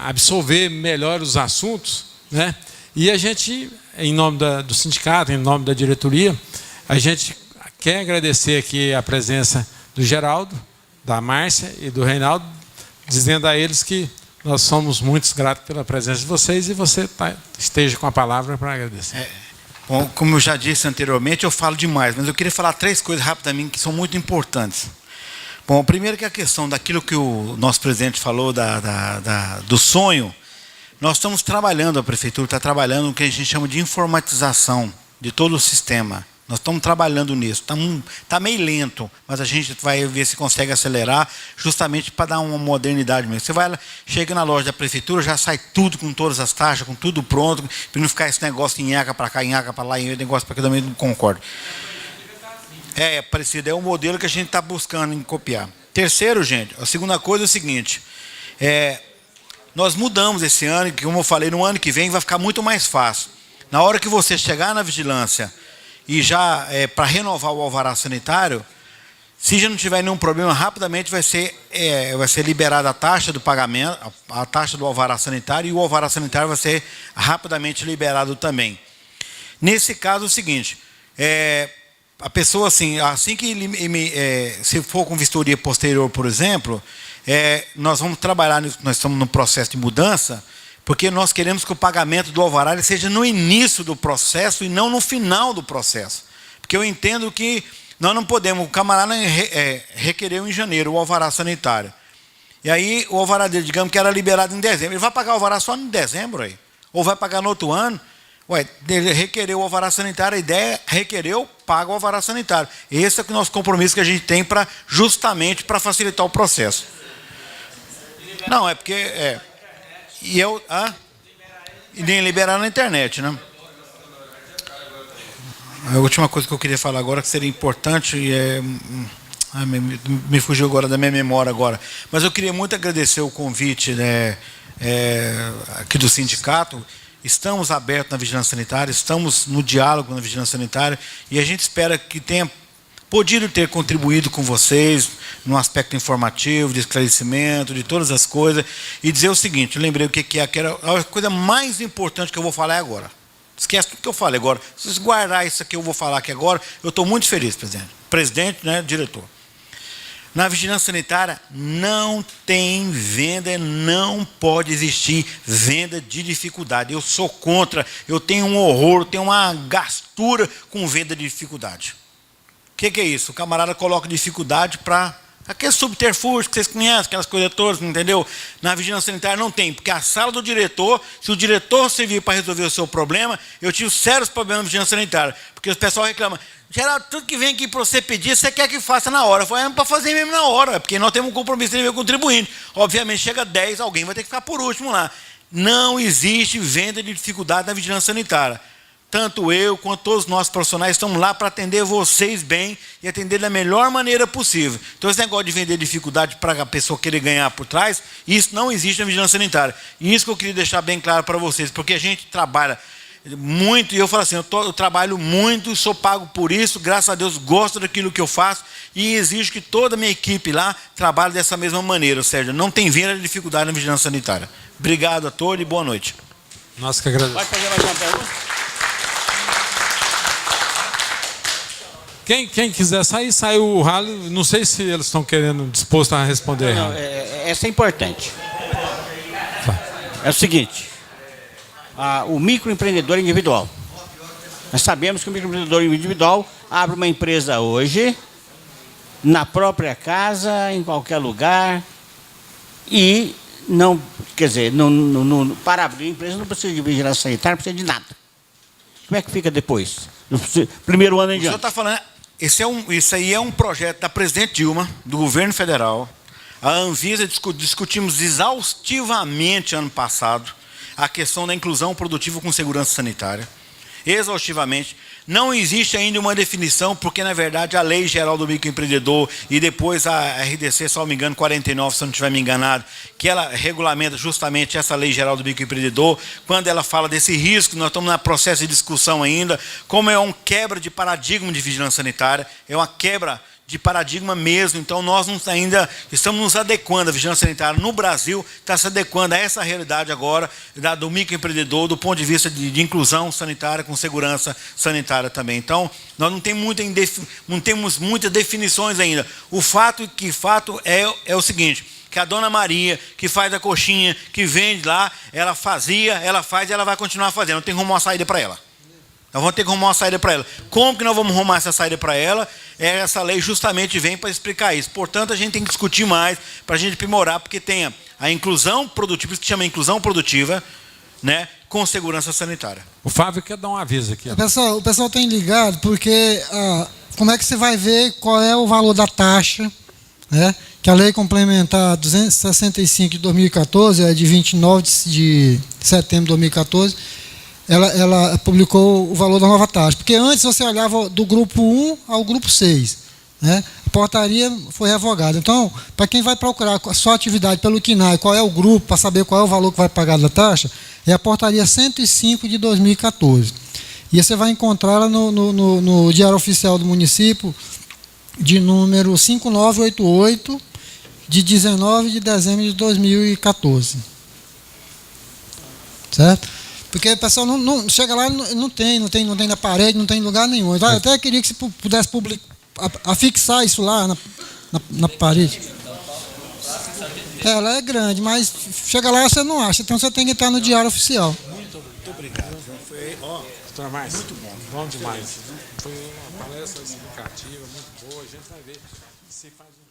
absorver melhor os assuntos, né? E a gente, em nome do sindicato, em nome da diretoria, a gente quer agradecer aqui a presença do Geraldo, da Márcia e do Reinaldo, dizendo a eles que nós somos muito gratos pela presença de vocês e você esteja com a palavra para agradecer. Bom, como eu já disse anteriormente, eu falo demais, mas eu queria falar 3 coisas rapidamente que são muito importantes. Bom, primeiro que a questão daquilo que o nosso presidente falou, do sonho, nós estamos trabalhando, a prefeitura está trabalhando no que a gente chama de informatização de todo o sistema. Nós estamos trabalhando nisso. Está meio lento, mas a gente vai ver se consegue acelerar, justamente para dar uma modernidade mesmo. Você chega na loja da prefeitura, já sai tudo com todas as taxas, com tudo pronto, para não ficar esse negócio de nhaca para cá, nhaca para lá, e negócio para cá, também não concordo. É parecido, é o modelo que a gente está buscando em copiar. Terceiro, gente, a segunda coisa é o seguinte, nós mudamos esse ano, que como eu falei, no ano que vem vai ficar muito mais fácil. Na hora que você chegar na vigilância e já para renovar o alvará sanitário, se já não tiver nenhum problema, rapidamente vai ser liberada a taxa do pagamento, a taxa do alvará sanitário, e o alvará sanitário vai ser rapidamente liberado também. Nesse caso é o seguinte, a pessoa, assim que se for com vistoria posterior, por exemplo, nós vamos trabalhar, nós estamos no processo de mudança, porque nós queremos que o pagamento do alvará ele seja no início do processo e não no final do processo. Porque eu entendo que nós não podemos, o camarada requereu em janeiro o alvará sanitário. E aí o alvará dele, digamos que era liberado em dezembro, ele vai pagar o alvará só em dezembro aí? Ou vai pagar no outro ano? Ele requereu o alvará sanitário, a ideia requereu, paga o alvará sanitário. Esse é o nosso compromisso que a gente tem justamente para facilitar o processo. Não, é porque... E nem liberar na internet, né? A última coisa que eu queria falar agora, que seria importante, me fugiu agora da minha memória agora, mas eu queria muito agradecer o convite, né, aqui do sindicato. Estamos abertos na vigilância sanitária, estamos no diálogo na vigilância sanitária, e a gente espera que tenha podido ter contribuído com vocês no aspecto informativo, de esclarecimento, de todas as coisas, e dizer o seguinte, eu lembrei o que era a coisa mais importante que eu vou falar agora. Esquece tudo que eu falei agora. Se vocês guardar isso aqui, eu vou falar aqui agora, eu estou muito feliz, presidente. Presidente, né, diretor. Na vigilância sanitária não tem venda, não pode existir venda de dificuldade. Eu sou contra, eu tenho um horror, eu tenho uma gastura com venda de dificuldade. O que é isso? O camarada coloca dificuldade para aqueles subterfúgios que vocês conhecem, aquelas coisas todas, entendeu? Na vigilância sanitária não tem, porque a sala do diretor, se o diretor servir para resolver o seu problema, eu tive sérios problemas na vigilância sanitária, porque o pessoal reclama, Geraldo, tudo que vem aqui para você pedir, você quer que faça na hora. Eu falei, para fazer mesmo na hora, porque nós temos um compromisso de contribuinte. Obviamente, chega 10, alguém vai ter que ficar por último lá. Não existe venda de dificuldade na vigilância sanitária. Tanto eu quanto todos os nossos profissionais estamos lá para atender vocês bem e atender da melhor maneira possível. Então, esse negócio de vender dificuldade para a pessoa querer ganhar por trás, isso não existe na vigilância sanitária. E isso que eu queria deixar bem claro para vocês, porque a gente trabalha muito, e eu falo assim, eu trabalho muito, sou pago por isso, graças a Deus gosto daquilo que eu faço e exijo que toda a minha equipe lá trabalhe dessa mesma maneira, ou seja, não tem venda de dificuldade na vigilância sanitária. Obrigado a todos e boa noite. Nós que agradecemos. Vai fazer mais uma pergunta? Quem quiser sair, saiu o ralo. Não sei se eles estão querendo, dispostos a responder. Não, essa é importante. É o seguinte, o microempreendedor individual. Nós sabemos que o microempreendedor individual abre uma empresa hoje, na própria casa, em qualquer lugar, e não, quer dizer, para abrir a empresa não precisa de vigilância sanitária, não precisa de nada. Como é que fica depois? No primeiro ano em diante. O senhor está falando, isso aí é um projeto da presidente Dilma, do governo federal. A Anvisa discutimos exaustivamente ano passado a questão da inclusão produtiva com segurança sanitária. Exaustivamente. Não existe ainda uma definição, porque, na verdade, a Lei Geral do Microempreendedor e depois a RDC, se não me engano, 49, se eu não estiver me enganado, que ela regulamenta justamente essa Lei Geral do Microempreendedor, quando ela fala desse risco, nós estamos no processo de discussão ainda, como é uma quebra de paradigma de vigilância sanitária, é uma quebra de paradigma mesmo, então nós ainda estamos nos adequando, a vigilância sanitária no Brasil está se adequando a essa realidade agora do microempreendedor, do ponto de vista de inclusão sanitária com segurança sanitária também. Então, nós não temos muitas definições ainda. O fato é o seguinte, que a dona Maria, que faz a coxinha, que vende lá, ela faz e ela vai continuar fazendo, não tem rumo a saída para ela. Nós vamos ter que arrumar uma saída para ela. Como que nós vamos arrumar essa saída para ela? Essa lei justamente vem para explicar isso. Portanto, a gente tem que discutir mais para a gente aprimorar, porque tem a inclusão produtiva, isso que chama inclusão produtiva, né, com segurança sanitária. O Fábio quer dar um aviso aqui. O pessoal tem ligado, porque como é que você vai ver qual é o valor da taxa, né? Que a lei complementar 265 de 2014, é de 29 de setembro de 2014, ela publicou o valor da nova taxa. Porque antes você olhava do grupo 1 ao grupo 6. Né? A portaria foi revogada. Então, para quem vai procurar a sua atividade pelo CNAE, qual é o grupo, para saber qual é o valor que vai pagar da taxa, é a portaria 105 de 2014. E você vai encontrar ela no Diário Oficial do Município, de número 5988, de 19 de dezembro de 2014. Certo? Porque o pessoal não chega lá, não tem na parede, não tem em lugar nenhum. Eu até queria que se pudesse afixar isso lá na parede. Ela é grande, mas chega lá você não acha, então você tem que entrar no Diário Oficial. Muito obrigado. Foi, doutor Márcio, muito bom. Bom demais. Foi uma palestra explicativa, muito boa. A gente vai ver se faz um